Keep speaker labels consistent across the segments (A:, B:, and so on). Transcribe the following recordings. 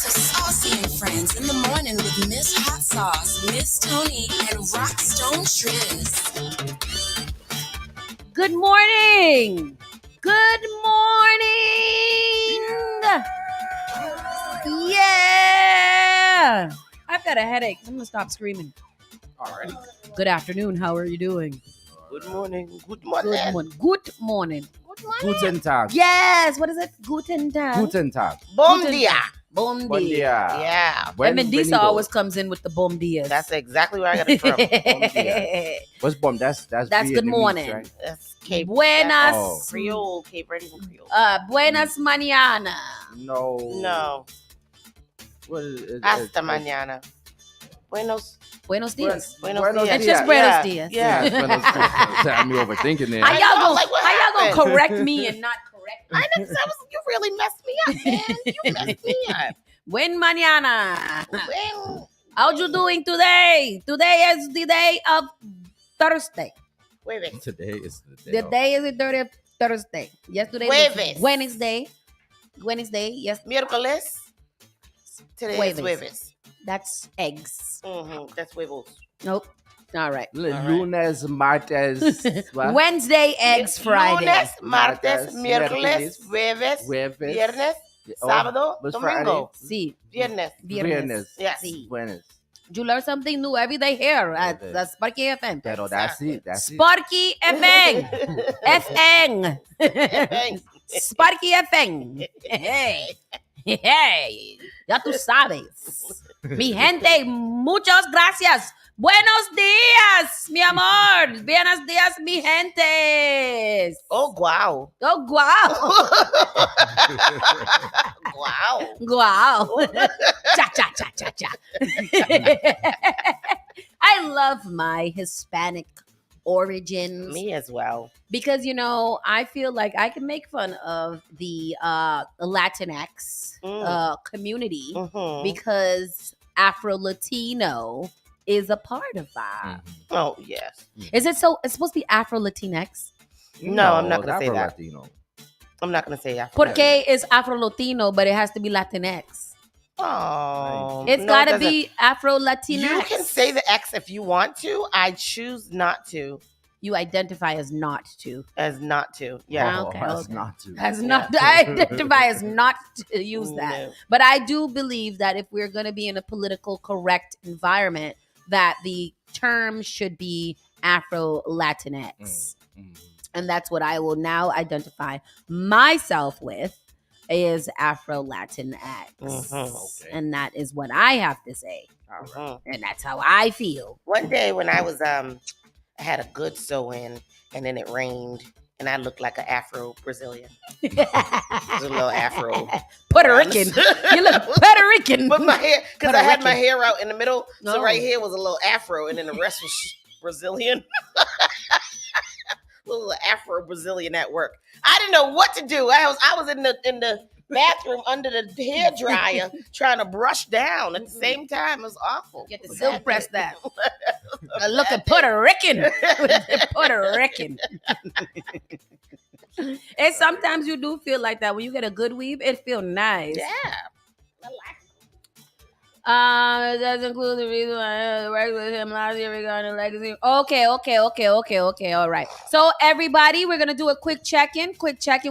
A: to Saucy and Friends in the morning with Miss Hot Sauce, Miss Tony, and Rockstone Triz.
B: Good morning. Good morning. Yeah. I've got a headache. I'm going to stop screaming.
C: All right.
B: Good afternoon. How are you doing?
C: Good morning. Good morning.
B: Good morning. Good morning.
C: Guten Tag.
B: Yes. What is it? Guten Tag.
C: Guten Tag.
D: Bom
B: Guten-
D: dia.
B: Bom
C: Bon
B: dia.
C: dia.
D: Yeah.
B: And Mendiza always comes in with the bom dias.
D: That's exactly where I got it from.
C: Bom dia. What's bomb? That's
B: That's
C: Vietnamese,
B: good morning.
C: right?
D: That's Cape.
B: Buenas.
D: That's Creole, Cape Verdean Creole.
B: Buenas mañana.
C: No.
D: No.
C: What is it?
D: Hasta mañana. Buenos
B: Buenos dias.
D: Buenos
C: Buenos
D: dias.
B: It's just
C: dias.
B: Buenos dias.
D: Yeah.
C: Yeah, Buenos dias. I'm overthinking there.
B: How
D: I
B: y'all
D: know,
B: gonna,
D: like, what
B: how y'all
D: happened?
B: gonna correct me and not correct me?
D: I didn't say you really messed me up, man. You messed me up.
B: Buen mañana.
D: When?
B: How you doing today? Today is the day of Thursday.
D: Jueves.
C: Today is the day.
B: The day is the 30th Thursday. Yesterday
D: Jueves.
B: was Wednesday. Wednesday. Yes,
D: Miércoles. Today
B: Jueves.
D: is jueves.
B: that's eggs.
D: Mm-hmm. That's huevos.
B: Nope. All right.
C: Lunes, martes, what?
B: Wednesday, eggs, Friday.
D: Lunes, martes,
C: Martes,
D: miércoles,
C: miércoles,
D: jueves,
C: Jueves.
D: viernes,
C: Oh,
D: sábado,
C: what's
D: domingo.
B: Sí.
D: Viernes.
B: Viernes.
D: Yes.
B: Sí.
C: Buenas.
B: You learn something new every day here at
C: Jueves.
B: the Sparky FM.
C: Pero that's it. That's it.
B: Sparky FM. FN.
D: Thanks.
B: Sparky FM. Hey. Hey. Ya tú sabes. Mi gente, muchas gracias. Buenos días, mi amor. Buenos días, mi gente.
D: Oh, wow.
B: Oh, wow.
D: Wow.
B: Wow. Cha, cha, cha, cha, cha. I love my Hispanic origins
D: Me as well.
B: because, you know, I feel like I can make fun of the Latinx community
D: Mhm.
B: because Afro-Latino is a part of that.
D: Oh, yes.
B: Is it so? It's supposed to be Afro-Latinx?
D: No, I'm not gonna say that.
C: Latino.
D: I'm not going to say that.
B: Porque it's Afro-Latino, but it has to be Latinx.
D: Oh.
B: It's
D: no,
B: got to
D: it doesn't.
B: be Afro-Latinx.
D: You can say the X if you want to. I choose not to.
B: You identify as not to.
D: As not to. Yeah.
B: Okay,
C: That's
B: okay.
C: not to.
B: As
D: Yeah.
B: not, I identify as not to use that.
D: No.
B: But I do believe that if we're going to be in a political correct environment, that the term should be Afro-Latinx. And that's what I will now identify myself with is Afro-Latinx.
D: Mhm.
C: Okay.
B: And that is what I have to say.
D: Mhm.
B: And that's how I feel.
D: One day when I was I had a good sew in and then it rained and I looked like an Afro Brazilian. It was a little Afro.
B: Puerto Rican. You look Puerto Rican.
D: But my hair, because
B: Puerto
D: I had my
B: Rican.
D: hair out in the middle, so
B: No.
D: right here was a little Afro, and then the rest was Brazilian. Little Afro Brazilian at work. I didn't know what to do. I was in the bathroom under the hair dryer trying to brush down at the same time. It was awful.
B: Get the
D: It was
B: silk
D: bad.
B: press that. Look at Puerto Rican. Puerto Rican. And sometimes you do feel like that. When you get a good weave, it feels nice.
D: Yeah. I like it.
B: It does include the reason why I worked with him last year regarding legacy. Okay. All right. So everybody, we're gonna do a quick check-in.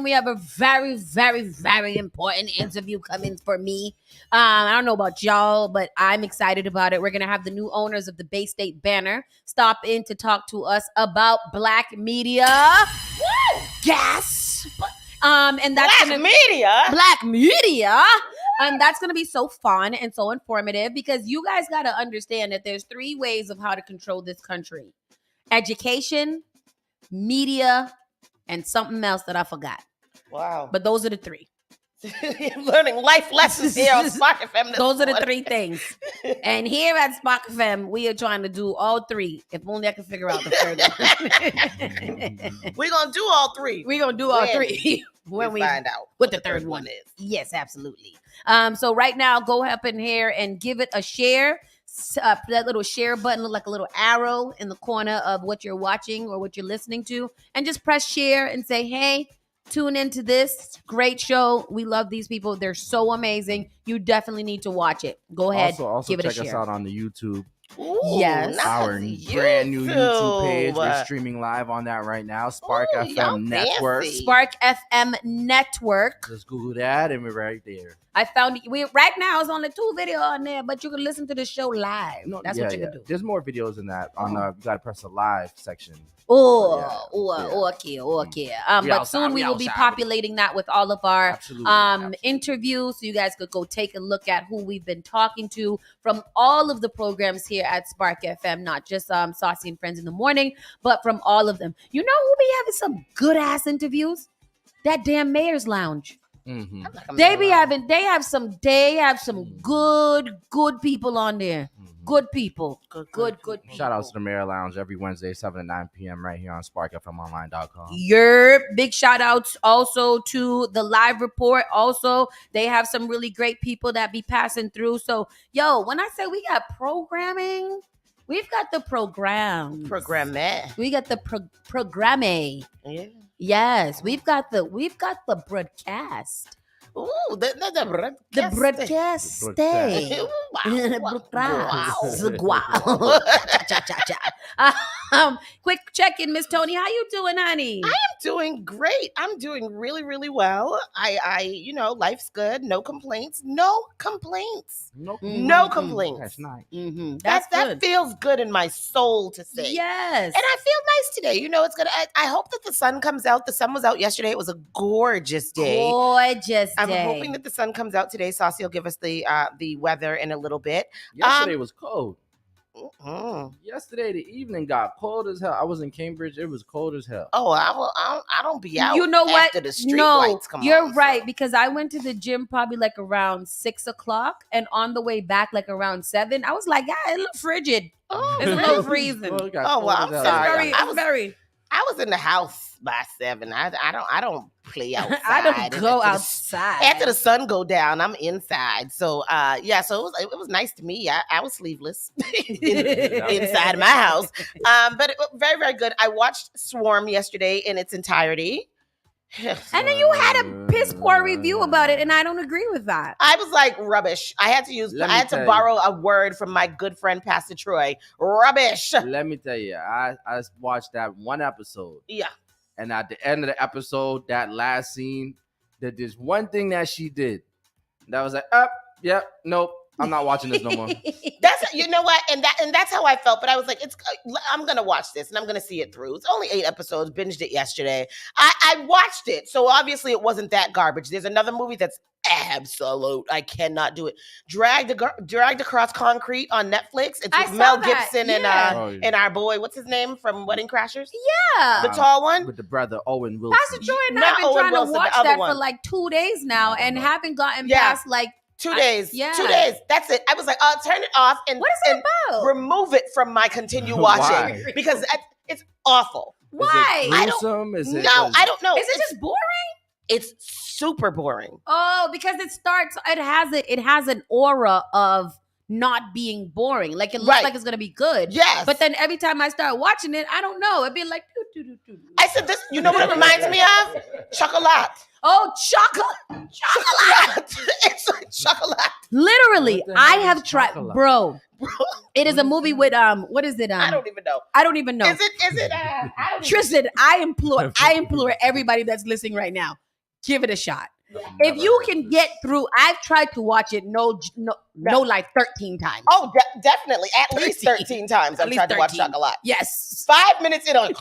B: We have a very, very, very important interview coming for me. I don't know about y'all, but I'm excited about it. We're gonna have the new owners of the Bay State Banner stop in to talk to us about Black media. Gasp. And that's
D: Black
B: gonna
D: media.
B: Black media. That's going to be so fun and so informative because you guys got to understand that there's 3 ways of how to control this country: education, media, and something else that I forgot.
D: Wow.
B: But those are the 3.
D: Learning life lessons here on Spark FM. this
B: Those are the
D: morning.
B: 3 things. And here at Spark FM, we are trying to do all 3. If only I could figure out the third one.
D: We're going to do all 3.
B: We're going to do all
D: When
B: 3 when we
D: find out
B: what the third one is. Yes, absolutely. So right now, go up in here and give it a share. That little share button look like a little arrow in the corner of what you're watching or what you're listening to, and just press share and say, hey, tune into this great show. We love these people. They're so amazing. You definitely need to watch it. Go ahead.
C: Also
B: give it a
C: check us
B: share.
C: out on the YouTube.
D: Ooh,
B: Yes.
D: nice.
C: Our brand new YouTube page. We're streaming live on that right now. Spark
D: Ooh, y'all
C: FM Network.
D: fancy.
B: Spark FM Network.
C: Just Google that and we're right there.
B: I found we right now it's only 2 videos on there, but you can listen to the show live. That's what you can do.
C: There's more videos in that. On you gotta press the live section.
B: Okay. But soon we will be populating that with all of our interviews, so you guys could go take a look at who we've been talking to from all of the programs here at Spark FM, not just Saucy and Friends in the Morning, but from all of them. You know who be having some good ass interviews? That damn Mayor's Lounge.
C: Mm-hmm.
B: They have some good people on there. Good people. Good people.
C: Shout out to the Mayor Lounge every Wednesday, 7 to 9 p.m. right here on SparkFMOnline.com.
B: Your big shout outs also to the live report. Also, they have some really great people that be passing through. So, when I say we got programming, we've got the program. We got the programme.
D: Yeah.
B: Yes, we've got the broadcast.
D: Ooh, the
B: broadcast. Wow. Quick check-in, Miss Tony. How you doing, honey?
D: I am doing great. I'm doing really, really well. Life's good. No complaints. No complaints.
C: That's nice.
B: Mm-hmm.
D: That feels good in my soul to say.
B: Yes.
D: And I feel nice today. It's good. I hope that the sun comes out. The sun was out yesterday. It was a gorgeous day. I'm hoping that the sun comes out today. Saucy will give us the weather in a little bit.
C: Yesterday was cold.
D: Mm-hmm.
C: Yesterday, the evening got cold as hell. I was in Cambridge. It was cold as hell.
D: Oh, I don't be out.
B: You know what?
D: After the street lights come on.
B: You're right, because I went to the gym probably like around 6:00, and on the way back like around 7, I was like, it looked frigid.
D: Oh,
B: it's a little freezing.
D: I'm sorry.
B: I
D: was in the house by 7. I don't play outside.
B: I don't go outside.
D: After the sun go down, I'm inside. So so it was nice to me. I was sleeveless inside my house. But it was very, very good. I watched Swarm yesterday in its entirety.
B: And then you had a piss poor review about it, and I don't agree with that.
D: I was like, rubbish. I had to borrow a word from my good friend Pastor Troy. Rubbish.
C: Let me tell you, I watched that one episode.
D: Yeah.
C: And at the end of the episode, that last scene, there's one thing that she did that was like, nope, I'm not watching this no more.
D: You know what, and that's how I felt. But I was like, I'm gonna watch this and I'm gonna see it through. It's only 8 episodes. Binged it yesterday. I watched it, so obviously it wasn't that garbage. There's another movie that's absolute. I cannot do it. Dragged Across Concrete on Netflix. It's with Mel Gibson and our boy, what's his name from Wedding Crashers?
B: Yeah,
D: the tall one
C: with the brother Owen Wilson.
B: Pastor Joy and I have been trying to watch that for like 2 days now, and haven't gotten past like
D: 2 days. 2 days. That's it. I was like, turn it off and
B: what is it about?
D: Remove it from my continue watching because it's awful.
B: Why?
D: I don't know. Is it
B: just boring?
D: It's super boring.
B: Oh, because it has an aura of not being boring. Like it looks like it's gonna be good.
D: Yes.
B: But then every time I start watching it, I don't know. It'd be like
D: I said this, you know what it reminds me of? Chocolate.
B: Oh, chocolate.
D: It's like chocolate.
B: Literally, I have tried, bro. It is a movie with what is it?
D: I don't even know. Is it I don't
B: Tristan, I implore everybody that's listening right now, give it a shot. If you can get through, I've tried to watch it like 13 times.
D: Oh, definitely. At least 13 times I've tried to watch Chocolate.
B: Yes.
D: 5 minutes in on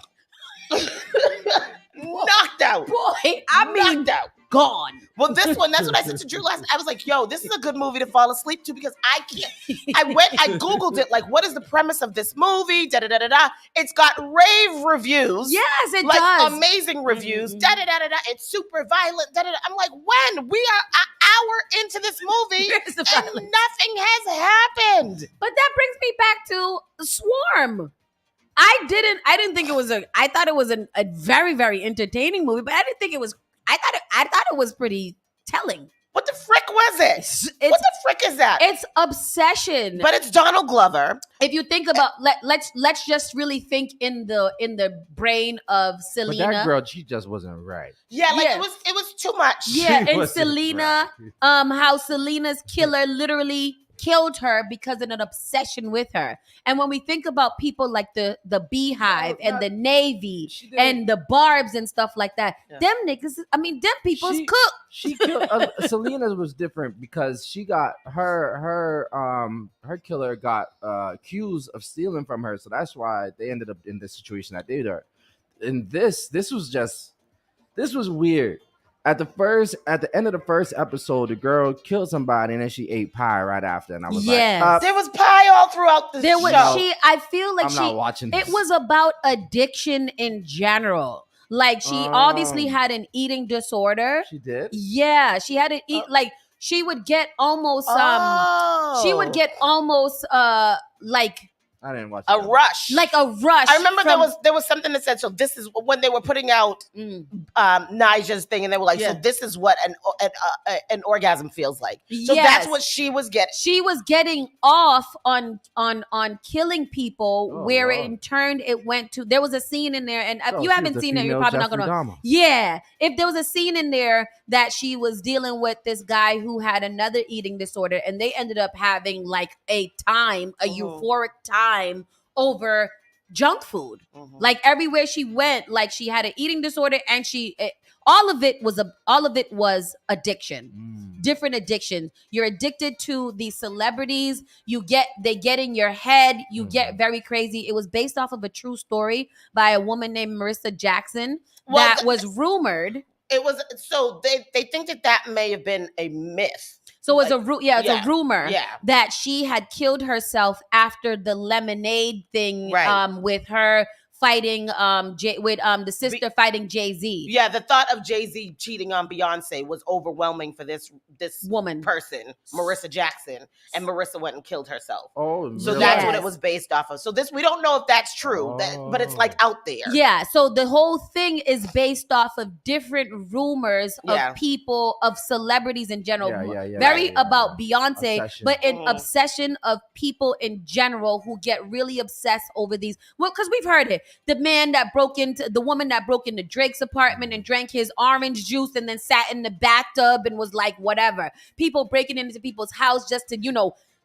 D: knocked out.
B: Boy, knocked out. Gone.
D: Well, this one, that's what I said to Drew last night. I was like, this is a good movie to fall asleep to because I can't. I Googled it, like, what is the premise of this movie? Da-da-da-da-da. It's got rave reviews.
B: Yes, it does.
D: Amazing reviews. Mm-hmm. Da-da-da-da-da. It's super violent. Da-da-da. I'm like, when? We are an hour into this movie and nothing has happened. But
B: that brings me back to Swarm. I didn't think it was I thought it was a very, very entertaining movie, but I didn't think it was, I thought it was pretty telling.
D: What the frick was it? What the frick is that?
B: It's obsession.
D: But it's Donald Glover.
B: If you think about let's just really think in the brain of
C: But
B: Selena.
C: that girl, she just wasn't right.
D: Yeah, like
B: Yeah.
D: it was too much.
B: Yeah,
C: She
B: and
C: wasn't
B: Selena, how Selena's killer literally killed her because of an obsession with her. And when we think about people like the Beehive and the Navy and the Barbs and stuff like that, them niggas, I mean, them people's cook.
C: She killed Selena was different because she got her killer got accused of stealing from her, so that's why they ended up in the situation that they did. And this was weird. At the end of the first episode, the girl killed somebody and then she ate pie right after, and I was like,
D: there was pie all throughout the show.
B: I feel like
C: I'm not watching this.
B: It was about addiction in general. Like she obviously had an eating disorder.
C: She did?
B: Yeah, she had an like she would get almost like
C: I didn't watch
D: a rush.
B: Like a rush.
D: I remember there was something that said, so this is when they were putting out Nija's thing, and they were like, so this is what an orgasm feels like. So that's what she was getting.
B: She was getting off on killing people, where in turn it went to. There was a scene in there, and if you haven't seen it, you're probably not gonna. Yeah, if there was a scene in there that she was dealing with this guy who had another eating disorder, and they ended up having like a euphoric time over junk food. Like everywhere she went, like she had an eating disorder, and all of it was addiction. Different addictions. You're addicted to these celebrities. They get in your head. You get very crazy. It was based off of a true story by a woman named Marissa Jackson that was rumored.
D: It was, so they think that may have been a myth.
B: So it's a rumor that she had killed herself after the lemonade thing with her fighting the sister fighting Jay-Z.
D: Yeah, the thought of Jay-Z cheating on Beyonce was overwhelming for this
B: woman
D: person, Marissa Jackson, and Marissa went and killed herself.
C: Oh,
D: so that's what it was based off of. So we don't know if that's true, but it's like out there.
B: Yeah, so the whole thing is based off of different rumors of people, of celebrities in general. About Beyonce,
C: obsession.
B: But an obsession of people in general who get really obsessed over these. Well, because we've heard it. The woman that broke into Drake's apartment and drank his orange juice and then sat in the bathtub and was like, whatever. People breaking into people's house just to,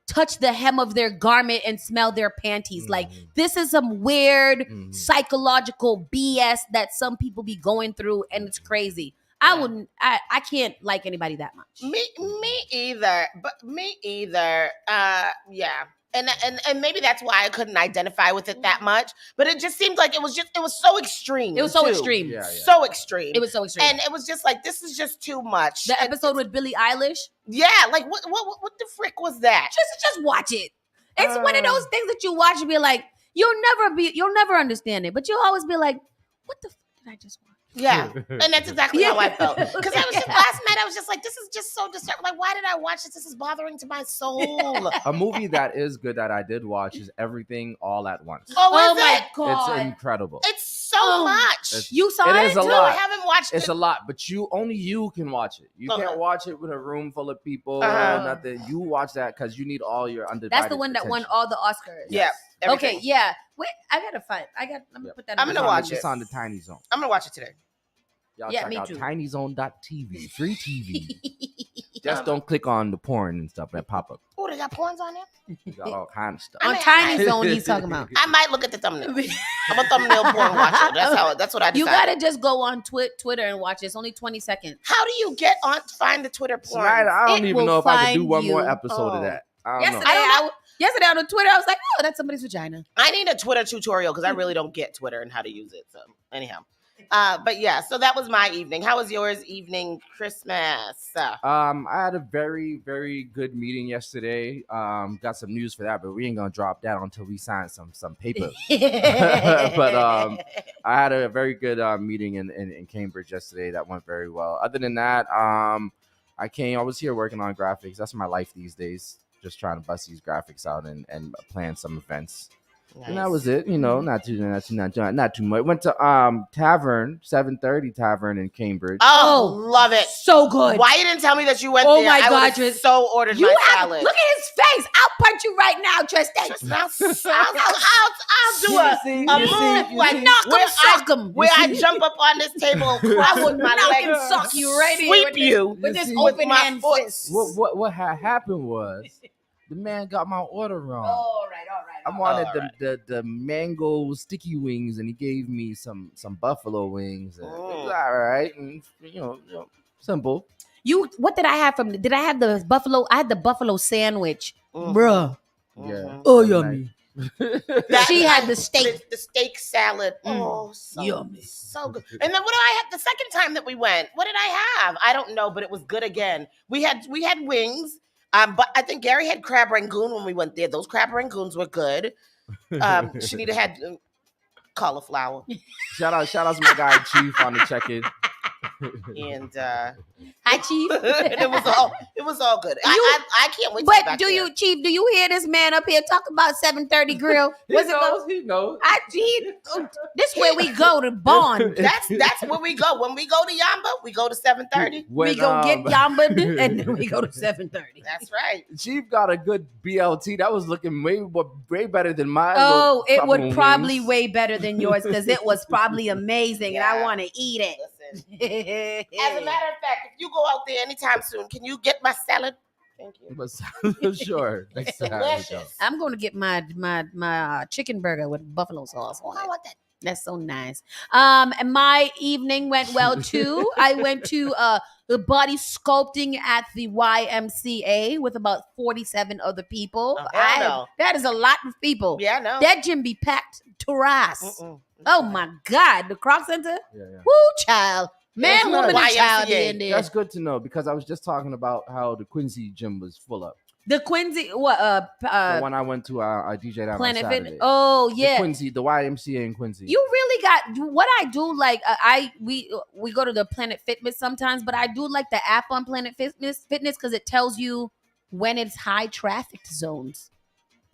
B: touch the hem of their garment and smell their panties. Like, this is some weird psychological BS that some people be going through, and it's crazy. I can't like anybody that much.
D: Me either. Yeah. And maybe that's why I couldn't identify with it that much. But it just seemed like it was so extreme.
B: It was so extreme.
C: Yeah.
D: So extreme.
B: It was so extreme.
D: And it was just like, this is just too much.
B: The episode with Billie Eilish.
D: Yeah, like what the frick was that?
B: Just watch it. It's one of those things that you watch and be like, you'll never understand it, but you'll always be like, what the fuck did I just watch?
D: Yeah, and that's exactly how I felt. Because last night I was just like, this is just so disturbing. Like, why did I watch this? This is bothering to my soul.
C: A movie that is good that I did watch is Everything All at Once.
D: Oh
B: my God.
C: It's incredible.
D: It's so much.
B: You saw it?
C: It is a
D: No,
C: lot.
D: I haven't watched it.
C: It's a lot, but only you can watch it. You can't watch it with a room full of people or nothing. You watch that because you need all your undivided
B: That's the one that
C: attention.
B: won all the Oscars.
D: Yeah.
B: Everything. Okay, yeah. Wait, I gotta find. I'm gonna put that.
D: I'm gonna watch it.
C: It's on the Tiny Zone.
D: I'm gonna watch it today.
C: Y'all
B: Yeah,
C: check
B: me
C: out
B: too.
C: tinyzone.tv, free TV. Just don't click on the porn and stuff that pop up.
D: Oh, they got porns on there?
C: You got all kind of stuff.
B: On Tiny Zone, he's talking about.
D: I might look at the thumbnail. I'm a thumbnail porn watcher. That's what I decided.
B: You gotta just go on Twitter and watch it. It's only 20 seconds.
D: How do you get on to find the Twitter porn?
C: Tonight, I don't
B: It
C: even
B: will
C: know if I can do
B: find
C: one more
B: you.
C: episode of that. I don't know.
B: Yesterday on Twitter, I was like, oh, that's somebody's vagina.
D: I need a Twitter tutorial because I really don't get Twitter and how to use it. So anyhow. But yeah, so that was my evening. How was yours evening, Christmas?
C: I had a very, very good meeting yesterday. Got some news for that, but we ain't gonna drop that until we sign some paper. But I had a very good meeting in Cambridge yesterday that went very well. Other than that, I was here working on graphics. That's my life these days. Just trying to bust these graphics out and plan some events. And that was it. Not too much. Went to Tavern, 730 Tavern in Cambridge.
D: Oh, love it.
B: So good.
D: Why you didn't tell me that you went
B: Oh
D: there?
B: my
D: I
B: God,
D: would've so ordered
B: You
D: my
B: have
D: salad.
B: look at his face. I'll punch you right now, Tristan.
D: I'll do a move like
B: Knock him.
D: where I jump up on this table, cross with my
B: knock
D: leg,
B: and sock you right here
D: sweep
B: with
D: you
B: with this
C: with
B: open
D: my
B: hand
D: foot.
B: fist.
C: What had happened was the man got my order wrong.
B: All right.
C: I wanted the mango sticky wings, and he gave me some buffalo wings. And it was all right, and simple.
B: What did I have from? Did I have the buffalo? I had the buffalo sandwich, bruh.
C: Yeah.
B: Oh,
C: so
B: yummy.
C: nice.
B: She had the steak.
D: The steak salad. Oh, so
B: Yummy.
D: so good. And then what did I have the second time that we went? What did I have? I don't know, but it was good again. We had wings. But I think Gary had crab rangoon when we went there. Those crab rangoons were good. Shanita had cauliflower.
C: Shout out to my guy Chief on the check-in.
D: And
B: Hi, Chief.
D: it was all good. I can't wait to get
B: But
D: back
B: do
D: there.
B: you, Chief? Do you hear this man up here talk about 730 Grill?
C: He knows.
B: This where we go to bond.
D: That's where we go. When we go to Yamba, we go to 730.
B: We go get Yamba and then we go to 730.
D: That's right.
C: Chief got a good BLT. That was looking way better than mine.
B: Oh, it would
C: Couple
B: probably
C: wings.
B: way better than yours because it was probably amazing and I want to eat it.
D: Listen. As a matter of fact, if you go out there anytime soon, can you get my salad? Thank you.
C: But sure. Next time we go.
D: Delicious.
B: I'm going to get my chicken burger with buffalo sauce on
D: I
B: it.
D: want that.
B: That's so nice. And my evening went well too. I went to the body sculpting at the YMCA with about 47 other people.
D: Oh, hell no.
B: That is a lot of people.
D: Yeah, I know.
B: That gym be packed to ras. Oh my God, the Croc Center.
C: Yeah.
B: Woo, child, man,
C: It's
B: woman,
C: not
B: and
C: a
B: child
D: YMCA.
B: in there.
C: That's good to know because I was just talking about how the Quincy gym was full up.
B: The Quincy,
C: The one I went to, I DJ'd out
B: Planet
C: on
B: Fit.
C: Saturday.
B: Oh yeah,
C: The YMCA in Quincy.
B: you really got what I do. Like we go to the Planet Fitness sometimes, but I do like the app on Planet Fitness because it tells you when it's high traffic zones,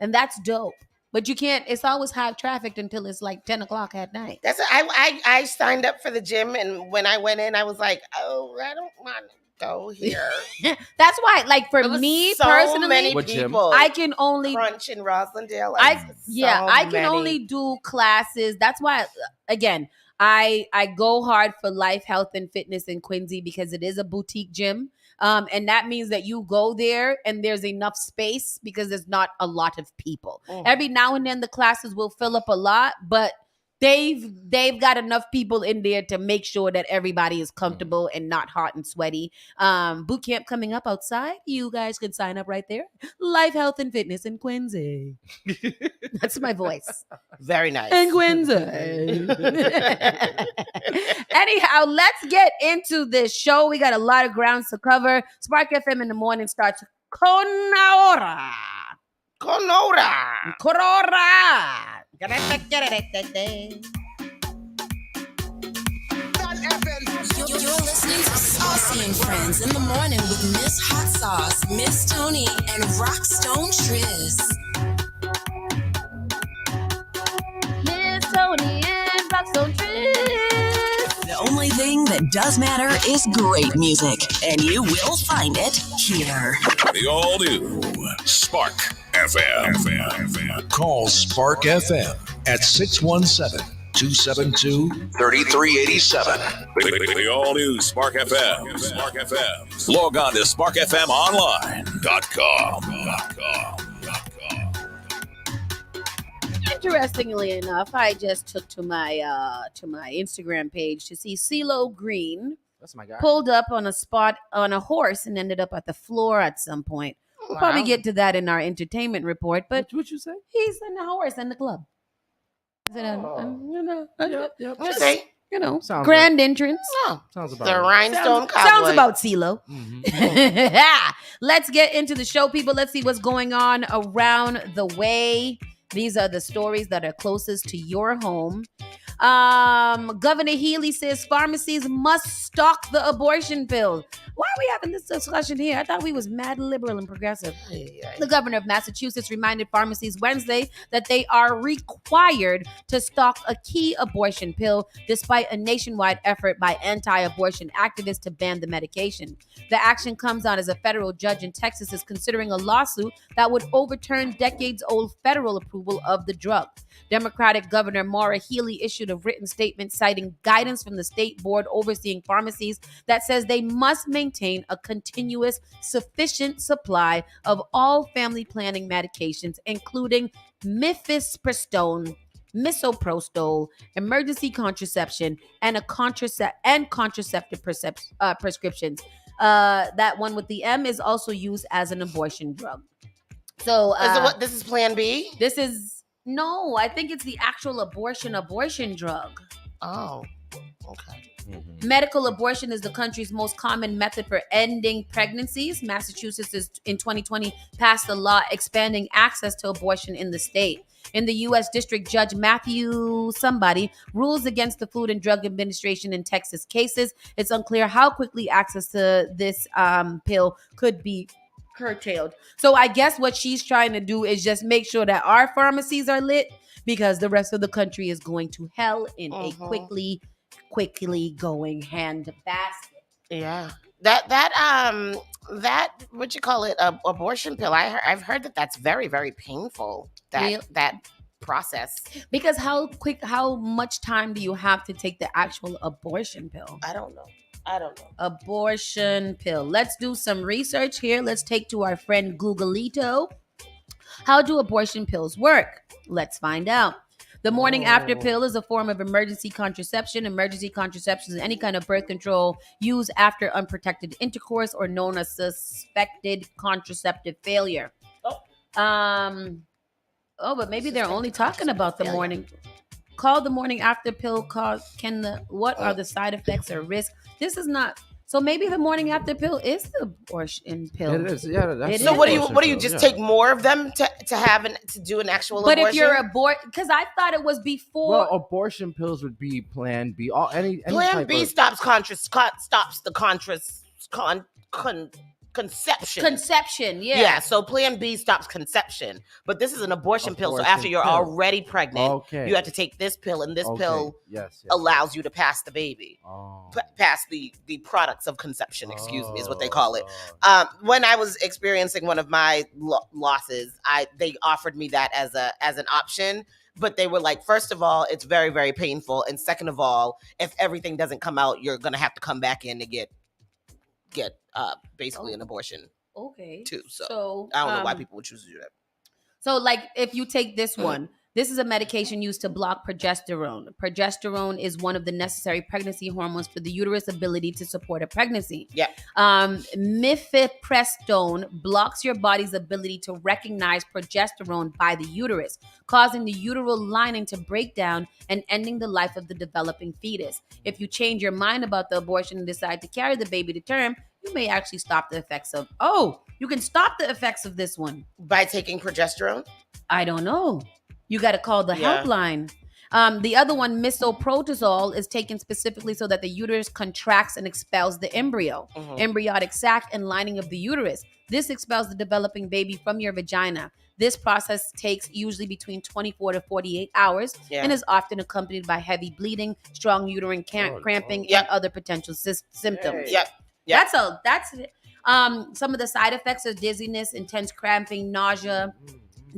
B: and that's dope. But you can't. It's always high traffic until it's like 10 o'clock at night.
D: I signed up for the gym, and when I went in, I was like, oh, I don't want to go here.
B: That's why, like for
D: There was
B: me
D: so
B: personally,
D: many
C: What gym?
D: people.
B: I can only
D: Crunch in Roslindale.
B: I
D: So
B: can only do classes. That's why, again, I go hard for life, health, and fitness in Quincy because it is a boutique gym. And that means that you go there and there's enough space because there's not a lot of people. Every now and then the classes will fill up a lot, but they've got enough people in there to make sure that everybody is comfortable and not hot and sweaty. Boot camp coming up outside. You guys can sign up right there. Life, health, and fitness in Quincy. That's my voice.
D: Very nice.
B: In Quincy. Anyhow, let's get into this show. We got a lot of grounds to cover. Spark FM in the morning starts con ahora.
D: Conora.
B: Corora.
A: You're listening to Saucy and Friends in the morning with Miss Hot Sauce, Miss Tony, and Rockstone Triz.
B: Miss Tony and Rockstone Triz.
A: The only thing that does matter is great music, and you will find it here.
E: The all-new Spark FM. Call Spark FM at 617-272-3387. The all-new Spark FM. Spark FM. Log on to sparkfmonline.com.
B: Interestingly enough, I just took to my Instagram page to see CeeLo Green
C: That's my guy.
B: pulled up on a spot on a horse and ended up at the floor at some point. We'll probably get to that in our entertainment report, but
C: What you say?
B: he's in the horse in the club.
D: Okay.
C: Sounds
B: Grand entrance.
D: Oh,
C: Sounds about
D: the
C: right.
D: rhinestone cowboy.
B: Sounds about CeeLo.
C: Mhm.
B: Let's get into the show, people. Let's see what's going on around the way. These are the stories that are closest to your home. Governor Healy says pharmacies must stock the abortion pill. Why are we having this discussion here? I thought we was mad liberal and progressive. The governor of Massachusetts reminded pharmacies Wednesday that they are required to stock a key abortion pill despite a nationwide effort by anti-abortion activists to ban the medication. The action comes on as a federal judge in Texas is considering a lawsuit that would overturn decades-old federal approval of the drug. Democratic Governor Maura Healey issued a written statement citing guidance from the state board overseeing pharmacies that says they must maintain a continuous, sufficient supply of all family planning medications, including mifepristone, misoprostol, emergency contraception, and contraceptive prescriptions. That one with the M is also used as an abortion drug. So,
D: this is Plan B?
B: This is no. I think it's the actual abortion drug.
D: Oh, okay.
B: Medical abortion is the country's most common method for ending pregnancies. Massachusetts in 2020 passed a law expanding access to abortion in the state. In the U.S. District Judge Matthew somebody rules against the Food and Drug Administration in Texas cases. It's unclear how quickly access to this pill could be curtailed. So I guess what she's trying to do is just make sure that our pharmacies are lit because the rest of the country is going to hell in a quickly going hand basket.
D: Yeah. That what you call it, abortion pill. I've heard that that's very, very painful. That process.
B: Because how much time do you have to take the actual abortion pill?
D: I don't know.
B: Abortion pill. Let's do some research here. Let's take to our friend Googleito. How do abortion pills work? Let's find out. The morning after pill is a form of emergency contraception. Emergency contraception is any kind of birth control used after unprotected intercourse or known as suspected contraceptive failure. But maybe they're only talking about the morning. Call the morning after pill. What are the side effects or risks? This is not. So maybe the morning after pill is the abortion pill.
C: It is, yeah.
D: So what do you just take more of them to do an actual abortion?
B: But if you're because I thought it was before.
C: Well, abortion pills would be Plan B.
D: Plan B stops the conception. Yeah. So Plan B stops conception, but this is an abortion pill. So after you're already pregnant, you have to take this pill, and this pill allows you to pass the baby, pass the products of conception. Excuse me, is what they call it. When I was experiencing one of my losses, they offered me that as an option. But they were like, first of all, it's very, very painful, and second of all, if everything doesn't come out, you're gonna have to come back in to get basically an abortion.
B: Okay.
D: Too. So I don't know why people would choose to do that.
B: So like if you take this one, this is a medication used to block progesterone. Progesterone is one of the necessary pregnancy hormones for the uterus' ability to support a pregnancy.
D: Yeah.
B: Mifepristone blocks your body's ability to recognize progesterone by the uterus, causing the uterine lining to break down and ending the life of the developing fetus. If you change your mind about the abortion and decide to carry the baby to term, you may actually stop the effects of. You can stop the effects of this one
D: by taking progesterone.
B: I don't know. You got to call the helpline. The other one, misoprostol, is taken specifically so that the uterus contracts and expels the embryo, embryonic sac and lining of the uterus. This expels the developing baby from your vagina. This process takes usually between 24 to 48 hours and is often accompanied by heavy bleeding, strong uterine cramping, and other potential symptoms. That's some of the side effects are dizziness, intense cramping, nausea,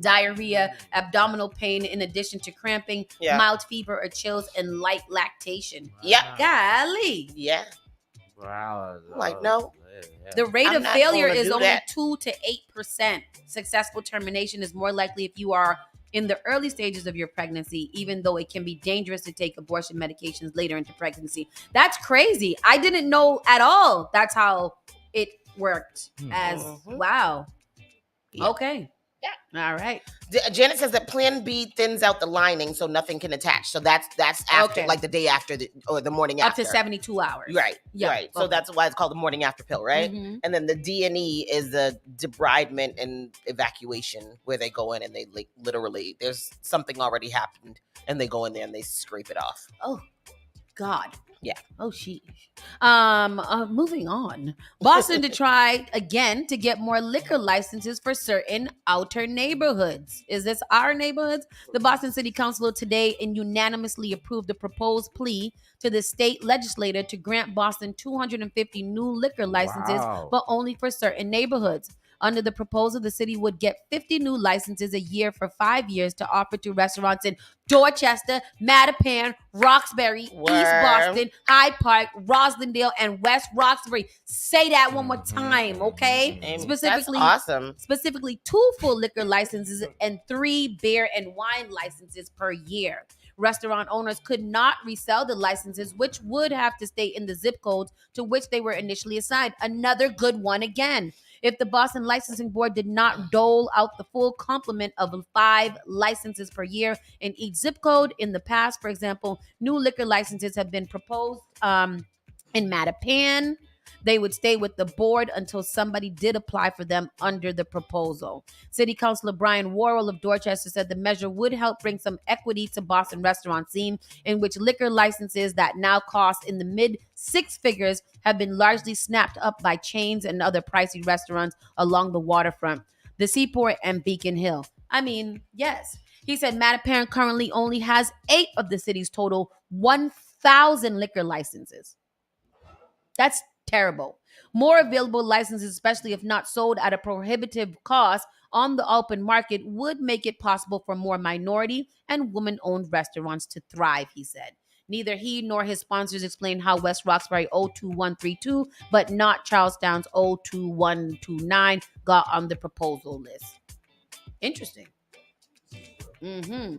B: diarrhea, abdominal pain, in addition to cramping, mild fever or chills, and light lactation. Golly.
D: Yeah.
C: Wow.
D: Like, no.
B: The rate of failure is only 2 to 8%. Successful termination is more likely if you are in the early stages of your pregnancy, even though it can be dangerous to take abortion medications later into pregnancy. That's crazy. I didn't know at all that's how it worked. Wow. Yeah. Okay. All right.
D: Janet says that Plan B thins out the lining so nothing can attach. So that's after,
B: Okay.
D: like the day after or the morning
B: Up
D: after.
B: to 72 hours.
D: Right.
B: Yep.
D: Right. So
B: Okay.
D: that's why it's called the morning after pill, right?
B: Mhm.
D: And then the D&E is the debridement and evacuation, where they go in and they literally, there's something already happened, and they go in there and they scrape it off.
B: Oh, God.
D: Yeah.
B: Oh, sheesh. Moving on. Boston to try again to get more liquor licenses for certain outer neighborhoods. Is this our neighborhoods? The Boston City Council today unanimously approved the proposed plea to the state legislature to grant Boston 250 new liquor licenses,
C: Wow.
B: but only for certain neighborhoods. Under the proposal, the city would get 50 new licenses a year for 5 years to offer to restaurants in Dorchester, Mattapan, Roxbury, East
D: Word.
B: Boston, Hyde Park, Roslindale, and West Roxbury. Say that one more time, okay?
D: And
B: Specifically,
D: that's awesome.
B: specifically 2 full liquor licenses and 3 beer and wine licenses per year. Restaurant owners could not resell the licenses, which would have to stay in the zip codes to which they were initially assigned. Another good one again. If the Boston Licensing Board did not dole out the full complement of 5 licenses per year in each zip code in the past, for example, new liquor licenses have been proposed in Mattapan. They would stay with the board until somebody did apply for them under the proposal. City Councilor Brian Worrell of Dorchester said the measure would help bring some equity to Boston restaurant scene, in which liquor licenses that now cost in the mid 6 figures have been largely snapped up by chains and other pricey restaurants along the waterfront, the Seaport, and Beacon Hill. I mean, yes. He said Mattapan currently only has 8 of the city's total 1,000 liquor licenses. That's terrible. More available licenses, especially if not sold at a prohibitive cost on the open market, would make it possible for more minority and woman-owned restaurants to thrive, he said. Neither he nor his sponsors explained how West Roxbury 02132, but not Charlestown's 02129, got on the proposal list. Interesting. Mm-hmm.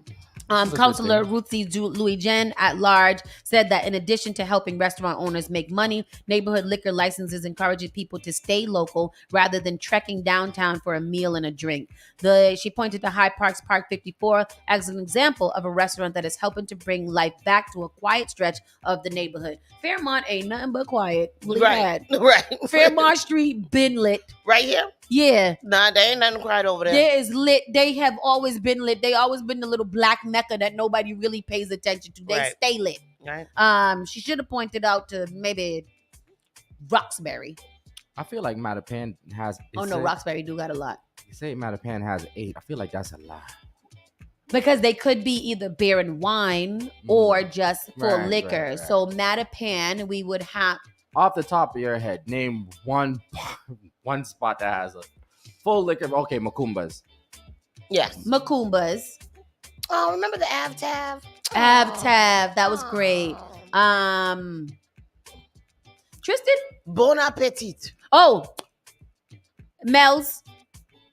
B: Councilor Ruthie Louis Jen at large said that in addition to helping restaurant owners make money, neighborhood liquor licenses encourages people to stay local rather than trekking downtown for a meal and a drink. She pointed to Hyde Park's Park 54 as an example of a restaurant that is helping to bring life back to a quiet stretch of the neighborhood. Fairmont ain't nothing but quiet.
D: Right. Right.
B: Fairmont Street been lit.
D: Right here?
B: Yeah.
D: Nah, they ain't nothing quiet over there.
B: There is lit. They have always been lit. They always been the little black mecca that nobody really pays attention to. They
D: Right.
B: stay lit.
D: Right.
B: She should have pointed out to maybe Roxbury.
C: I feel like Mattapan has.
B: Roxbury do got a lot.
C: You say Mattapan has 8. I feel like that's a lot.
B: Because they could be either beer and wine or just full
C: Right,
B: liquor.
C: right.
B: So Mattapan, we would have.
C: Off the top of your head, name one spot that has a full liquor. Okay, Makumba's.
D: Yes.
B: Makumba's.
D: Oh, remember the Avtav?
B: Avtav. That was great. Tristan?
D: Bon appetit.
B: Oh, Mel's.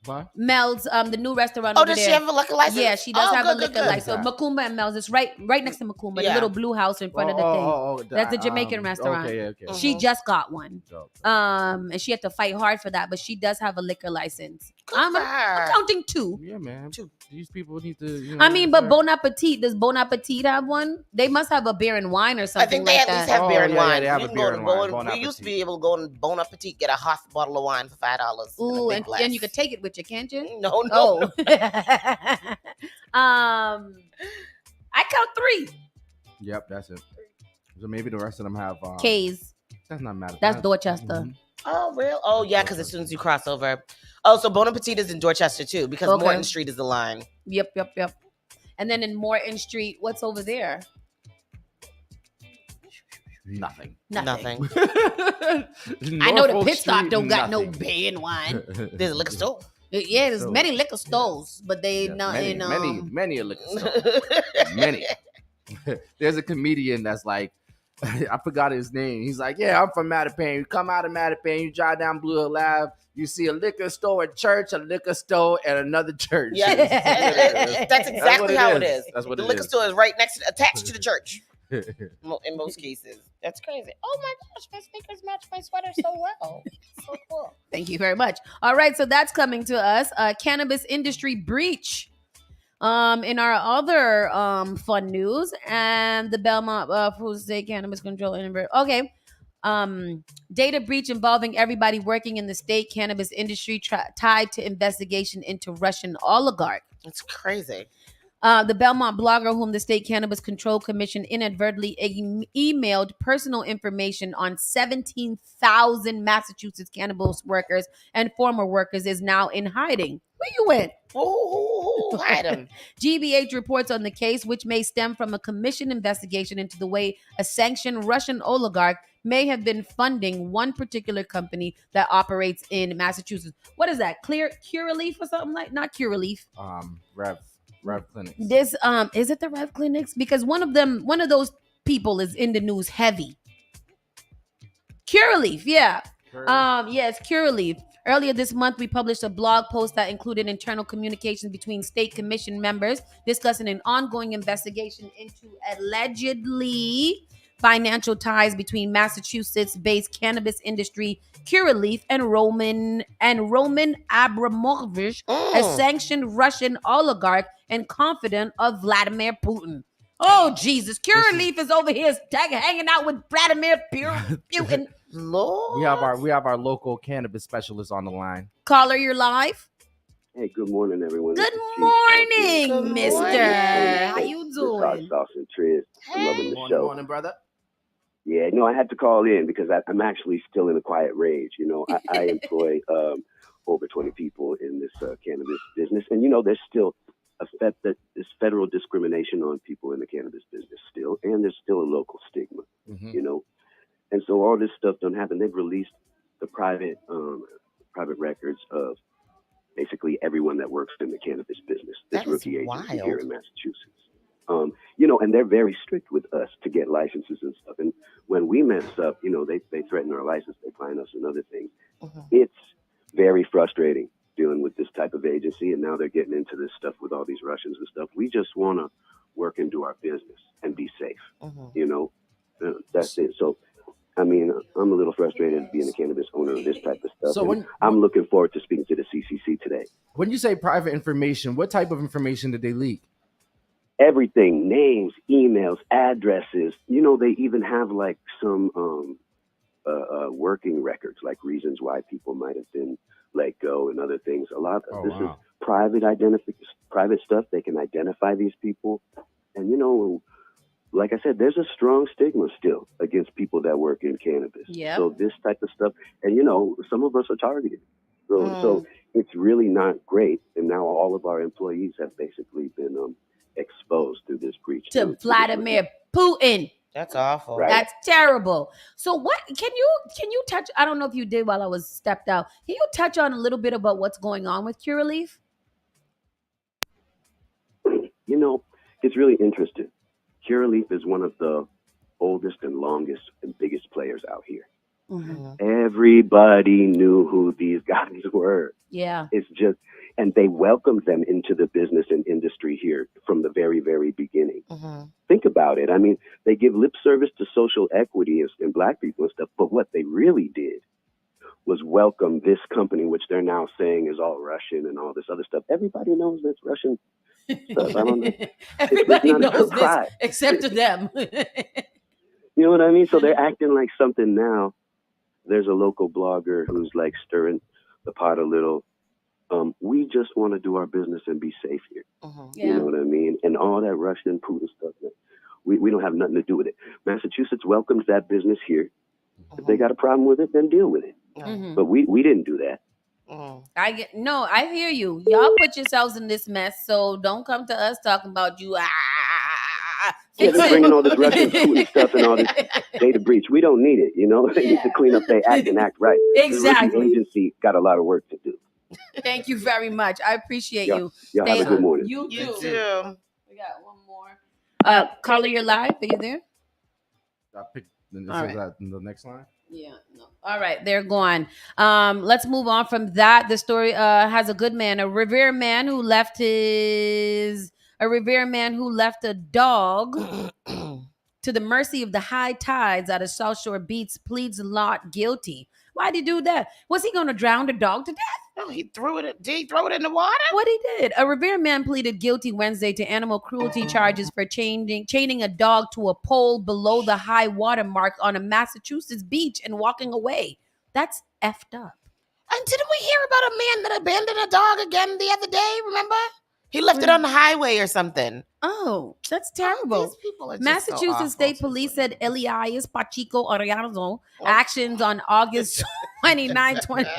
C: What?
B: Mel's, the new restaurant
D: Oh,
B: over
D: does
B: there.
D: she have a liquor license?
B: Yeah, she does have a liquor
D: good.
B: license. So Macumba and Mel's, it's right next to Macumba, the
D: Yeah.
B: little blue house in front of the thing. That's the Jamaican restaurant.
C: Okay.
B: She just got one.
C: Dope.
B: And she had to fight hard for that, but she does have a liquor license.
D: Good
B: I'm
D: for her.
B: counting 2.
C: Yeah, man.
D: 2.
C: These people need to.
B: I mean, but Bon Appetit, does Bon Appetit have one? They must have a beer and wine or
D: I
B: something
D: think they
B: like
D: at least
B: that.
D: have beer and
C: yeah,
D: wine.
C: they have
D: You
C: a
D: can
C: beer
D: go
C: and
D: to
C: wine. Bon
D: we used to
C: Appetit.
D: be able to go in Bon Appetit, get a half bottle of wine for $5.
B: Ooh, and you could take it with you, can't you?
D: No.
B: Oh. I count 3.
C: Yep, that's it. So maybe the rest of them have.
B: K's.
C: That's not Mattapan.
B: That's Dorchester.
C: Mhm.
D: Oh, real? Oh, yeah, because as soon as you cross over. Oh, so Bon Appetit is in Dorchester, too, because
B: Okay.
D: Morton Street is the line.
B: Yep. And then in Morton Street, what's over there?
C: Nothing.
D: Nothing.
B: I know the
C: Norfolk
B: pit stop
C: Street,
B: don't got no
C: nothing.
B: beer and wine.
D: There's a liquor store.
B: Yeah, there's
C: So,
B: many liquor stores, but they
C: Yeah,
B: not
C: many,
B: in
C: many a liquor store. Many. There's a comedian that's like, I forgot his name. He's like, yeah, I'm from Mattapan. You come out of Mattapan, you drive down Blue Hill Ave, you see a liquor store, a church, a liquor store, and another church.
D: Yeah, that's exactly how it is.
C: That's what
D: the
C: it
D: liquor
C: is.
D: store is right next to, attached to the church. In most cases. That's crazy. Oh my gosh, my sneakers match my sweater so well. So cool.
B: Thank you very much. All right, so that's coming to us. Cannabis industry breach. In our other fun news, and the Belmont Food State Cannabis Control okay. Data breach involving everybody working in the state cannabis industry tied to investigation into Russian oligarch.
D: It's crazy.
B: The Belmont blogger, whom the State Cannabis Control Commission inadvertently emailed personal information on 17,000 Massachusetts cannabis workers and former workers, is now in hiding. Where you went?
D: Ooh, hide him.
B: GBH reports on the case, which may stem from a commission investigation into the way a sanctioned Russian oligarch may have been funding one particular company that operates in Massachusetts. What is that? Curaleaf or something like? Not Curaleaf.
C: Rev Clinics.
B: This is it the Rev Clinics? Because one of those people is in the news heavy. Curaleaf, yeah. Yes, Curaleaf. Earlier this month, we published a blog post that included internal communications between state commission members discussing an ongoing investigation into allegedly financial ties between Massachusetts-based cannabis industry Curaleaf and Roman Abramovich, a sanctioned Russian oligarch and confidant of Vladimir Putin. Oh, Jesus. Curaleaf is over here hanging out with Vladimir Putin.
D: Lord.
C: We have our local cannabis specialist on the line.
B: Caller, you're live.
F: Hey, good morning, everyone.
B: Good
F: This is Chief
B: morning,
D: Good
B: mister.
D: morning.
B: How you
F: This is
B: doing?
F: Saucy and Thurs. I'm loving the show.
C: Morning, brother.
F: Yeah, no, I had to call in because I'm actually still in a quiet rage. You know, I employ over 20 people in this cannabis business, and there's still this federal discrimination on people in the cannabis business still, and there's still a local stigma.
C: Mm-hmm.
F: And so all this stuff don't happen. They've released the private records of basically everyone that works in the cannabis business. This
D: That is
F: rookie agency here
D: wild.
F: in Massachusetts. And they're very strict with us to get licenses and stuff. And when we mess up, they threaten our license, they fine us and other things.
D: Mhm.
F: It's very frustrating dealing with this type of agency. And now they're getting into this stuff with all these Russians and stuff. We just want to work and do our business and be safe.
D: Mhm.
F: That's it. So, I mean, I'm a little frustrated being a cannabis owner of this type of stuff.
C: So
F: and I'm looking forward to speaking to the CCC today.
C: When you say private information, what type of information did they leak?
F: Everything, names, emails, addresses. They even have like some working records, like reasons why people might have been let go and other things. A lot of this is private stuff. They can identify these people. And, like I said, there's a strong stigma still against people that work in cannabis.
B: Yep.
F: So this type of stuff, and some of us are targeted. So it's really not great. And now all of our employees have basically been exposed through this breach
B: To Vladimir Putin.
D: That's awful.
F: Right.
B: That's terrible. So what can you touch? I don't know if you did while I was stepped out. Can you touch on a little bit about what's going on with Curaleaf?
F: It's really interesting. Curaleaf is one of the oldest and longest and biggest players out here.
D: Mhm.
F: Everybody knew who these guys were.
B: Yeah.
F: It's just, and they welcomed them into the business and industry here from the very, very beginning.
D: Mhm.
F: Think about it. I mean, they give lip service to social equity and black people and stuff, but what they really did was welcome this company, which they're now saying is all Russian and all this other stuff. Everybody knows that's Russian stuff. I don't know.
B: Everybody
F: It's not a
B: knows this
F: surprise.
B: except to them.
F: You know what I mean? So they're acting like something now. There's a local blogger who's like stirring the pot a little. We just want to do our business and be safe here.
D: Mhm.
B: Yeah.
F: You know what I mean? And all that Russian Putin stuff, we don't have nothing to do with it. Massachusetts welcomes that business here. If they got a problem with it, then deal with it.
B: Mhm.
F: But we didn't do that.
D: Mhm.
B: I hear you. Y'all put yourselves in this mess, so don't come to us talking about you.
F: Yeah,
B: Fix
F: they're
B: it.
F: bringing all this Russian Putin stuff and all this data breach. We don't need it. They need to clean up their act and act right.
B: Exactly.
F: The rookie agency got a lot of work to do.
B: Thank you very much. I appreciate you.
F: Y'all have a good morning.
B: You
D: You
B: too.
D: too.
B: We got one more. Caller, you're live. Are you there?
C: I picked
B: All right.
C: that in the next line.
B: Yeah, no. All right, they're gone. Let's move on from that. The story has a good man, a Revere man who left a dog to the mercy of the high tides out of South Shore Beach pleads not guilty. Why'd he do that? Was he going to drown the dog to death?
D: No, he threw it. Did he throw it in the water?
B: What he did. A Revere man pleaded guilty Wednesday to animal cruelty charges for chaining a dog to a pole below the high water mark on a Massachusetts beach and walking away. That's effed up.
D: And didn't we hear about a man that abandoned a dog again the other day? Remember? He left it on the highway or something.
B: Oh, that's terrible.
D: These people are just
B: Massachusetts
D: so
B: State
D: awful.
B: Police said Elias Pacheco Arellano actions on August 29, 20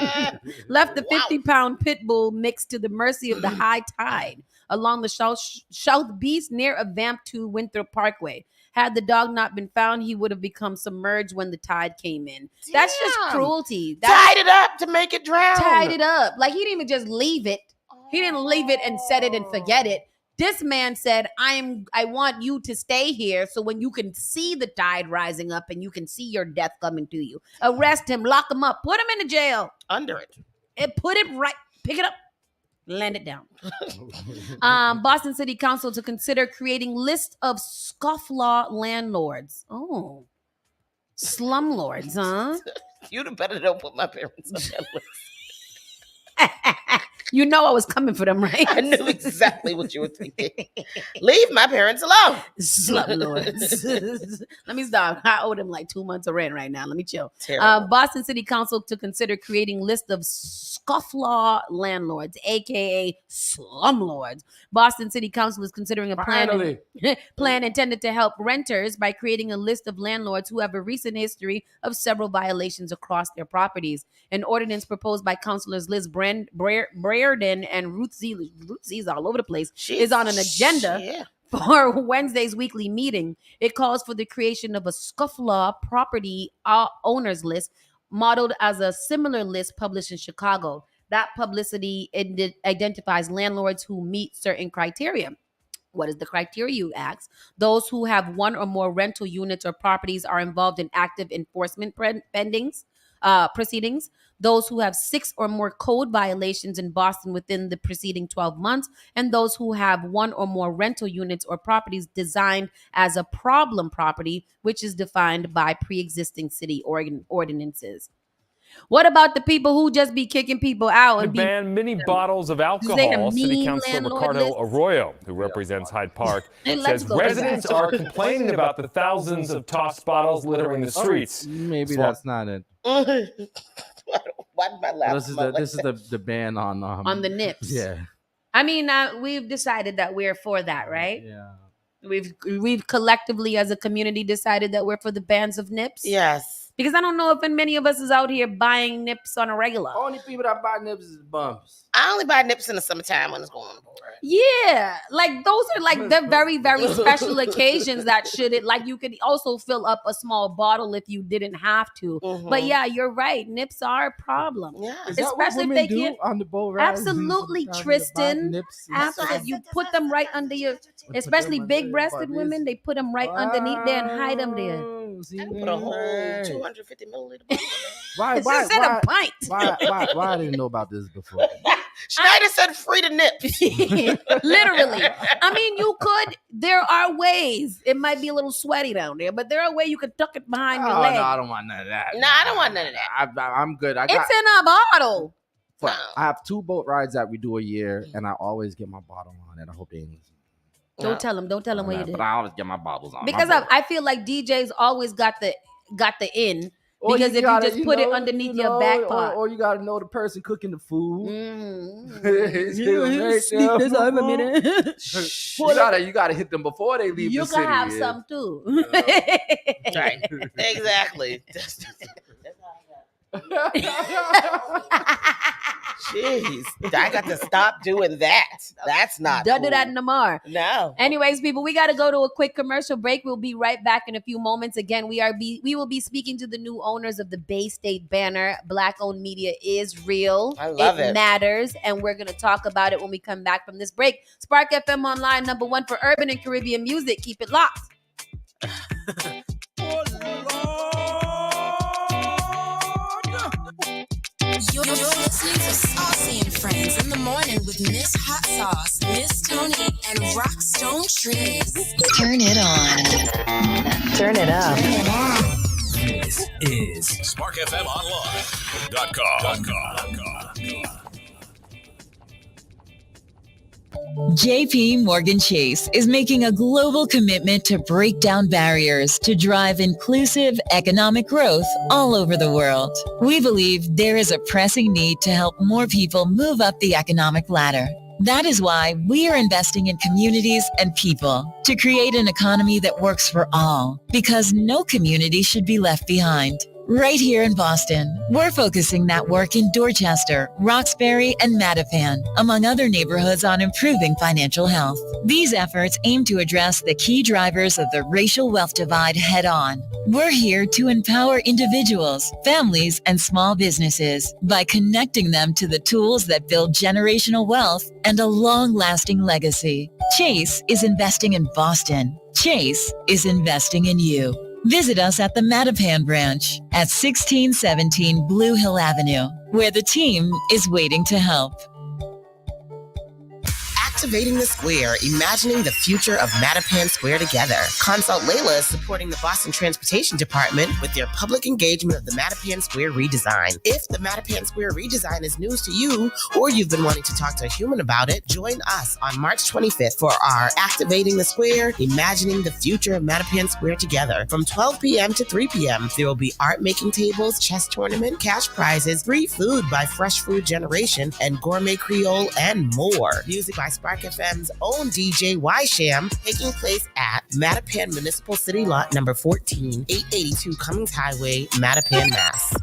B: left the 50-pound pit bull mixed to the mercy of the high tide along the South Beach near a Vamp 2 Winthrop Parkway. Had the dog not been found, he would have become submerged when the tide came in. That's just
D: Damn.
B: cruelty.
D: Tied it up to make it drown.
B: Tied it up. Like, he didn't even just leave it. He didn't leave it and set it and forget it. This man said, I want you to stay here so when you can see the tide rising up and you can see your death coming to you. Arrest him, lock him up, put him in the jail.
D: Under it.
B: And put it right, pick it up, land it down. Boston City Council to consider creating list of scofflaw landlords. Oh, slumlords, huh?
D: You'd better don't put my parents on that list.
B: You know I was coming for them, right?
D: I knew exactly what you were thinking. Leave my parents alone.
B: Slumlords. Let me stop. I owe them like 2 months of rent right now. Let me chill.
D: Terrible.
B: Boston City Council to consider creating list of scofflaw landlords, aka slumlords. Boston City Council is considering a plan intended to help renters by creating a list of landlords who have a recent history of several violations across their properties. An ordinance proposed by councilors Liz Brereton and Ruth Z's all over the place is on an agenda for Wednesday's weekly meeting. It calls for the creation of a scofflaw property owners list modeled as a similar list published in Chicago. That publicity identifies landlords who meet certain criteria. What is the criteria, you ask? Those who have one or more rental units or properties are involved in active enforcement proceedings. Those who have 6 or more code violations in Boston within the preceding 12 months, and those who have one or more rental units or properties designed as a problem property, which is defined by pre-existing city ordinances. What about the people who just be kicking people out and
G: ban many bottles of alcohol? City Councilor Ricardo Arroyo, who represents Hyde Park, says residents are complaining about the thousands of tossed bottles littering the streets.
C: Maybe that's not it.
D: Why did my laugh?
C: This is the ban on
B: the nips.
C: Yeah.
B: I mean, we've decided that we're for that, right?
C: Yeah.
B: We've collectively as a community decided that we're for the bans of nips.
D: Yes.
B: Because I don't know if many of us is out here buying nips on a regular.
C: Only people that buy nips is bums.
D: I only buy nips in the summertime when it's going on the board.
B: Yeah, like those are like the very, very special occasions that like you could also fill up a small bottle if you didn't have to. Mm-hmm. But yeah, you're right. Nips are a problem.
D: Yeah,
B: especially if they get
C: on the boat ride.
B: Absolutely, Tristan. Absolutely, you put them right under your. Especially big-breasted women, they put them right underneath there and hide them there.
D: I put a whole 250 milliliter bottle.
C: Why
B: a pint.
C: Why I didn't know about this before?
D: Schneider said free to nips.
B: Literally. I mean, you could. There are ways. It might be a little sweaty down there, but there are ways you could tuck it behind your leg.
C: No, I don't want none of that.
D: No, I don't want none of that.
C: I'm good.
B: It's in a bottle.
C: I have 2 boat rides that we do a year, and I always get my bottle on it. I hope they ain't listening.
B: Don't tell them what you did.
C: But I always get my bottles on.
B: Because I feel like DJs always got the in. Because if you just put it underneath your back part.
C: Or you got to know the person cooking the food. You got to hit them before they leave the city.
B: You can have some too.
D: Right. Exactly. Jeez, I got to stop doing that. That's not
B: Don't
D: cool.
B: do that no more.
D: No.
B: Anyways, people, we got to go to a quick commercial break. We'll be right back in a few moments. Again, we will be speaking to the new owners of the Bay State banner. Black-owned media is real.
D: I love it.
B: It matters, and we're going to talk about it when we come back from this break. Spark FM Online, #1 for urban and Caribbean music. Keep it locked.
A: You're listening to Saucy and Friends in the morning with Miss Hot Sauce, Miss Tony, and Rockstone Triz.
H: Turn it on. Turn it up.
E: This is SparkFMOnline.com.
H: JP Morgan Chase is making a global commitment to break down barriers to drive inclusive economic growth all over the world. We believe there is a pressing need to help more people move up the economic ladder. That is why we are investing in communities and people to create an economy that works for all, because no community should be left behind. Right here in Boston, we're focusing that work in Dorchester, Roxbury, and Mattapan, among other neighborhoods, on improving financial health. These efforts aim to address the key drivers of the racial wealth divide head on. We're here to empower individuals, families, and small businesses by connecting them to the tools that build generational wealth and a long-lasting legacy. Chase is investing in Boston. Chase is investing in you. Visit us at the Mattapan branch at 1617 Blue Hill Avenue, where the team is waiting to help.
D: Activating the Square, imagining the future of Mattapan Square together. Consult Layla is supporting the Boston Transportation Department with their public engagement of the Mattapan Square redesign. If the Mattapan Square redesign is news to you, or you've been wanting to talk to a human about it, join us on March 25th for our Activating the Square, imagining the future of Mattapan Square together. From 12 p.m. to 3 p.m., there will be art making tables, chess tournament, cash prizes, free food by Fresh Food Generation, and Gourmet Creole, and more. Music by Spark FM's own DJ Y Sham, taking place at Mattapan Municipal City Lot number 14, 882 Cummings Highway, Mattapan, Mass.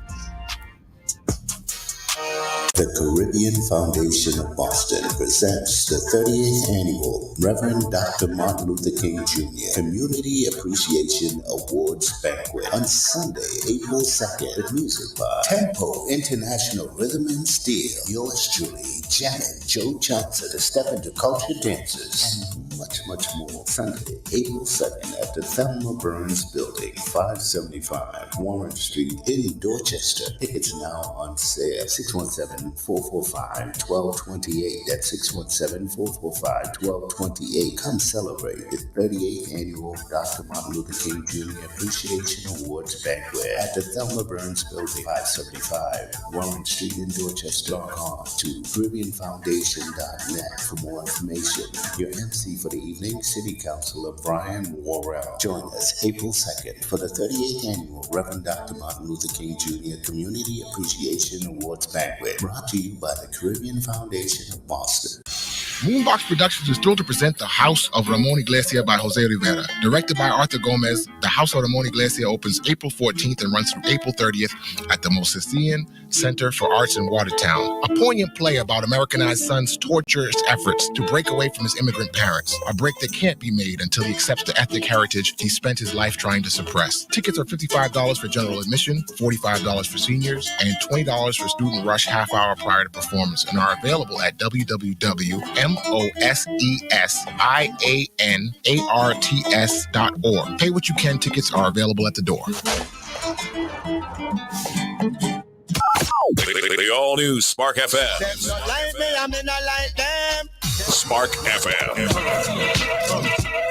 I: The Caribbean Foundation of Boston presents the 38th Annual Reverend Dr. Martin Luther King Jr. Community Appreciation Awards Banquet on Sunday, April 2nd with music by Tempo International Rhythm and Steel. Yours truly, Janet Joe Johnson, to step into culture dances, and much, much more. Sunday, April 2nd at the Thelma Burns Building, 575 Warren Street in Dorchester. Tickets now on sale. 617-445-1228. That's 617-445-1228. Come celebrate the 38th Annual Dr. Martin Luther King Jr. Appreciation Awards Banquet at the Thelma Burns Building, 575 Warren Street in Dorchester. Log on to CaribbeanFoundation.net for more information. Your MC for the evening, City Councilor Brian Worrell. Join us April 2nd for the 38th Annual Reverend Dr. Martin Luther King Jr. Community Appreciation Awards Banquet, brought to you by the Caribbean Foundation of Boston.
J: Moonbox Productions is thrilled to present The House of Ramon Iglesia by Jose Rivera. Directed by Arthur Gomez, The House of Ramon Iglesia opens April 14th and runs through April 30th at the Mosesian Center for Arts in Watertown. A poignant play about Americanized son's torturous efforts to break away from his immigrant parents. A break that can't be made until he accepts the ethnic heritage he spent his life trying to suppress. Tickets are $55 for general admission, $45 for seniors, and $20 for student rush half hour prior to performance, and are available at www.mosesianarts.org. Pay what you can. Tickets are available at the door.
E: The all-new Spark FM. Spark FM.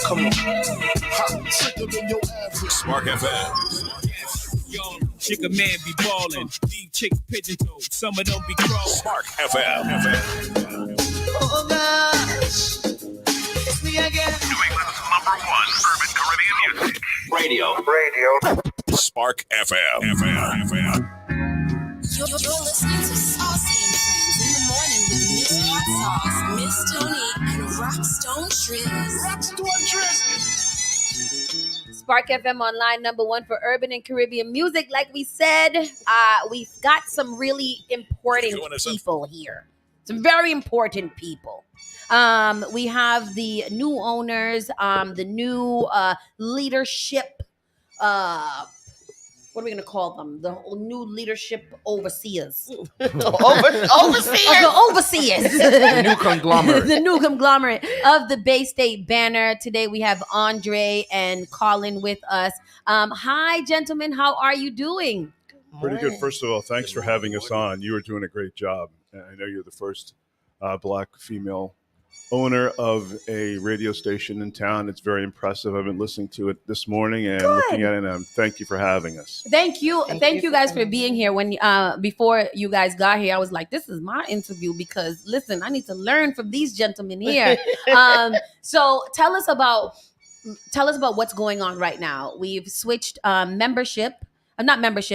K: Come on.
E: Spark FM.
K: Chicken man be ballin', these chicks pigeon toes, some of them be crawling.
E: Spark FM.
K: Oh gosh, it's me again.
E: New England's #1 urban Caribbean music. Radio. Spark FM.
A: You're listening to Saucy and Friends in the morning with Miss Hot Sauce, Miss Tony, and Rockstone Triz.
B: Spark FM Online, #1 for urban and Caribbean music. Like we said, we've got some really important people here. Some very important people. We have the new owners, the new leadership. What are we going to call them? The new leadership overseers.
D: Overseers.
C: The new conglomerate.
B: The new conglomerate of the Bay State Banner. Today we have Andre and Colin with us. Hi, gentlemen. How are you doing?
L: Pretty good. First of all, thanks for having us on. You are doing a great job. I know you're the first Black female owner of a radio station in town. It's very impressive. I've been listening to it this morning and looking at it, and thank you for having us.
B: Thank you guys for being here. When before you guys got here, I was like, this is my interview because listen, I need to learn from these gentlemen here. So tell us about what's going on right now. We've switched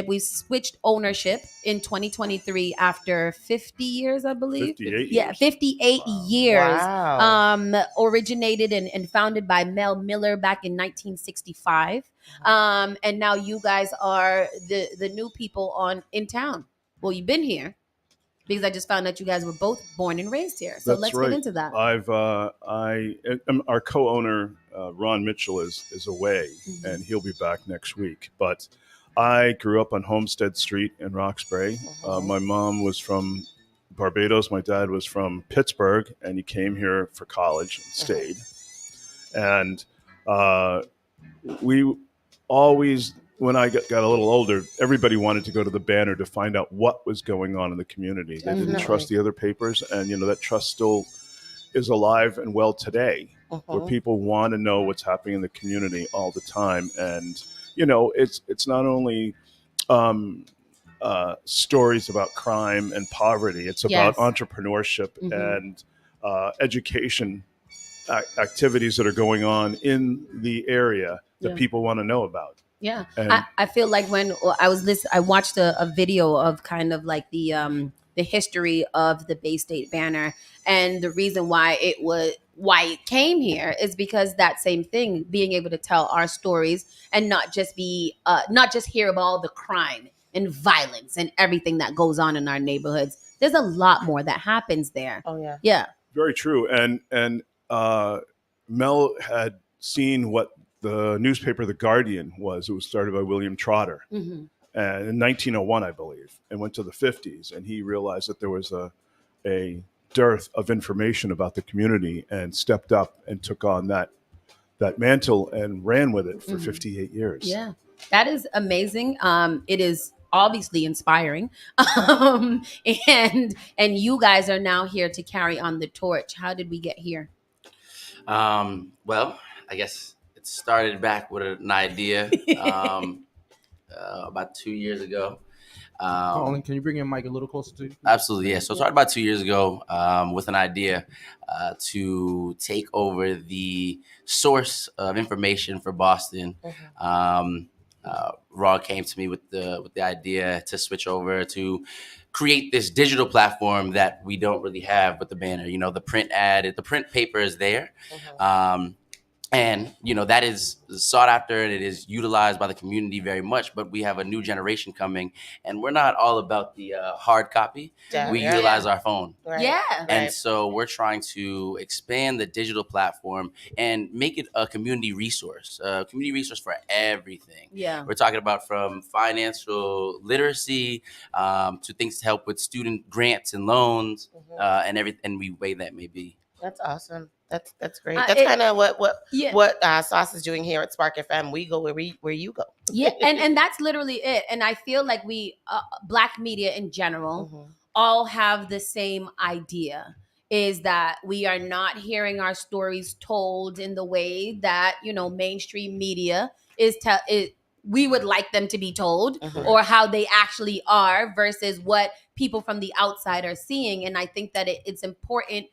B: we've switched ownership in 2023 after 50 years, I believe.
L: 58 years.
B: Yeah, 58 years.
D: Wow.
B: Originated and founded by Mel Miller back in 1965. And now you guys are the new people in town. Well, you've been here because I just found out you guys were both born and raised here. So let's get into that.
L: Our co-owner, Ron Mitchell, is away, and he'll be back next week. But I grew up on Homestead Street in Roxbury. My mom was from Barbados. My dad was from Pittsburgh, and he came here for college and stayed. And we always, when I got a little older, everybody wanted to go to the Banner to find out what was going on in the community. They didn't trust the other papers, and that trust still is alive and well today, where people want to know what's happening in the community all the time. And it's not only stories about crime and poverty. It's about entrepreneurship and education activities that are going on in the area that people want to know about.
B: Yeah, I feel like when I watched a video of kind of like the history of the Bay State Banner, and the reason why it came here is because that same thing, being able to tell our stories and not just hear about all the crime and violence and everything that goes on in our neighborhoods. There's a lot more that happens there.
D: Oh yeah.
B: Yeah. Very
L: true. And Mel had seen what the newspaper The Guardian was. It was started by William Trotter. In 1901, I believe, and went to the 50s. And he realized that there was a dearth of information about the community, and stepped up and took on that mantle and ran with it for 58 years.
B: Yeah, that is amazing. It is obviously inspiring. And you guys are now here to carry on the torch. How did we get here?
M: Well, I guess it started back with an idea about 2 years ago.
C: Colin, can you bring your mic a little closer to you?
M: Absolutely, yeah. So it started about 2 years ago with an idea to take over the source of information for Boston. Raw came to me with the idea to switch over to create this digital platform that we don't really have with the Banner. The print paper is there. And, that is sought after, and it is utilized by the community very much. But we have a new generation coming, and we're not all about the hard copy. We utilize our phone. And so we're trying to expand the digital platform and make it a community resource for everything.
B: Yeah.
M: We're talking about from financial literacy to things to help with student grants and loans and everything. And we weigh that may be.
D: That's awesome. That's great. That's kind of what Sauce is doing here at Spark FM. We go where you go.
B: Yeah, and that's literally it. And I feel like we, Black media in general, all have the same idea, is that we are not hearing our stories told in the way that, mainstream media we would like them to be told, or how they actually are versus what people from the outside are seeing. And I think that it's important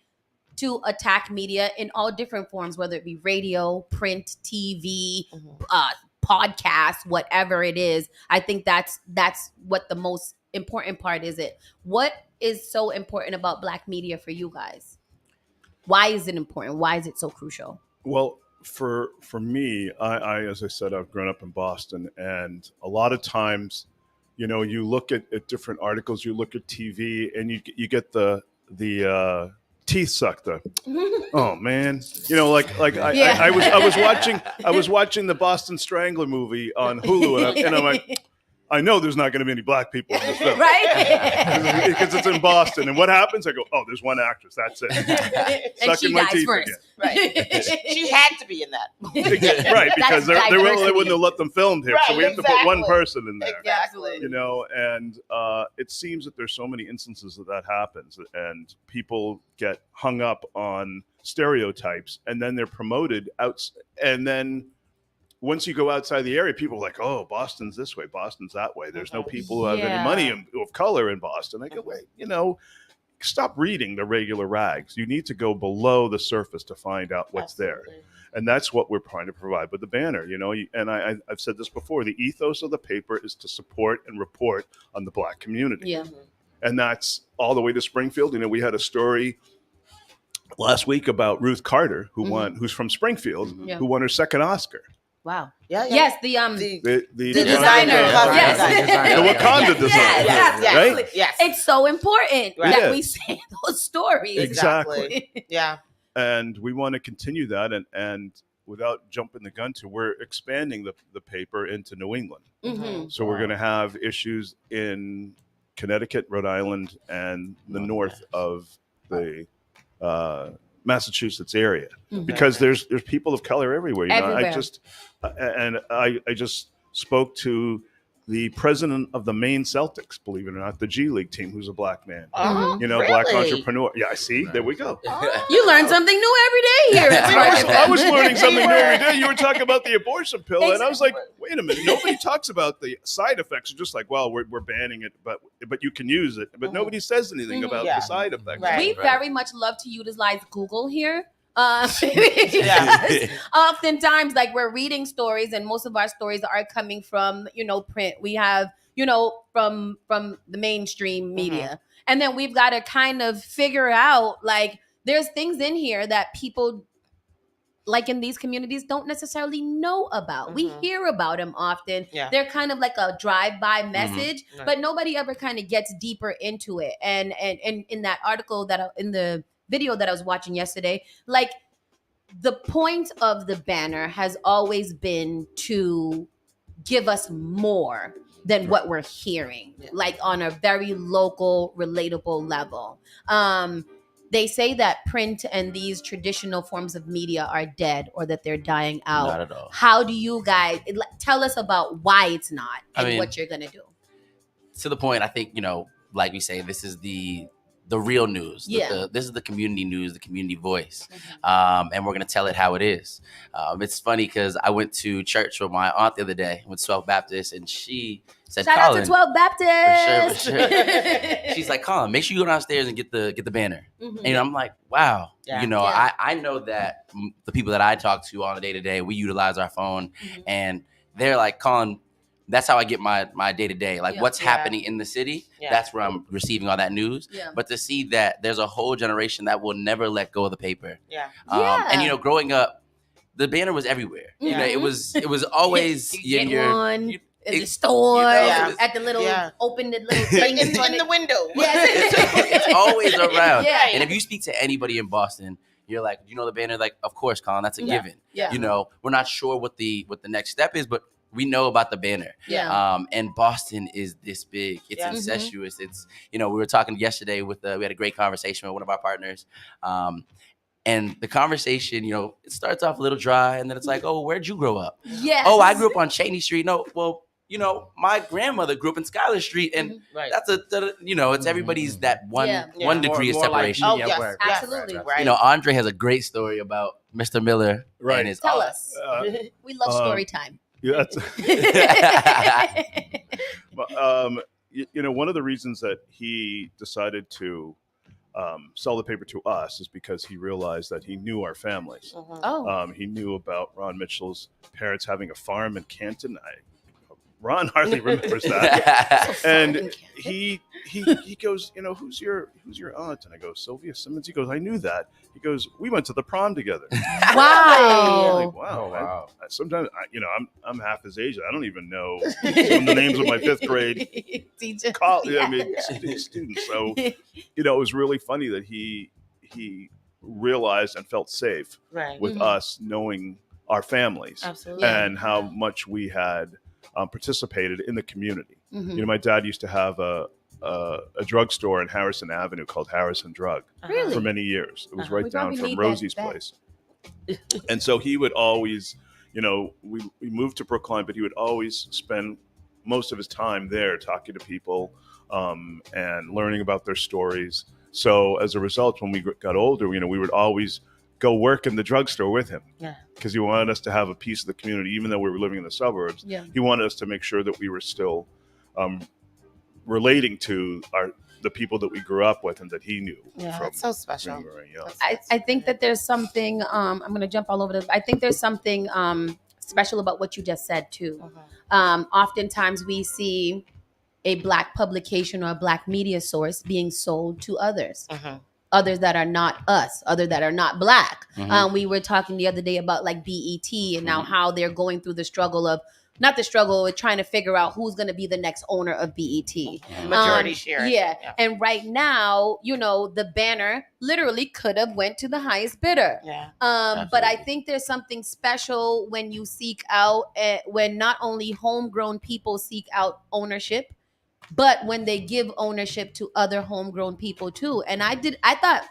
B: to attack media in all different forms, whether it be radio, print, TV, podcasts, whatever it is. I think that's what the most important part is. What is so important about Black media for you guys? Why is it important? Why is it so crucial?
L: Well, for me, I as I said, I've grown up in Boston, and a lot of times, you look at different articles, you look at TV, and you get the teeth sucked. Oh man, I was watching the Boston Strangler movie on Hulu, and I'm like, I know there's not going to be any Black people in this film,
B: right?
L: Because it's in Boston. And what happens? I go, oh, there's one actress. That's it.
B: And she
L: Sucking my
B: dies
L: teeth
B: first.
L: again.
D: Right. She had to be in that.
L: Right, because they wouldn't have let them film here. So we have to put one person in there.
D: Exactly.
L: You know, and it seems that there's so many instances that happens, and people get hung up on stereotypes, and then they're promoted out, and then once you go outside the area, people are like, oh, Boston's this way, Boston's that way. There's no people who have any money of color in Boston. I go, wait, stop reading the regular rags. You need to go below the surface to find out what's there. And that's what we're trying to provide with the banner, and I've said this before, the ethos of the paper is to support and report on the Black community.
B: Yeah.
L: And that's all the way to Springfield. We had a story last week about Ruth Carter, who's from Springfield, who won her second Oscar.
B: Wow.
D: Yeah.
B: Yes, the
D: designer.
L: The Wakanda designer.
B: Yes.
L: Right?
D: Yes.
B: It's so important that we say those stories.
L: Exactly.
D: Yeah.
L: And we want to continue that, and without jumping the gun we're expanding the paper into New England.
B: Mm-hmm.
L: So we're going to have issues in Connecticut, Rhode Island, and the north of the Massachusetts area, because there's people of color everywhere. I just spoke to the president of the Maine Celtics, believe it or not, the G League team, who's a Black man.
D: Really?
L: Black entrepreneur. Yeah, I see. There we go.
B: You learn something new every day here.
L: I was learning something new every day. You were talking about the abortion pill, and I was like, wait a minute. Nobody talks about the side effects. It's just like, well, we're banning it, but you can use it. But nobody says anything about the side effects.
D: Right.
B: We very much love to utilize Google here. Oftentimes, like, we're reading stories, and most of our stories are coming from, print. We have, from the mainstream media. And then we've got to kind of figure out, like, there's things in here that people, like, in these communities don't necessarily know about. We hear about them often. Yeah. They're kind of like a drive-by message, but nobody ever kind of gets deeper into it. And in that article in the video that I was watching yesterday, like, the point of the banner has always been to give us more than what we're hearing, like on a very local, relatable level. They say that print and these traditional forms of media are dead, or that they're dying out.
M: Not at all.
B: How do you guys tell us about why it's not and what you're going to do?
M: To the point, I think, like we say, this is the real news. This is the community news, the community voice. And we're going to tell it how it is. It's funny because I went to church with my aunt the other day, with 12 Baptist, and she said,
B: Shout out to 12 Baptist.
M: For sure. She's like, Colin, make sure you go downstairs and get the banner. And I'm like, wow. I know that the people that I talk to on a day-to-day, we utilize our phone, and they're like, Colin, that's how I get my day-to-day. Like, what's happening in the city, that's where I'm receiving all that news. But to see that there's a whole generation that will never let go of the paper. And, growing up, the banner was everywhere. It was always
B: in the store, at the little open the little thing
D: in the window.
M: It's always around. And if you speak to anybody in Boston, you're like, the banner? Like, of course, Colin, that's a given. We're not sure what the next step is, but we know about the banner. And Boston is this big. It's incestuous. It's, we were talking yesterday we had a great conversation with one of our partners. And the conversation, it starts off a little dry, and then it's like, oh, where'd you grow up? Oh, I grew up on Cheney Street. No, well, my grandmother grew up in Schuyler Street, and that's it's everybody's that one degree of separation.
B: Like, yes, absolutely.
M: Right. Andre has a great story about Mr. Miller.
L: Right.
M: And his
B: Tell us. We love story time.
L: Yeah, one of the reasons that he decided to sell the paper to us is because he realized that he knew our families. He knew about Ron Mitchell's parents having a farm in Canton. Ron hardly remembers that. And he goes, who's your aunt? And I go, Sylvia Simmons. He goes, I knew that. He goes, we went to the prom together.
B: Wow.
L: Like, wow. Wow. Sometimes, I'm half his age. I don't even know some of the names of my fifth grade students. So, it was really funny that he realized and felt safe with us knowing our families.
B: Absolutely.
L: And how much we had participated in the community. My dad used to have a drugstore in Harrison Avenue called Harrison Drug for many years. It was right down from Rosie's place. And so he would always, we moved to Brookline, but he would always spend most of his time there talking to people and learning about their stories. So as a result, when we got older, we would always go work in the drugstore with him.
D: Yeah.
L: Because he wanted us to have a piece of the community, even though we were living in the suburbs.
B: Yeah.
L: He wanted us to make sure that we were still relating to the people that we grew up with and that he knew.
D: Yeah,
L: from
D: that's so special.
L: when we were young.
B: I think that there's something, I'm going to jump all over this. I think there's something special about what you just said too. Oftentimes we see a Black publication or a Black media source being sold to others. Others that are not us, others that are not Black. We were talking the other day about like BET and now how they're going through the struggle of, not the struggle with trying to figure out who's going to be the next owner of BET.
D: Majority share.
B: Yeah. And right now, the banner literally could have went to the highest bidder.
D: Yeah.
B: But I think there's something special when you seek out, when not only homegrown people seek out ownership, but when they give ownership to other homegrown people too. And I thought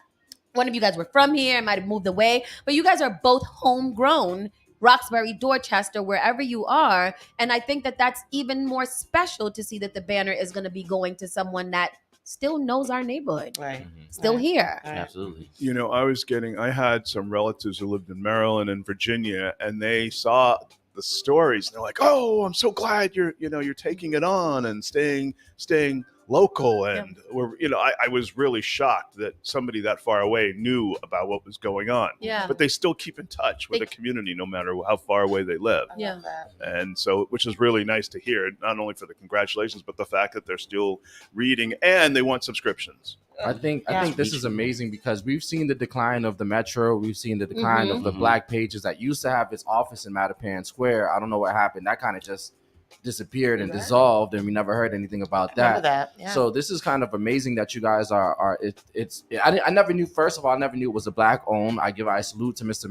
B: one of you guys were from here, might have moved away, but you guys are both homegrown, Roxbury, Dorchester, wherever you are. And I think that that's even more special to see that the banner is going to be going to someone that still knows our neighborhood.
D: Right.
B: Still here.
M: Absolutely.
L: I had some relatives who lived in Maryland and Virginia, and they saw the stories. And they're like, "Oh, I'm so glad you're taking it on and staying local." And I was really shocked that somebody that far away knew about what was going on.
B: Yeah.
L: But they still keep in touch with the community no matter how far away they live.
B: Yeah.
L: And so, which is really nice to hear, not only for the congratulations, but the fact that they're still reading and they want subscriptions.
C: I think this is amazing because we've seen the decline of the Metro. We've seen the decline of the Black Pages that used to have its office in Mattapan Square. I don't know what happened. That kind of just disappeared and dissolved, and we never heard anything about that.
D: Yeah.
C: So this is kind of amazing that you guys are. I never knew. First of all, I never knew it was a Black owned. I salute to Mr.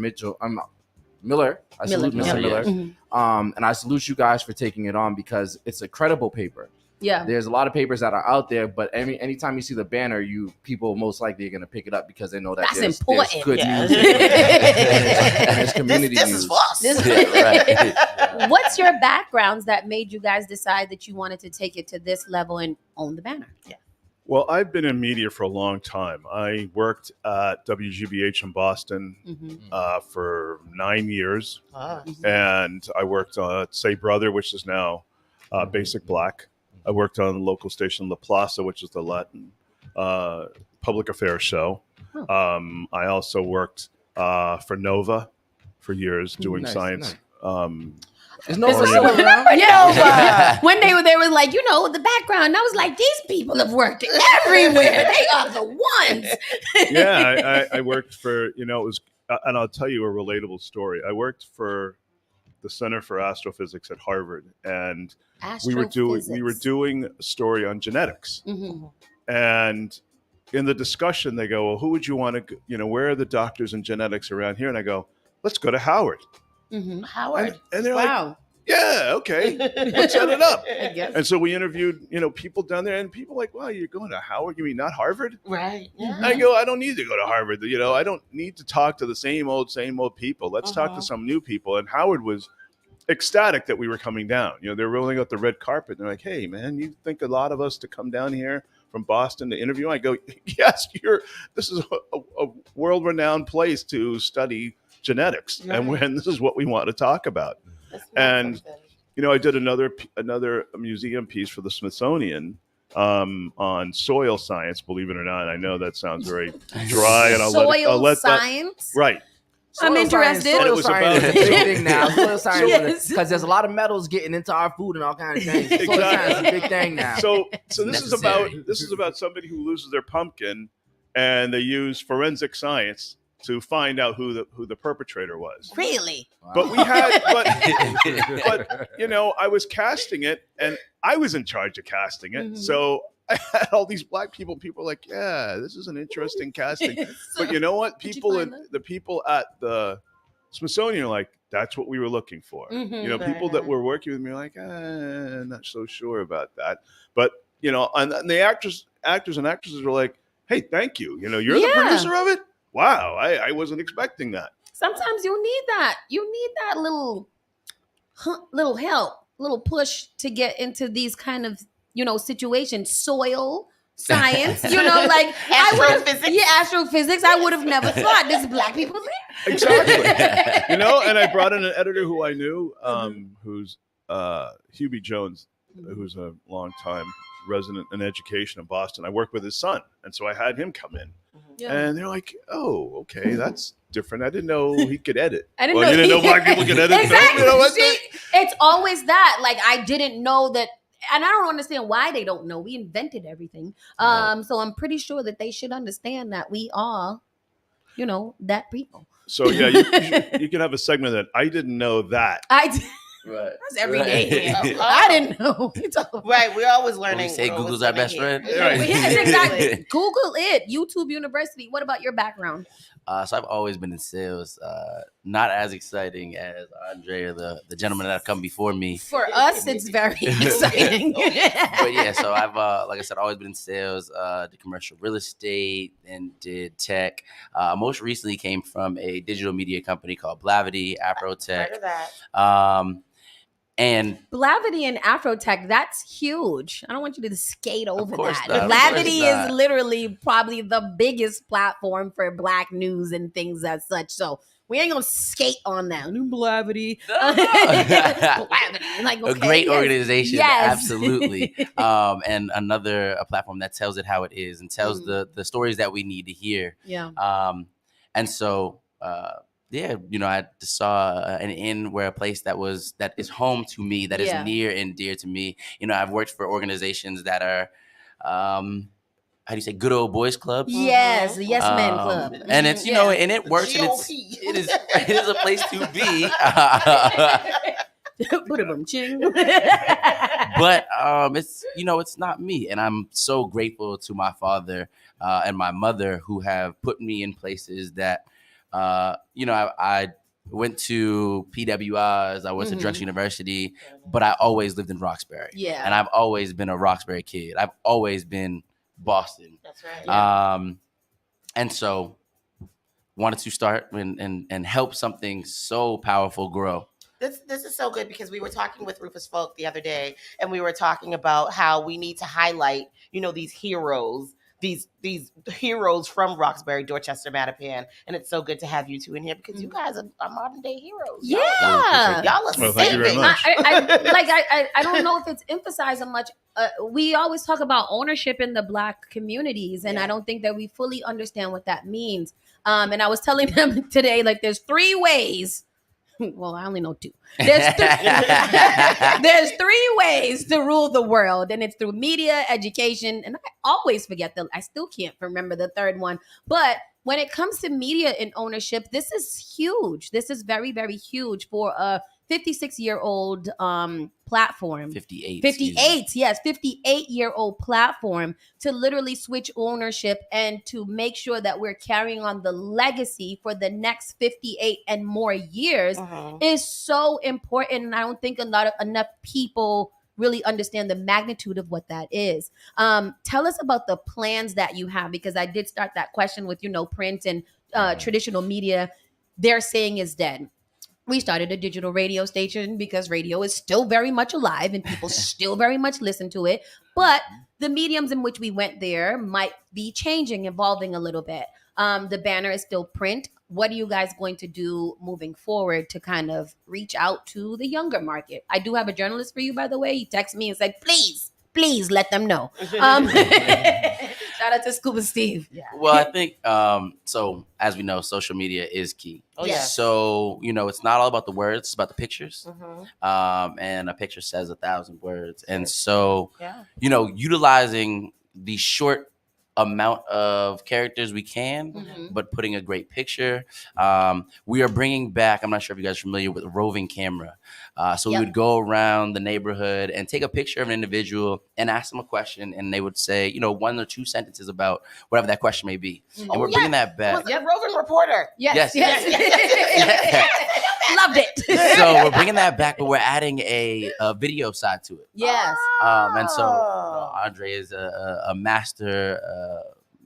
C: Miller. I salute Mr. Miller. And I salute you guys for taking it on because it's a credible paper.
B: Yeah.
C: There's a lot of papers that are out there, but anytime you see the banner, people most likely are going to pick it up because they know that
B: that's important.
C: There's good news and there's community
D: this
C: news.
D: Is for us.
B: Right. What's your backgrounds that made you guys decide that you wanted to take it to this level and own the banner?
D: Yeah.
L: Well, I've been in media for a long time. I worked at WGBH in Boston for 9 years, and I worked on Say Brother, which is now Basic Black. I worked on the local station La Plaza, which is the Latin public affairs show. I also worked for Nova for years doing science.
C: Is Nova still around?
B: Yeah. When they were like, the background. I was like, these people have worked everywhere. They are the ones.
L: I worked for, it was, and I'll tell you a relatable story. I worked for the Center for Astrophysics at Harvard, and we were doing a story on genetics. And in the discussion, they go, "Well, who would you want to, where are the doctors in genetics around here?" And I go, "Let's go to Howard."
B: Howard.
L: And they're like, "Yeah, okay, let's set it up."
B: I guess.
L: And so we interviewed, people down there, and people like, "Wow, you're going to Howard? You mean not Harvard?"
D: Right. Yeah.
L: I go, "I don't need to go to Harvard. I don't need to talk to the same old people. Let's talk to some new people." And Howard was ecstatic that we were coming down. They're rolling out the red carpet. And they're like, "Hey, man, you think a lot of us to come down here from Boston to interview?" I go, "Yes, this is a world-renowned place to study genetics, and this is what we want to talk about." And I did another museum piece for the Smithsonian on soil science. Believe it or not, I know that sounds very dry, and I'll let
B: science.
L: Right.
B: I'm interested.
C: Soil science is a big thing now. Soil science, because there's a lot of metals getting into our food and all kinds of things. Soil science is a big thing now.
L: So this is about somebody who loses their pumpkin, and they use forensic science to find out who the perpetrator was.
B: Really?
C: Wow.
L: But we had, but I was casting it, and I was in charge of casting it. So I had all these Black people. People were like, "Yeah, this is an interesting casting." But you know what? The people at the Smithsonian are like, "That's what we were looking for." People that were working with me are like, "Not so sure about that." But and the actors and actresses were like, "Hey, thank you. You're the producer of it. Wow, I wasn't expecting that."
B: Sometimes you need that. You need that little help, little push to get into these kind of, situations. Soil science, like
D: Astrophysics.
B: Astrophysics. I would have never thought there's black people there.
L: Exactly. And I brought in an editor who I knew, who's Hubie Jones, who's a longtime resident in education in Boston. I worked with his son, and so I had him come in. Yeah. And they're like, "Oh, okay, that's different. I didn't know he could edit.
B: I
L: didn't know black people could edit."
B: Exactly. It's always that. Like, I didn't know that, and I don't understand why they don't know. We invented everything. So I'm pretty sure that they should understand that we are, that people.
L: So yeah, you can have a segment that I didn't know that.
M: Right.
B: That's every day. I didn't know.
D: Right. We're always learning.
M: We say Google's our best friend.
L: Right.
B: Yes, exactly. Google it. YouTube University. What about your background?
M: So I've always been in sales. Not as exciting as Andre or the gentleman that have come before me.
B: For us, it's very exciting.
M: But yeah, so I've, like I said, always been in sales, did commercial real estate, and did tech. Most recently came from a digital media company called Blavity, Afrotech.
D: Heard of that.
M: And
B: Blavity and Afrotech, that's huge. I don't want you to skate over that.
M: Not,
B: Blavity is literally probably the biggest platform for black news and things as such. So we ain't gonna skate on that. Blavity. Like, okay,
M: a great organization,
B: yes.
M: Absolutely. And a platform that tells it how it is and tells the stories that we need to hear.
B: Yeah.
M: And so I saw an inn where a place that is home to me, that is near and dear to me. I've worked for organizations that are, how do you say, good old boys clubs?
B: Yes, the Yes Men Club.
M: And it's, and it works. And it is a place to be. But it's not me. And I'm so grateful to my father and my mother who have put me in places that, I went to PWIs, I went to Drexel University, but I always lived in Roxbury.
B: Yeah.
M: And I've always been a Roxbury kid. I've always been Boston.
D: That's right. Yeah.
M: And so wanted to start and help something so powerful grow.
D: This is so good because we were talking with Rufus Folk the other day, and we were talking about how we need to highlight, these heroes. These heroes from Roxbury, Dorchester, Mattapan, and it's so good to have you two in here because you guys are modern day heroes.
B: Yeah,
D: y'all are
L: thank you very much.
B: I don't know if it's emphasized much. We always talk about ownership in the black communities, and I don't think that we fully understand what that means. And I was telling them today, like, there's 3 ways. Well, I only know 2. There's 3 ways to rule the world, and it's through media, education, and I always forget I still can't remember the third one. But when it comes to media and ownership, this is huge. This is very, very huge for a 56-year-old platform.
M: 58.
B: 58-year-old platform to literally switch ownership and to make sure that we're carrying on the legacy for the next 58 and more years is so important. And I don't think enough people really understand the magnitude of what that is. Tell us about the plans that you have, because I did start that question with, print and traditional media. They're saying is dead. We started a digital radio station because radio is still very much alive and people still very much listen to it. But the mediums in which we went there might be changing, evolving a little bit. The banner is still print. What are you guys going to do moving forward to kind of reach out to the younger market? I do have a journalist for you, by the way. He texted me and said, please let them know. Shout out to Scuba Steve. Yeah.
M: Well, I think, so as we know, social media is key.
D: Oh, yeah.
M: So, it's not all about the words, it's about the pictures. And a picture says 1,000 words. And so, utilizing the short amount of characters we can, but putting a great picture. We are bringing back, I'm not sure if you guys are familiar with a roving camera. So we would go around the neighborhood and take a picture of an individual and ask them a question, and they would say, 1 or 2 sentences about whatever that question may be. And we're bringing that back.
D: Was it a roving reporter?
B: Yes. Loved it.
M: So we're bringing that back, but we're adding a video side to it.
B: Yes.
M: And so Andre is a master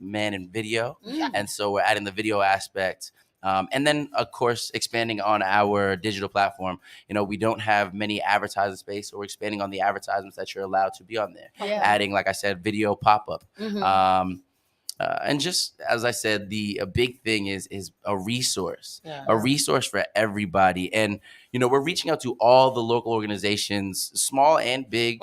M: man in video. And so we're adding the video aspect And then, of course, expanding on our digital platform. We don't have many advertising space, so we're expanding on the advertisements that you're allowed to be on there.
B: Yeah.
M: Adding, like I said, video pop-up.
B: Mhm.
M: And just as I said, a big thing is a resource,
D: Yeah.
M: a resource for everybody. And, we're reaching out to all the local organizations, small and big,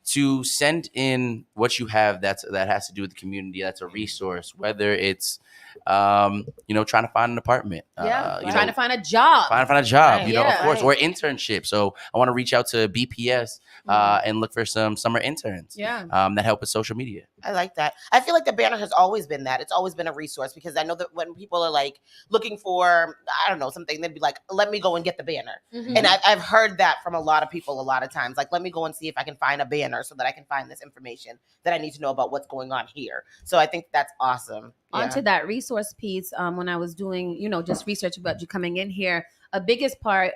M: to send in what you have that has to do with the community. That's a resource, whether it's, trying to find an apartment.
B: Trying to find a job.
M: Find a job,
D: Right.
M: of course, or internship. So I want to reach out to BPS and look for some summer interns that help with social media.
D: I like that. I feel like the banner has always been that. It's always been a resource, because I know that when people are like looking for, I don't know, something, they'd be like, let me go and get the banner.
B: Mhm.
D: And I've heard that from a lot of people a lot of times. Like, let me go and see if I can find a banner so that I can find this information that I need to know about what's going on here. So I think that's awesome.
B: Onto that resource piece, when I was doing, just research about you coming in here, a biggest part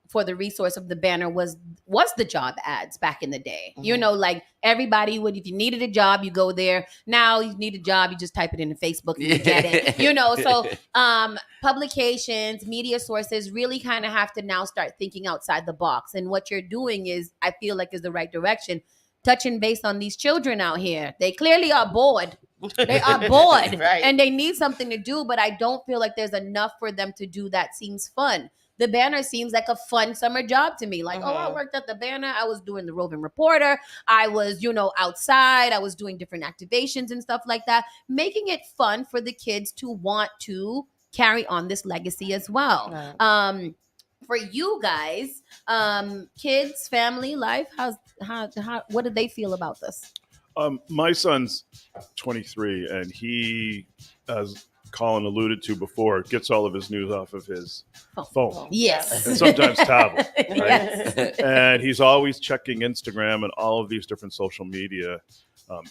B: for the resource of the banner was the job ads back in the day. Like everybody would, if you needed a job, you go there. Now you need a job, you just type it into Facebook and you get it. So publications, media sources really kind of have to now start thinking outside the box. And what you're doing is, I feel like, is the right direction. Touching base on these children out here. They clearly are bored. They are bored
D: Right.
B: and they need something to do, but I don't feel like there's enough for them to do that seems fun. The banner seems like a fun summer job to me. Like, oh, I worked at the banner. I was doing the roving reporter. I was, outside. I was doing different activations and stuff like that, making it fun for the kids to want to carry on this legacy as well.
D: Right.
B: For you guys, kids, family, life, how what do they feel about this?
L: My son's 23, and he, as Colin alluded to before, gets all of his news off of his phone.
B: Yes.
L: And sometimes tablet. Right?
B: Yes.
L: And he's always checking Instagram and all of these different social media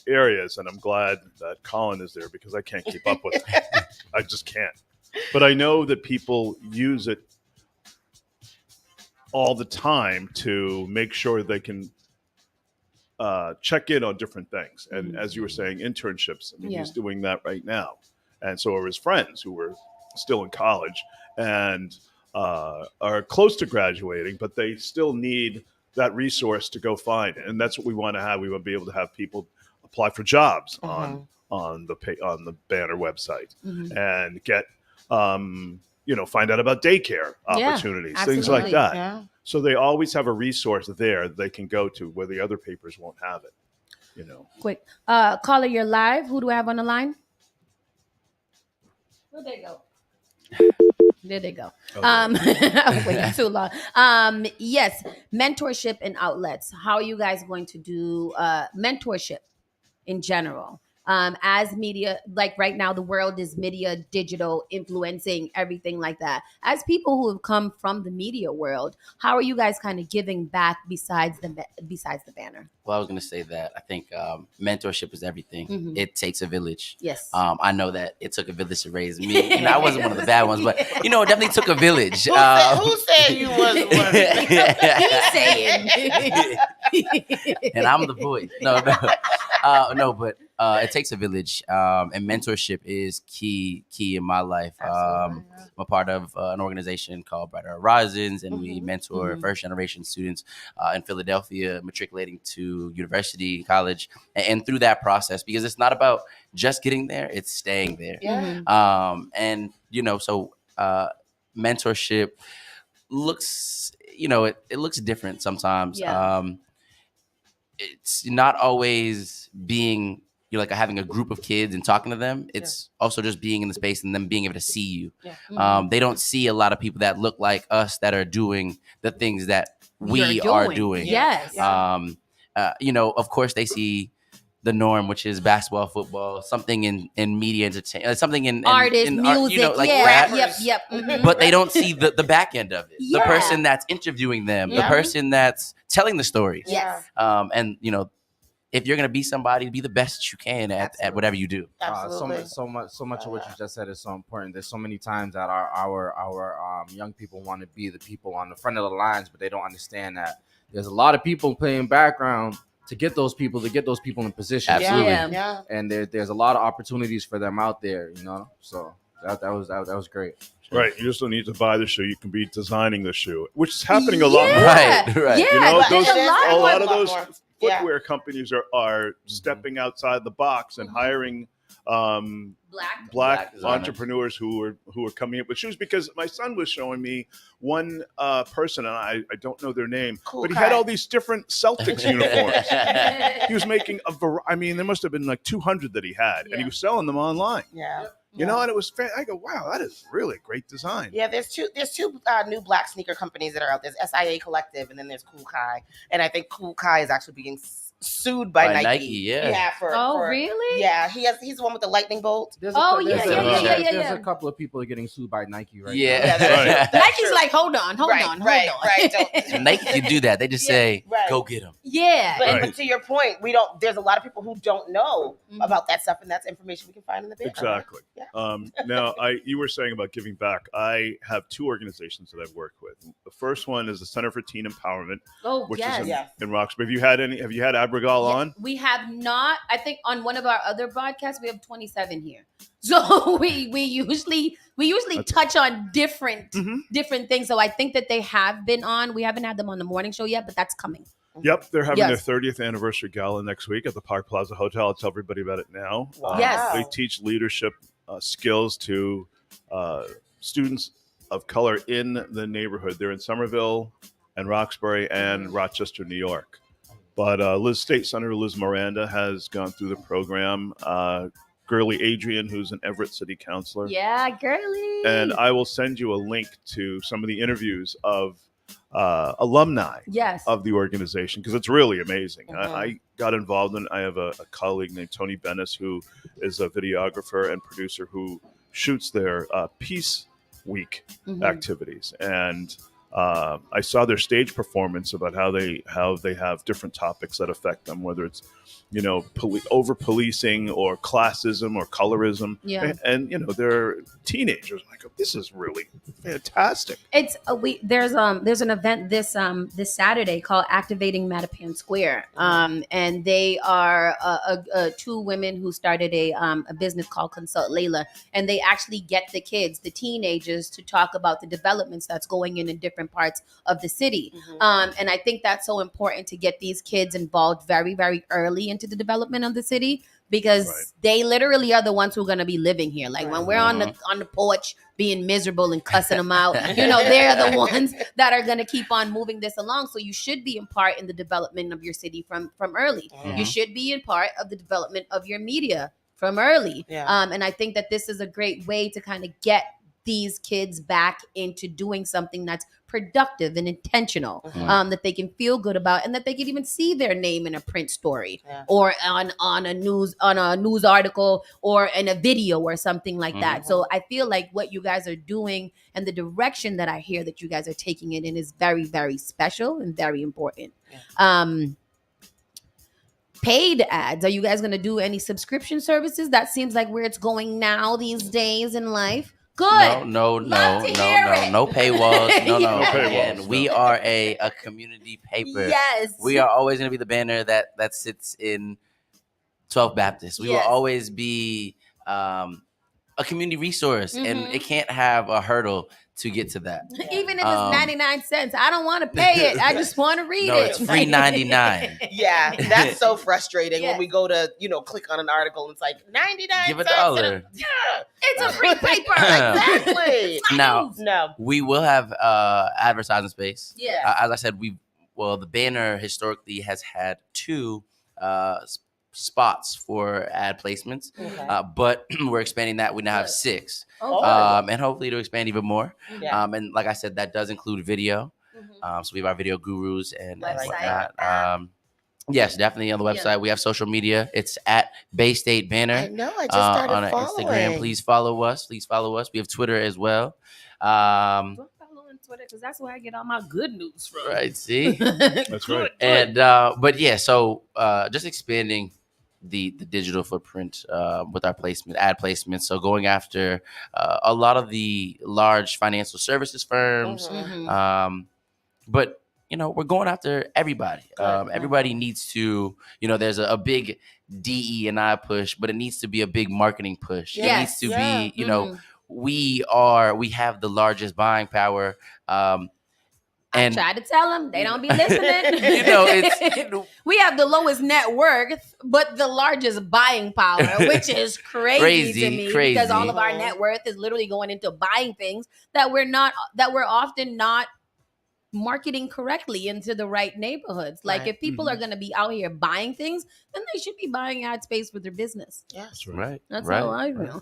L: areas. And I'm glad that Colin is there, because I can't keep up with it. I just can't. But I know that people use it all the time to make sure they can check in on different things. And as you were saying, internships. I mean, he's doing that right now. And so are his friends who were still in college and are close to graduating, but they still need that resource to go find it. And that's what we want to have. We want to be able to have people apply for jobs on the banner website and get find out about daycare opportunities, things like that.
D: Yeah.
L: So they always have a resource there they can go to where the other papers won't have it.
B: Quick. Caller, you're live. Who do I have on the line? Where'd they go? There they go. I was waiting too long. Yes, mentorship and outlets. How are you guys going to do mentorship in general? As media, like right now, the world is media, digital, influencing, everything like that. As people who have come from the media world, how are you guys kind of giving back besides the banner?
M: Well, I was going to say that I think mentorship is everything. It takes a village.
B: Yes.
M: I know that it took a village to raise me. I wasn't one of the bad ones, but it definitely took a village.
D: Who said you wasn't one of them?
B: He's saying.
M: And I'm the voice. No, but it takes a village, and mentorship is key in my life. I'm a part of an organization called Brighter Horizons, and we mentor first generation students in Philadelphia, matriculating to university, college, and through that process, because it's not about just getting there, it's staying there. And so mentorship looks, it looks different sometimes. It's not always being like having a group of kids and talking to them. It's also just being in the space and them being able to see you. They don't see a lot of people that look like us that are doing the things that we are doing.
B: Yes.
M: Of course they see the norm, which is basketball, football, something in media entertainment, something in
B: artists, music,
M: rap.
B: Yep.
M: But they don't see the back end of it. The person that's interviewing them, the person that's telling the stories.
B: Yes.
M: And if you're gonna be somebody, be the best you can at whatever you do.
D: Absolutely.
C: So much of what you just said is so important. There's so many times that our young people want to be the people on the front of the lines, but they don't understand that there's a lot of people playing background to get those people in position.
M: Absolutely.
B: Yeah.
C: And there's a lot of opportunities for them out there, So That was great.
L: Right, you just don't need to buy the shoe. You can be designing the shoe, which is happening a lot more.
M: Right.
B: Yeah,
L: You know,
B: there's
L: a lot of
D: more.
L: those
D: Yeah.
L: footwear companies are stepping outside the box and hiring black
M: designers.
L: entrepreneurs who are coming up with shoes. Because my son was showing me one person, and I don't know their name,
D: Cool
L: but he had
D: guy.
L: all these different Celtics uniforms. He was making I mean, there must have been like 200 that he had, and he was selling them online.
D: Yeah.
L: You know, and it was I go, wow, that is really great design.
D: Yeah, there's two new black sneaker companies that are out. There's SIA Collective, and then there's Cool Kai. And I think Cool Kai is actually being sued by Nike.
M: Yeah.
D: For
B: really?
D: Yeah, he's the one with the lightning bolt.
C: There's
B: yeah.
C: a couple of people getting sued by Nike right
M: Yeah.
C: now.
D: Yeah, that's
L: Right.
B: Nike's like, hold on.
D: Right. Don't,
M: Nike can do that. They just say,
D: right.
M: go get them.
B: Yeah.
D: But to your point, there's a lot of people who don't know about that stuff, and that's information we can find in the banner.
L: Exactly.
D: Yeah.
L: Now, you were saying about giving back. I have two organizations that I've worked with. The first one is the Center for Teen Empowerment, which is in Roxbury. Have you had Abrigal on?
B: We have not. I think on one of our other broadcasts, we have 27 here. So we usually touch on different things. So I think that they have been on. We haven't had them on the morning show yet, but that's coming.
L: Yep, they're having their 30th anniversary gala next week at the Park Plaza Hotel. I'll tell everybody about it now.
D: Wow.
B: Yes.
L: They teach leadership skills to students of color in the neighborhood. They're in Somerville and Roxbury and Rochester, New York. But State Senator Liz Miranda has gone through the program. Girly Adrian, who's an Everett City Councilor.
B: Yeah, girly.
L: And I will send you a link to some of the interviews of alumni of the organization, because it's really amazing. I got involved in. I have a colleague named Tony Bennis, who is a videographer and producer who shoots their Peace Week activities, and I saw their stage performance about how they have different topics that affect them, whether it's over policing or classism or colorism, and they're teenagers. I'm like, oh, this is really fantastic.
B: It's there's an event this Saturday called Activating Mattapan Square, and they are two women who started a business called Consult Layla, and they actually get the kids, the teenagers, to talk about the developments that's going in different parts of the city, and I think that's so important to get these kids involved very, very early into the development of the city, because they literally are the ones who are going to be living here. Like when we're on the porch being miserable and cussing them out, they're the ones that are going to keep on moving this along. So you should be in part in the development of your city from early. You should be in part of the development of your media from early. And I think that this is a great way to kind of get these kids back into doing something that's productive and intentional, that they can feel good about, and that they can even see their name in a print story or on a news article or in a video or something like that. So I feel like what you guys are doing and the direction that I hear that you guys are taking it in is very, very special and very important. Paid ads. Are you guys going to do any subscription services? That seems like where it's going now these days in life. Good.
M: No paywalls. No paywalls. And we are a community paper.
B: Yes.
M: We are always going to be the banner that sits in 12th Baptist. We will always be a community resource, and it can't have a hurdle to get to that.
B: Even if it's 99 cents, I don't want to pay it. I just want to read it.
M: It's free 99.
D: Yeah, that's so frustrating when we go to, click on an article and it's like 99
M: Give
D: cents.
M: $1.
B: It's a free paper.
D: Exactly.
M: Now, we will have advertising space.
B: Yeah.
M: As I said, the banner historically has had 2 spots for ad placements, but we're expanding that. We now have 6, and hopefully to expand even more. And like I said, that does include video. So we have our video gurus and whatnot. Yes, definitely on the website. We have social media. It's at Bay State Banner.
D: I know. I just started
M: on
D: following.
M: Instagram. Please follow us. We have Twitter as well.
B: Twitter, because that's where I get all my good news from.
M: Right. See,
L: that's right.
M: And but yeah, so just expanding the digital footprint with our ad placements. So going after a lot of the large financial services firms, but we're going after everybody. Everybody needs to, there's a big DE&I push, but it needs to be a big marketing push. It needs to be, we have the largest buying power. And
B: I try to tell them, they don't be listening. We have the lowest net worth, but the largest buying power, which is crazy to me because all of our net worth is literally going into buying things that we're often not marketing correctly into the right neighborhoods. Like if people are going to be out here buying things, then they should be buying ad space for their business.
D: Yes,
M: right.
B: That's how I feel.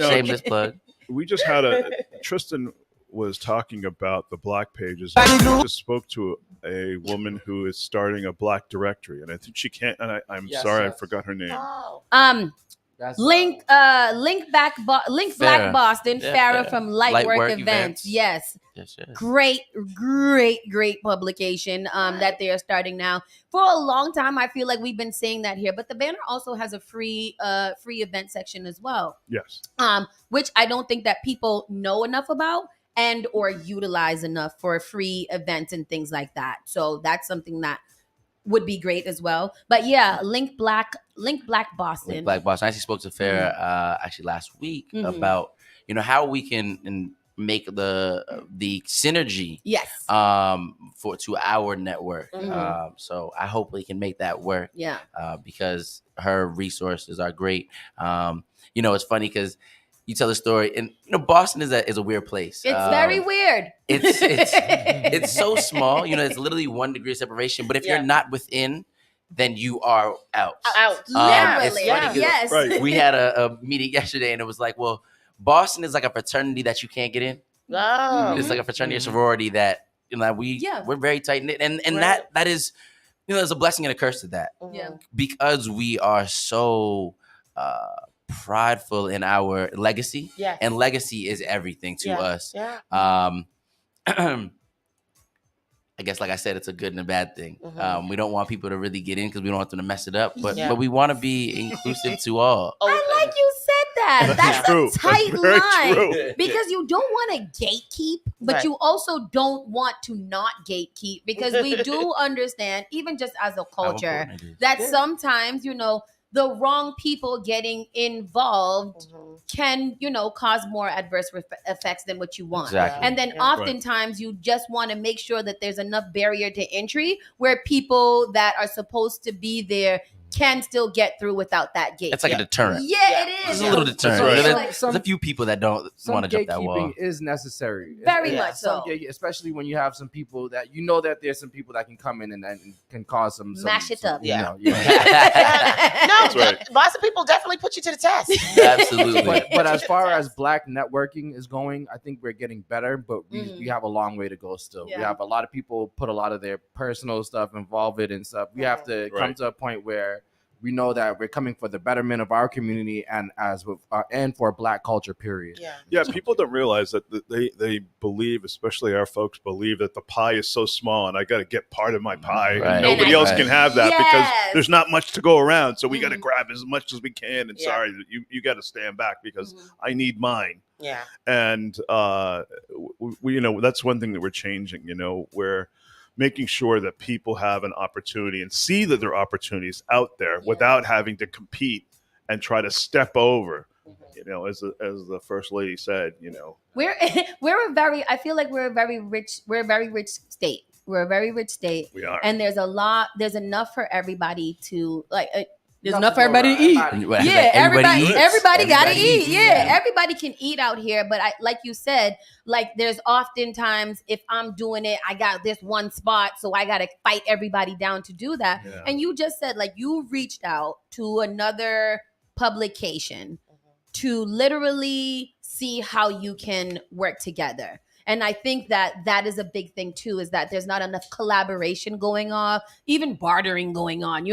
M: Shameless plug.
L: We just had Tristan was talking about the Black pages. I just spoke to a woman who is starting a Black directory, and I think she can't. And I'm sorry, I forgot her name.
B: Link Black Boston, Farrah from Lightwork Events. Yes. Great publication that they are starting now. For a long time, I feel like we've been saying that here, but the banner also has a free event section as well.
L: Yes.
B: Which I don't think that people know enough about and or utilize enough for free events and things like that. So that's something that would be great as well. But yeah, Link Black Boston.
M: Link Black Boston. I actually spoke to Farrah actually last week about how we can make the synergy to our network. So I hope we can make that work.
B: Yeah.
M: Because her resources are great. It's funny because you tell the story, and Boston is a weird place.
B: It's very weird.
M: It's so small. It's literally 1 degree of separation. But if you're not within, then you are out.
B: Literally.
M: It's funny
B: Yes.
L: Right.
M: We had a meeting yesterday, and it was like, well, Boston is like a fraternity that you can't get in.
D: Oh.
M: It's like a fraternity or sorority that we're very tight knit, and that is there's a blessing and a curse to that.
B: Yeah.
M: Because we are so prideful in our legacy, and legacy is everything to us. I guess, like I said, it's a good and a bad thing. We don't want people to really get in because we don't want them to mess it up, but we want to be inclusive to all.
B: I like you said that. That's
L: true.
B: a tight
L: That's
B: line
L: true.
B: because you don't want to gatekeep, but you also don't want to not gatekeep because we do understand, even just as a culture, that sometimes, the wrong people getting involved can, cause more adverse effects than what you want.
M: Exactly.
B: And then oftentimes you just want to make sure that there's enough barrier to entry where people that are supposed to be there can still get through without that gate.
M: It's like a deterrent.
B: Yeah, it is.
M: It's a little deterrent.
C: Right.
M: There's a few people that don't want to jump that wall.
C: Gatekeeping is necessary.
B: Very much so.
C: Especially when you have some people that that there's some people that can come in and can cause some
B: mash it up.
C: No,
D: Boston people definitely put you to the test.
M: Absolutely.
C: But as far as Black networking is going, I think we're getting better, but we have a long way to go still.
B: Yeah.
C: We have a lot of people put a lot of their personal stuff, involve it and stuff. We have to come to a point where we know that we're coming for the betterment of our community and and for Black culture, period.
L: Yeah, people don't realize that they believe, especially our folks believe, that the pie is so small and I got to get part of my pie.
M: Right.
L: And nobody else can have that because
B: Yes.
L: there's not much to go around. So we got to grab as much as we can. And sorry, you got to stand back because I need mine.
D: Yeah.
L: And we that's one thing that we're changing. We're making sure that people have an opportunity and see that there are opportunities out there without having to compete and try to step over. As the first lady said,
B: we're I feel like we're a very rich state. We're a very rich state.
L: We are.
B: And there's enough for everybody to there's enough for everybody to eat. Yeah, everybody gotta eat. Yeah, everybody can eat out here. But like you said, there's oftentimes if I'm doing it, I got this one spot, so I gotta fight everybody down to do that.
L: Yeah.
B: And you just said you reached out to another publication to literally see how you can work together. And I think that is a big thing too, is that there's not enough collaboration going on, even bartering going on.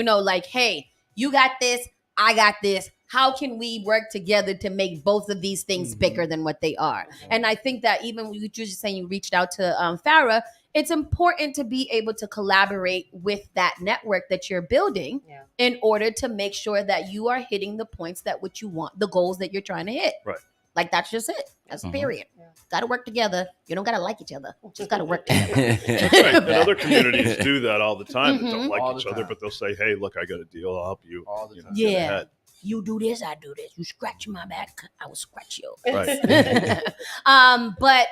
B: Hey, you got this, I got this. How can we work together to make both of these things bigger than what they are? And I think that even when you just saying you reached out to Farrah, it's important to be able to collaborate with that network that you're building in order to make sure that you are hitting the points that what you want, the goals that you're trying to hit.
L: Right.
B: That's just it. That's period. Got to work together. You don't got to like each other. Just got to work together.
L: That's right. And other communities do that all the time. They don't
C: All
L: like each
C: the
L: other,
C: time.
L: but they'll say, hey, look, I got a deal. I'll help you.
C: All the time.
B: Yeah.
L: Get ahead.
B: You do this, I do this. You scratch my back, I will scratch yours.
L: Right.
B: But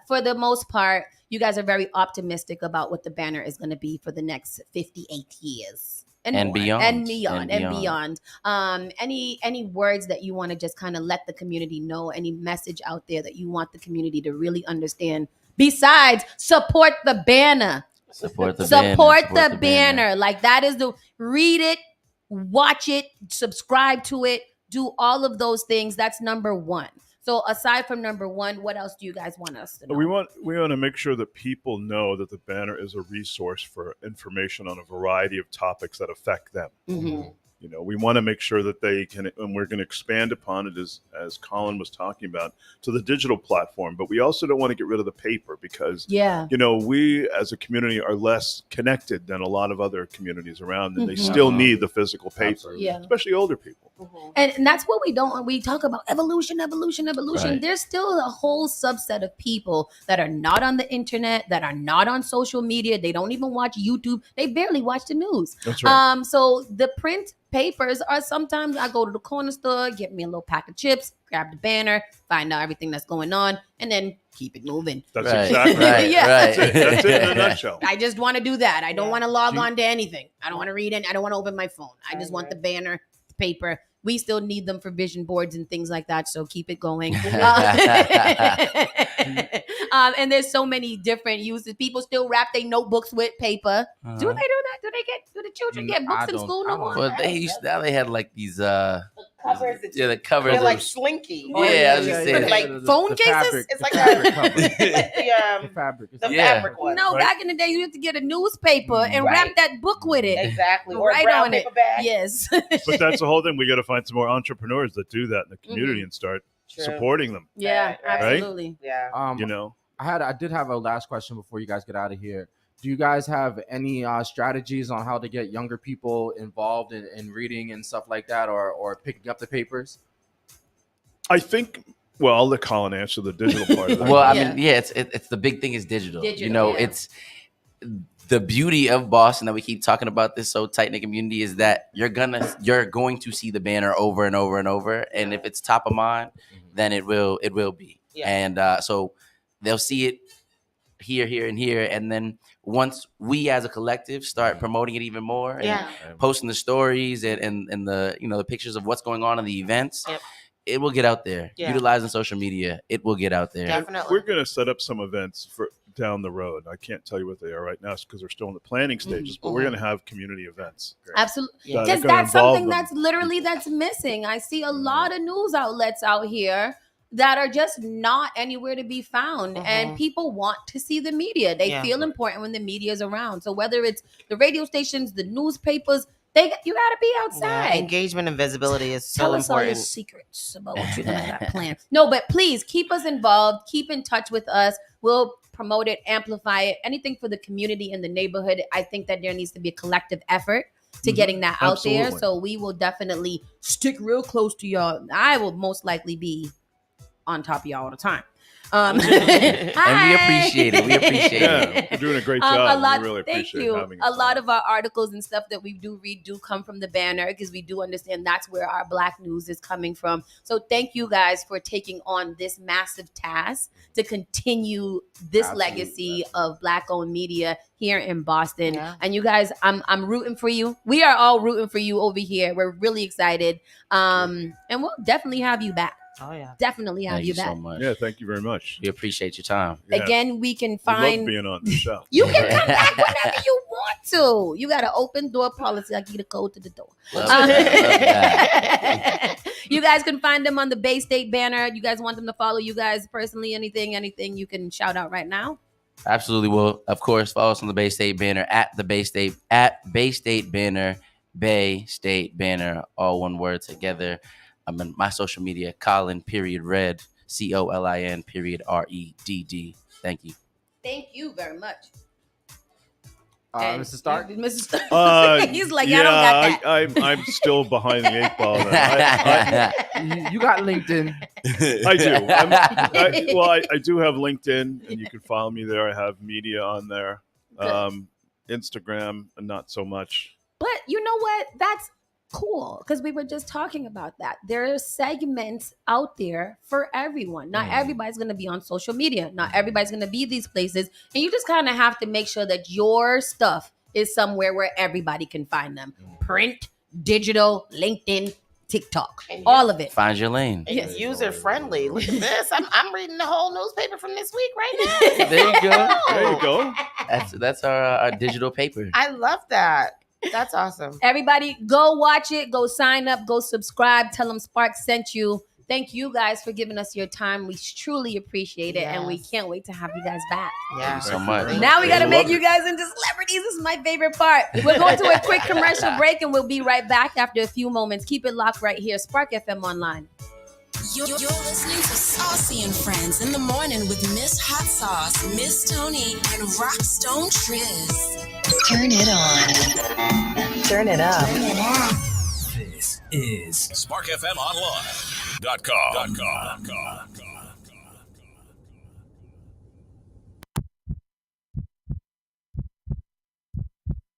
B: for the most part, you guys are very optimistic about what the banner is going to be for the next 58 years.
M: And beyond.
B: And beyond. Any words that you want to just kind of let the community know, any message out there that you want the community to really understand besides support the banner.
M: Support the
B: banner. Like that is read it, watch it, subscribe to it, do all of those things. That's number one. So aside from number one, what else do you guys want us to know?
L: We want to make sure that people know that the banner is a resource for information on a variety of topics that affect them.
B: Mm-hmm.
L: You know, we want to make sure that they can, and we're going to expand upon it as Colin was talking about, to the digital platform. But we also don't want to get rid of the paper because, you know, we as a community are less connected than a lot of other communities around, and they still need the physical paper, especially older people.
B: And that's what we talk about evolution. Right. There's still a whole subset of people that are not on the internet, that are not on social media. They don't even watch YouTube. They barely watch the news.
L: That's right.
B: So the print papers are sometimes I go to the corner store, get me a little pack of chips, grab the banner, find out everything that's going on, and then keep it moving.
L: That's exactly right.
B: Yeah.
L: That's it in a nutshell.
B: I just want to do that. I don't want to log on to anything. I don't want to read it. I don't want to open my phone. I just want the banner, the paper. We still need them for vision boards and things like that, so keep it going. And there's so many different uses. People still wrap their notebooks with paper. Do they do that? Do the children get books in school no more?
M: Well, they had like these the covers.
D: They're like slinky.
M: Yeah, I was just saying.
D: Like phone cases. It's like the fabric one.
B: No, back in the day, you had to get a newspaper and wrap that book with it.
D: Exactly.
B: Or right on it.
D: Bag.
B: Yes.
L: But that's the whole thing. We got to find some more entrepreneurs that do that in the community and start supporting them.
B: Yeah, absolutely.
D: Yeah.
L: You know,
C: I did have a last question before you guys get out of here. Do you guys have any strategies on how to get younger people involved in reading and stuff like that, or picking up the papers?
L: I think. Well, I'll let Colin answer the digital part of that.
M: Well, I mean, it's the big thing is digital. You know, it's the beauty of Boston that we keep talking about this so tight knit community is that you're going to see the banner over and over and over, and if it's top of mind, then it will be. Yeah. And so they'll see it here, and here, and then once we as a collective start promoting it even more and posting the stories and the the pictures of what's going on in the events, it will get out there. Utilizing social media, it will get out there.
D: Definitely.
L: We're going to set up some events for down the road. I can't tell you what they are right now because they're still in the planning stages, but we're going to have community events.
B: Absolutely. Because that's something that's missing. I see a lot of news outlets out here that are just not anywhere to be found. And people want to see the media. They feel important when the media is around. So whether it's the radio stations, the newspapers, you got to be outside.
D: Engagement and visibility is so
B: Tell us
D: important.
B: all your secrets about what you got planned. No, but please keep us involved. Keep in touch with us. We'll promote it, amplify it, anything for the community and the neighborhood. I think that there needs to be a collective effort to getting that out there. So we will definitely stick real close to y'all. I will most likely be on top of y'all all the time.
M: And we appreciate it.
L: You're doing a great job. We really appreciate having you.
B: A lot of our articles and stuff that we do read do come from the banner because we do understand that's where our Black news is coming from. So thank you guys for taking on this massive task to continue this legacy of Black-owned media here in Boston. And you guys, I'm rooting for you. We are all rooting for you over here. We're really excited. And we'll definitely have you back.
D: Oh yeah,
B: definitely have you back.
M: So much.
L: Yeah, thank you very much.
M: We appreciate your time.
L: Yeah.
B: Again, we can
L: We
B: find
L: love being on the show.
B: you can come back whenever you want to. You got an open door policy. I give you the code to the door.
M: Love that.
B: You guys can find them on the Bay State banner. You guys want them to follow you guys personally? Anything you can shout out right now?
M: Absolutely. Well, of course, follow us on the Bay State banner at Bay State banner, Bay State banner, all one word together. I'm in my social media, Colin _Redd, COLIN _REDD. Thank you.
B: Thank you very much.
C: Mr. Stark?
B: Mr. Stark. He's like, I don't got that.
L: I'm still behind the 8 ball.
C: You got LinkedIn.
L: I do. I do have LinkedIn, and you can follow me there. I have media on there. Instagram, not so much.
B: But you know what? cool, because we were just talking about that. There are segments out there for everyone. Not everybody's going to be on social media. Not everybody's going to be these places. And you just kind of have to make sure that your stuff is somewhere where everybody can find them. Print, digital, LinkedIn, TikTok, all of it.
M: Find your lane.
D: It's user friendly. Look at this. I'm reading the whole newspaper from this week right now.
M: There you go.
L: There you go.
M: That's our digital paper.
D: I love that. That's awesome.
B: Everybody, go watch it. Go sign up. Go subscribe. Tell them Spark sent you. Thank you guys for giving us your time. We truly appreciate it, and we can't wait to have you guys back.
D: Yeah,
M: thank you so much.
B: Now we got to make you guys into celebrities. This is my favorite part. We're going to a quick commercial break, and we'll be right back after a few moments. Keep it locked right here. Spark FM Online.
A: You're listening to Saucy and Friends in the Morning with Miss Hot Sauce, Miss Tony, and Rockstone Triz.
H: Turn it on. Turn it up.
E: This is SparkFMOnline.com.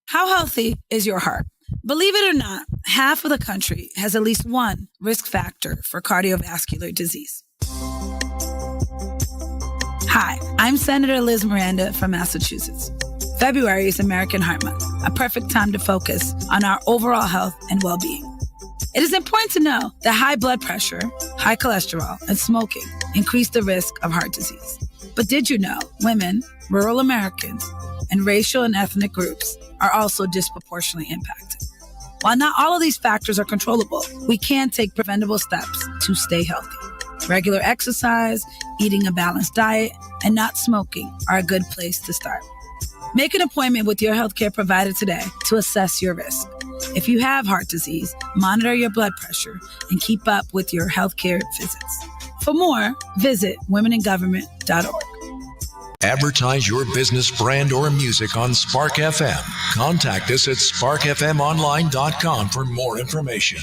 N: How healthy is your heart? Believe it or not, half of the country has at least one risk factor for cardiovascular disease. Hi, I'm Senator Liz Miranda from Massachusetts. February is American Heart Month, a perfect time to focus on our overall health and well-being. It is important to know that high blood pressure, high cholesterol, and smoking increase the risk of heart disease. But did you know women, rural Americans, and racial and ethnic groups are also disproportionately impacted? While not all of these factors are controllable, we can take preventable steps to stay healthy. Regular exercise, eating a balanced diet, and not smoking are a good place to start. Make an appointment with your healthcare provider today to assess your risk. If you have heart disease, monitor your blood pressure and keep up with your healthcare visits. For more, visit womeningovernment.org.
O: Advertise your business, brand, or music on Spark FM. Contact us at sparkfmonline.com for more information.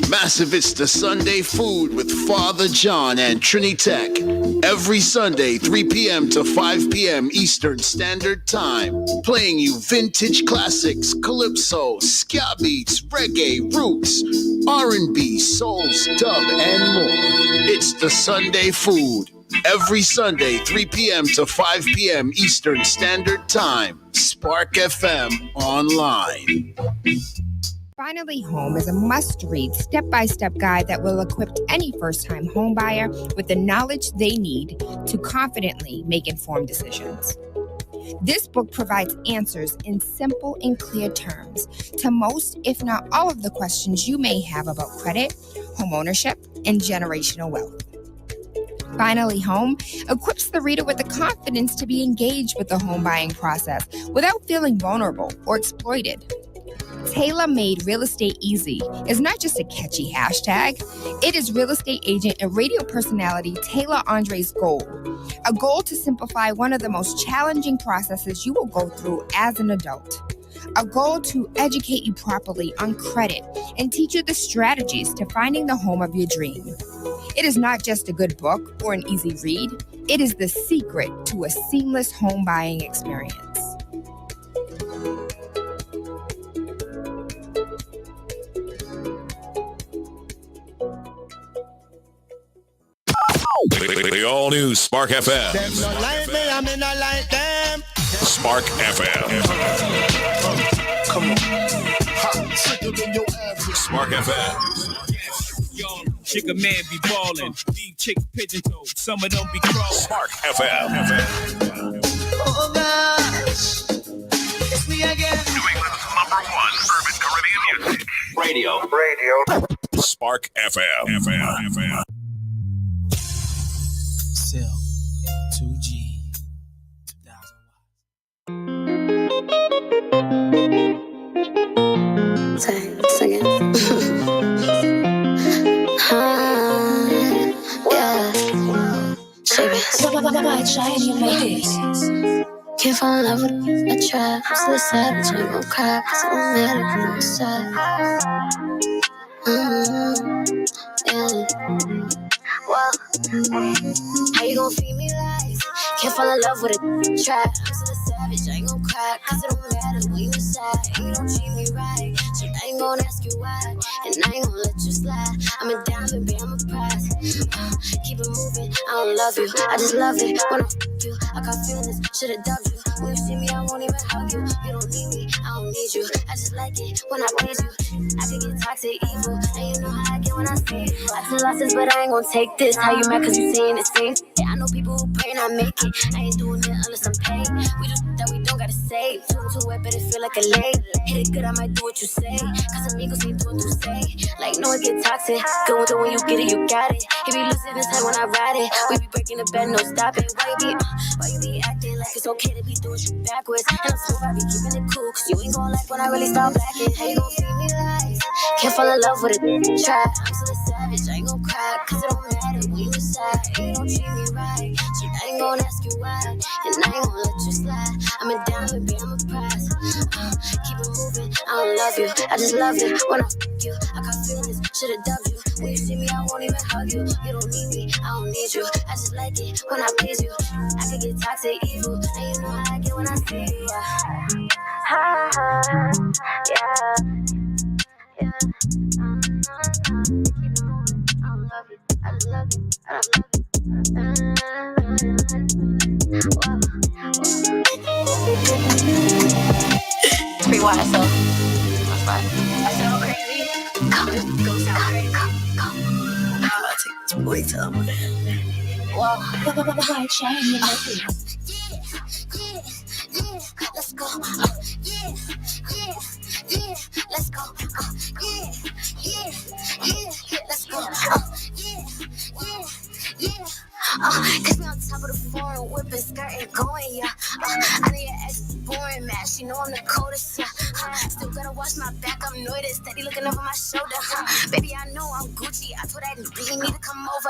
P: Massive, it's the Sunday Food with Father John and Trinitech. Every Sunday, 3 p.m. to 5 p.m. Eastern Standard Time. Playing you vintage classics, calypso, ska beats, reggae, roots, R&B, souls, dub, and more. It's the Sunday Food. Every Sunday, 3 p.m. to 5 p.m. Eastern Standard Time. Spark FM Online.
Q: Finally Home is a must-read, step-by-step guide that will equip any first-time home buyer with the knowledge they need to confidently make informed decisions. This book provides answers in simple and clear terms to most, if not all, of the questions you may have about credit, home ownership, and generational wealth. Finally Home equips the reader with the confidence to be engaged with the home buying process without feeling vulnerable or exploited. Tailor-made Real Estate Easy is not just a catchy hashtag. It is real estate agent and radio personality Taylor Andre's goal. A goal to simplify one of the most challenging processes you will go through as an adult. A goal to educate you properly on credit and teach you the strategies to finding the home of your dream. It is not just a good book or an easy read. It is the secret to a seamless home buying experience.
E: The all-new Spark FM.
R: Them not like me, I mean not like them.
E: Spark FM.
R: Come on.
E: Spark FM.
K: Young chicken man be ballin', these chicks pigeon toed, some of them be crawling.
E: Spark FM.
R: Oh gosh, it's me again.
E: New England's #1 urban Caribbean music. Radio. Spark FM.
R: Still 2G
S: 2000. Sing it. Can't fall in love with a trap. I'm still sad, but you ain't gon' cry, 'cause I'm mad at you inside. Yeah. Well, how you gon' feed me lies? Can't fall in love with a trap. I'm still a savage, I ain't gon' cry, cry, cause it don't matter when you decide. You don't treat me right, so I ain't gonna ask you why. And I ain't gonna let you slide. I'm a diamond, babe, I'm a prize. Keep it moving, I don't love you, I just love it when I you. I got feelings, should've dubbed you. When you see me, I won't even hug you. You don't need me, I don't need you. I just like it when I please you. I can get toxic, evil, and you know how I get when I see you. I took losses, but I ain't gonna take this. How you mad cause you saying the same? Yeah, I know people who pray and I make it. I ain't doing it unless I'm paid. We do that we don't gotta say. Too wet, but it feel like a lake. Hit it good, I might do what you say. Cause amigos ain't doing through say. Like, no, it get toxic. Go into when you get it, you got it. He be losing his head when I ride it. We be breaking the bed, no stopping. Why you be acting like it's okay to be doing shit backwards? And I'm so I be keeping it cool. Cause you ain't gon' like when I really start blacking. How you gon' feed me lies? Can't fall in love with a try. I'm still a savage, I ain't gon' cry. Cause it don't matter when you decide. You don't treat me right, so I ain't gon' ask you why. And I ain't gon' let you slide. I'm a diamond, babe, I'm a prize. Keep it moving, I don't love you, I just love it when I you. I got feelings, should've dubbed you. When you see me, I won't even hug you. You don't need me, I don't need you. I just like it when I please you. I can get toxic, evil, and you know how I get when I see you. Ha ha, yeah, yeah. Keep it moving, I don't love you, I just love you, I don't love you. Free water, so that's right. I so crazy. Go sound crazy. I'm about to take this boy to him. Whoa. White shiny, let's go. Yeah, let's go. Yeah, let's go. Yeah. Cause me on top of the foreign whipping, skirting, going, yeah. I need an ex boring match, you know I'm the coldest, yeah. Still gotta watch my back, I'm annoyed, steady looking over my shoulder, Baby, I know I'm Gucci, I told that nigga he need to come over,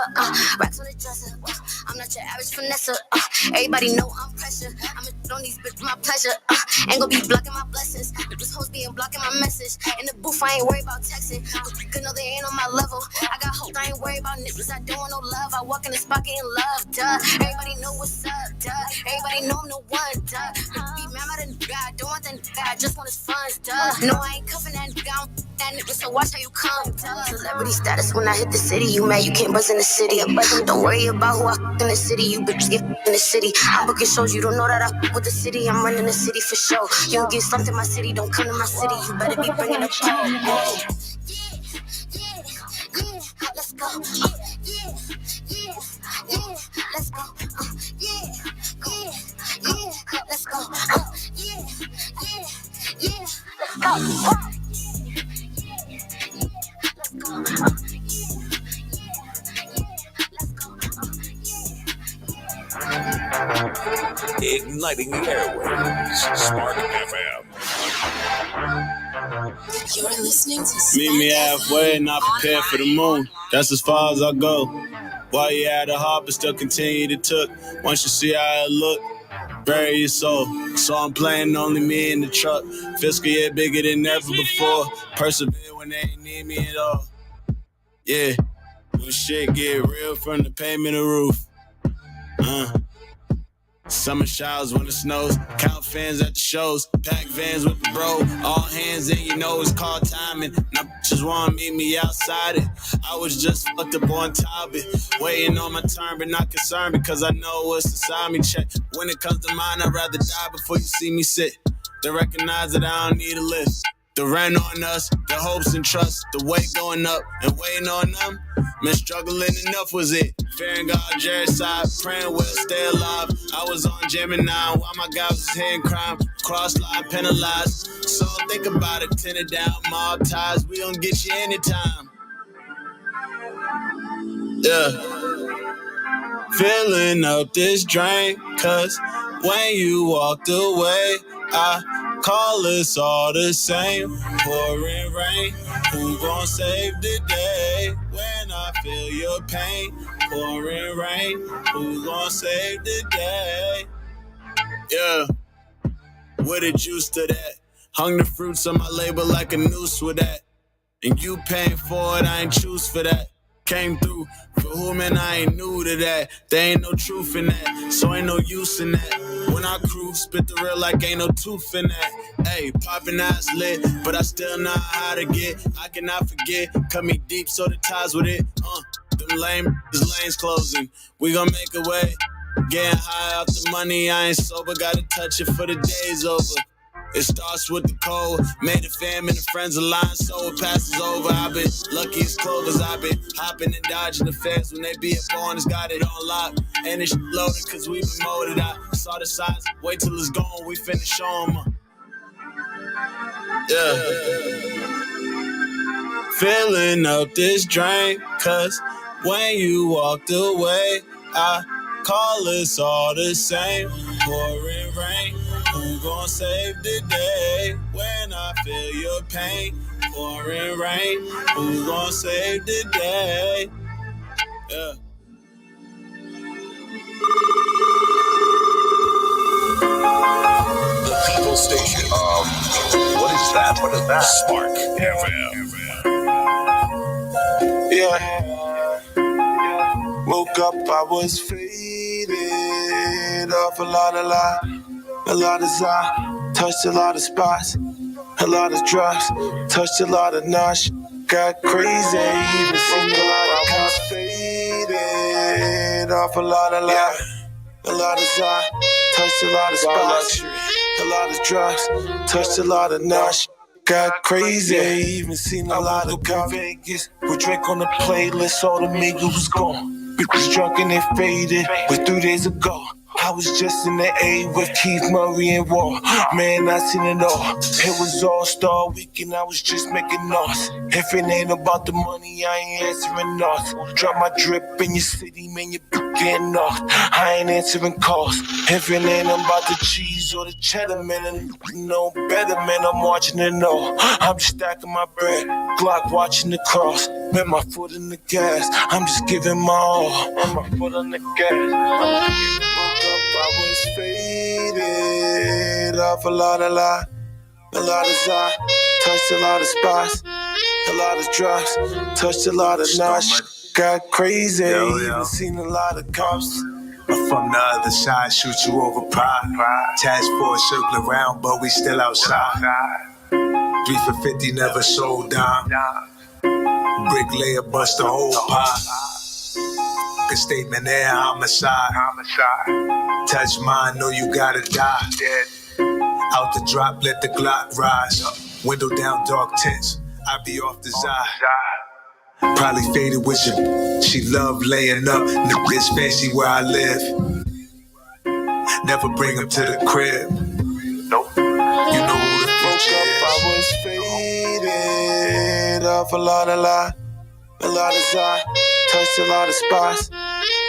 S: Racks on the dresser, I'm not your average finesse, everybody know I'm pressure, I'ma on these bitches my pleasure, ain't gonna be blocking my blessings, this hoes being blocking my message, in the booth I ain't worried about texting, cause know they ain't on my level, I got hope, I ain't worried about niggas, I don't want no love, I walk in the spot getting love, duh, everybody know what's up, duh, everybody know I'm the one, duh, be mad at the nigga, I don't want that nigga, I just want his funds, duh, no I ain't cuffing that nigga, I'm that nigga, so watch how you come, duh, celebrity status when I hit the city, you mad, you can't buzz in the city, don't worry about who I in the city, you bitches get in the city, I'm booking shows, you don't know that I with the city, I'm running the city for show, you don't get slumped in my city, don't come to my city, you better be bringing up show, let's go, let's go, let's go,
E: Igniting the airwaves, Spark FM.
A: You're listening to Spark
T: Meet me halfway, not prepared for the moon. That's as far as I go. While you at a hop, but still continue to took. Once you see how it look, bury your soul. So I'm playing only me in the truck. Fiscal year bigger than ever before. Persevere when they ain't need me at all. Yeah, when shit get real from the pavement to roof. Summer showers when it snows, count fans at the shows, pack vans with the bro, all hands in, you know it's called timing. Now just wanna meet me outside it. I was just fucked up on top of it, waiting on my turn but not concerned because I know what's inside me. Check when it comes to mine, I'd rather die before you see me sit. They recognize that I don't need a lift. The rent on us, the hopes and trust, the weight going up and waiting on them. Man, struggling enough was it. Fearing God, Jared's side, praying we'll stay alive. I was on Gemini while my guys was hitting crime. Cross-line, penalized. So think about it, tinted down, mob ties. We gon' get you anytime. Yeah. Filling up this drain, cause when you walked away, I call us all the same. Pouring rain, who gon' save the day? When I feel your pain, pouring rain, who gon' save the day? Yeah, with the juice to that. Hung the fruits on my label like a noose with that. And you paying for it, I ain't choose for that. Came through But who, man, I ain't new to that. There ain't no truth in that, so ain't no use in that. When I crew, spit the real like ain't no tooth in that. Hey, poppin' eyes lit, but I still know how to get. I cannot forget, cut me deep so the ties with it. Them lame, this lane's closing. We gon' make a way. Getting high off the money, I ain't sober. Gotta touch it for the day's over. It starts with the cold. Made a fam and the friends align, so it passes over. I've been lucky as clovers. I've been hopping and dodging the feds when they be up on us. Got it on lock, and it's loaded cause we been molded. I saw the signs, wait till it's gone, we finna show 'em. Yeah. Filling up this drink, cause when you walked away, I call us all the same. Pouring rain, who gon' save the day? When I feel your pain, pouring rain, who gon' save the day? Yeah.
E: The People Station. What is that? What is that? Spark FM.
S: Yeah. Woke up, I was faded off a lot of desire. Touched a lot of spots, a lot of drugs. Touched a lot of nosh. Got crazy, even seen a lot of cops faded off a lot of desire. Touched a lot of spots, a lot of drugs. Touched a lot of nosh. Got crazy, even seen a lot of cops. Vegas, we drink on the playlist, all the niggas was gone. Bitches drunk and they faded, was 3 days ago. I was just in the A with Keith Murray and War. Man, I seen it all. It was All-Star Weekend, I was just making noise. If it ain't about the money, I ain't answering noise. Drop my drip in your city, man, you getting knocked. I ain't answering calls. If it ain't about the cheese or the cheddar, man, no better, man, I'm watching it all. I'm just stacking my bread, Glock watching the cross. Man, my foot in the gas, I'm just giving my all. My foot on the gas, I was faded off a lot of desire. Touched a lot of spots, a lot of drugs. Touched a lot of nosh. Got crazy, even seen a lot of cops.
U: I'm from the other side, shoot you over pride. Task force circling around, but we still outside. 3 for 50, never sold down. Bricklayer bust the whole pot. A statement there, homicide. Touch mine, know you gotta die. Out the drop, let the Glock rise. Window down, dark tints, I be off the side. Probably faded with you. She love laying up. It's fancy where I live. Never bring him to the crib. Nope. You know who the future is.
S: I was faded off a lot of desire. Touched a lot of spots,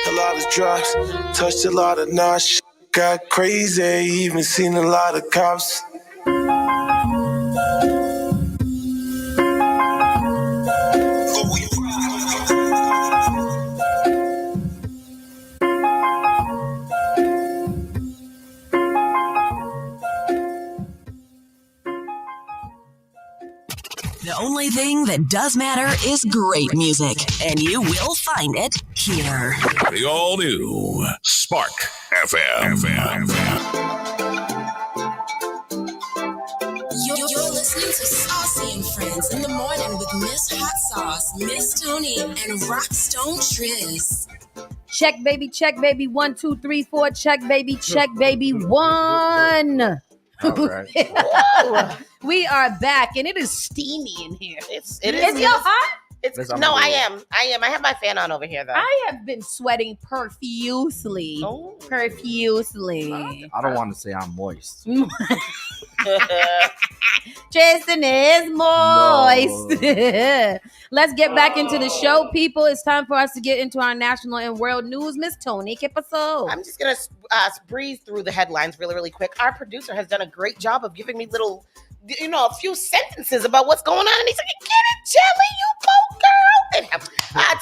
S: a lot of drugs. Touched a lot of nosh. Got crazy, even seen a lot of cops.
A: The only thing that does matter is great music, and you will find it here.
E: The all-new Spark FM.
A: You're listening to Saucy and Friends in the morning with Miss Hot Sauce, Miss Tony, and Rockstone Triz.
B: Check, baby, 1, 2, 3, 4. Check, baby, 1.
C: All right.
B: We are back, and it is steamy in here.
D: It
B: is y'all hot?
D: I am. I have my fan on over here, though.
B: I have been sweating profusely. Profusely.
C: I don't want to say I'm moist.
B: Tristan is moist. No. Let's get back into the show, people. It's time for us to get into our national and world news. Miss Tony, ¿qué pasó?
D: I'm just going to breeze through the headlines really, really quick. Our producer has done a great job of giving me little, a few sentences about what's going on. And he's like, get it, Jelly, you go, girl.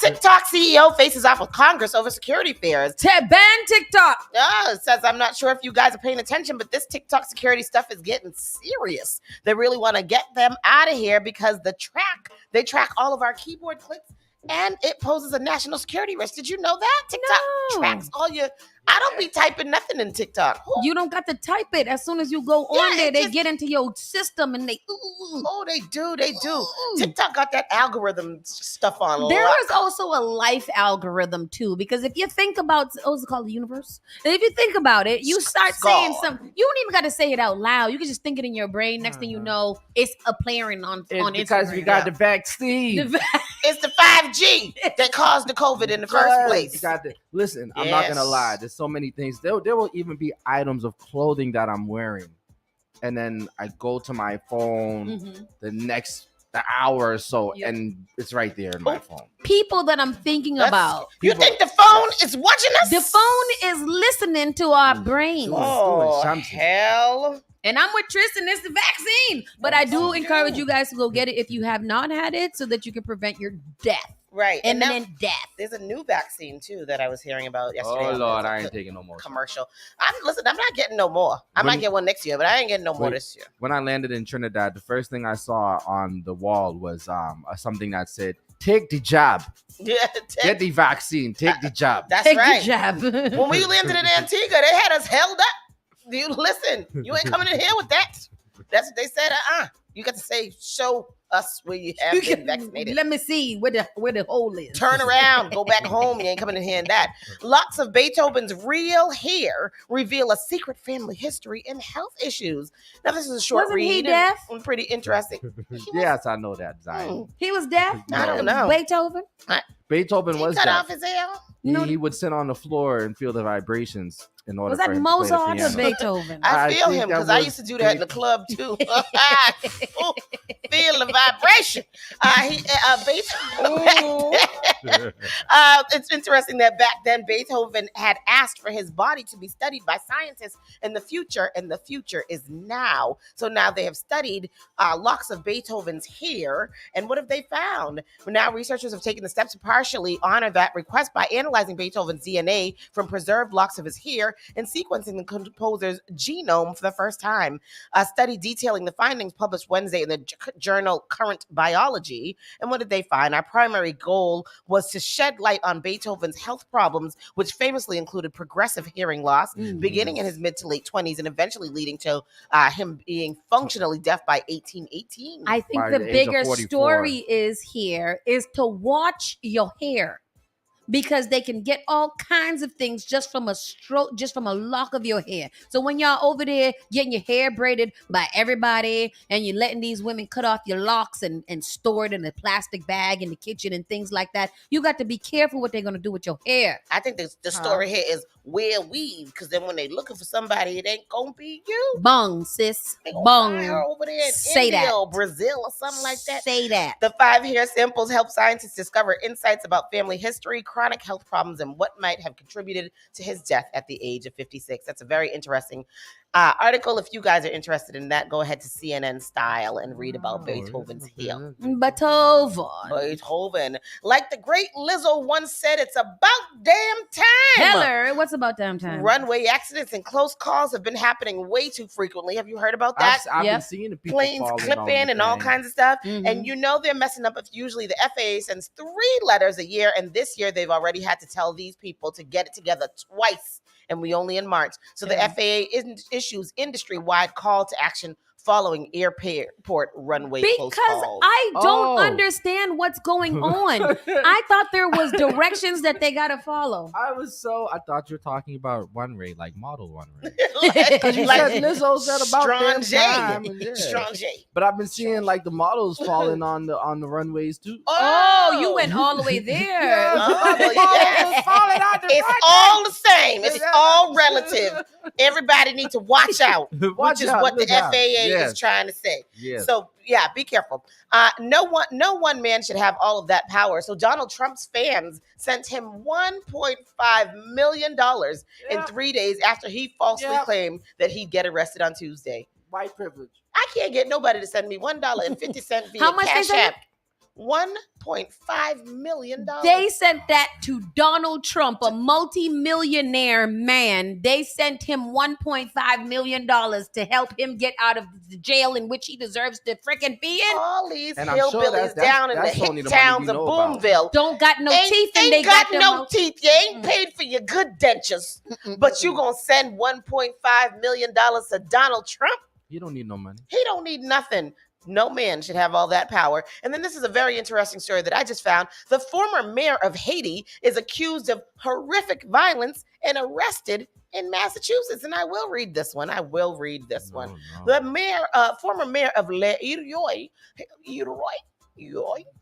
D: TikTok CEO faces off with Congress over security fears.
B: Ban TikTok.
D: It says, I'm not sure if you guys are paying attention, but this TikTok security stuff is getting serious. They really want to get them out of here because they track all of our keyboard clicks And it poses a national security risk. Did you know that? TikTok tracks all your... I don't be typing nothing in TikTok.
B: You don't got to type it. As soon as you go on there, they get into your system and they...
D: Oh, they do. They do. TikTok got that algorithm stuff on.
B: There is also a life algorithm, too. Because if you think about... Oh, is it called the universe? And if you think about it, you start saying something. You don't even got to say it out loud. You can just think it in your brain. Next thing you know, it's appearing on Instagram.
C: Because we got the vaccine.
D: It's the 5G that caused the COVID in the first place.
C: Listen, I'm not going to lie. There's so many things. There will even be items of clothing that I'm wearing. And then I go to my phone the hour or so, and it's right there in my phone.
B: People that I'm thinking about.
D: You think the phone is watching us?
B: The phone is listening to our brains.
D: Oh, hell.
B: And I'm with Tristan. It's the vaccine. But I do encourage you guys to go get it if you have not had it so that you can prevent your death.
D: Right.
B: Imminent death.
D: There's a new vaccine, too, that I was hearing about yesterday.
C: Oh, Lord, I ain't taking no more.
D: Commercial. I'm not getting no more. I might get one next year, but I ain't getting no more this year.
C: When I landed in Trinidad, the first thing I saw on the wall was something that said, take the jab.
D: Yeah,
C: get the vaccine. Take the jab.
D: That's right.
B: The jab.
D: When we landed in Antigua, they had us held up. You listen, you ain't coming in here with that. That's what they said. You got to say, show us where you have been vaccinated.
B: Let me see where the hole is.
D: Turn around, go back home. You ain't coming in here in that. Lots of Beethoven's real hair reveal a secret family history and health issues. Now, this is a short read.
B: Wasn't he deaf?
D: Pretty interesting.
C: Yes, I know that, Zion.
B: He was deaf?
D: I don't know.
B: Beethoven?
C: Beethoven was
D: cut
C: deaf.
D: off his hair?
C: He would sit on the floor and feel the vibrations in order
B: was
C: for
B: that
C: him
B: Mozart
C: to play the
B: or
C: piano.
B: Beethoven?
D: I feel him because I used to do that in the club too. Feel the vibration. Beethoven. It's interesting that back then Beethoven had asked for his body to be studied by scientists in the future, and the future is now. So now they have studied locks of Beethoven's hair, and what have they found? Now researchers have taken the steps to partially honor that request by analyzing Beethoven's DNA from preserved locks of his hair and sequencing the composer's genome for the first time. A study detailing the findings published Wednesday in the journal Current Biology. And what did they find? Our primary goal was to shed light on Beethoven's health problems, which famously included progressive hearing loss, beginning in his mid to late 20s and eventually leading to him being functionally deaf by 1818.
B: I think the bigger story is to watch your hair. Because they can get all kinds of things just from a stroke, just from a lock of your hair. So when y'all over there getting your hair braided by everybody and you're letting these women cut off your locks and store it in a plastic bag in the kitchen and things like that, you got to be careful what they're going to do with your hair.
D: I think the story here is wear weave, because then when they looking for somebody, it ain't going to be you.
B: Bung, sis. Bung.
D: Over there in
B: Say
D: India
B: that.
D: or Brazil or something like that.
B: Say that.
D: The 5 hair samples help scientists discover insights about family history, chronic health problems, and what might have contributed to his death at the age of 56. That's a very interesting article. If you guys are interested in that, go ahead to CNN Style and read about Beethoven's hair. Beethoven. Like the great Lizzo once said, it's about damn time.
B: Tell her, what's about damn time?
D: Runway accidents and close calls have been happening way too frequently. Have you heard about that?
C: I've been seeing the people
D: planes clipping and all kinds of stuff. And you know they're messing up if usually the FAA sends 3 letters a year. And this year they've already had to tell these people to get it together twice. And we only in March. So the FAA issues industry-wide call to action following airport runway close calls.
B: Because I don't understand what's going on. I thought there was directions that they got to follow.
C: I thought you were talking about runway, like model runway.
D: Because
C: you said Lizzo said about damn time.
D: Strong J.
C: But I've been seeing like the models falling on the runways too.
B: Oh, you went all the way there.
D: It's all the same. It's all relative. Everybody needs to watch out, which is what the FAA is trying to say.
C: Yes.
D: So yeah, be careful. No one man should have all of that power. So Donald Trump's fans sent him $1.5 million in 3 days after he falsely claimed that he'd get arrested on Tuesday.
C: White privilege.
D: I can't get nobody to send me $1.50 via
B: How much
D: Cash App. $1.5 million.
B: They sent that to Donald Trump, a multi-millionaire man. They sent him $1.5 million to help him get out of the jail in which he deserves to freaking be in.
D: All these
C: And I'm sure
D: hillbillies down in the
C: that's only
D: hick
C: the money
D: towns
C: we
D: of
C: know about.
D: Boomville
B: don't got no teeth, and
D: ain't
B: they got
D: no teeth. You ain't paid for your good dentures, but you gonna send $1.5 million to Donald Trump?
C: You don't need no money.
D: He don't need nothing. No man should have all that power. And then this is a very interesting story that I just found. The former mayor of Haiti is accused of horrific violence and arrested in Massachusetts. And I will read this one. The mayor, former mayor of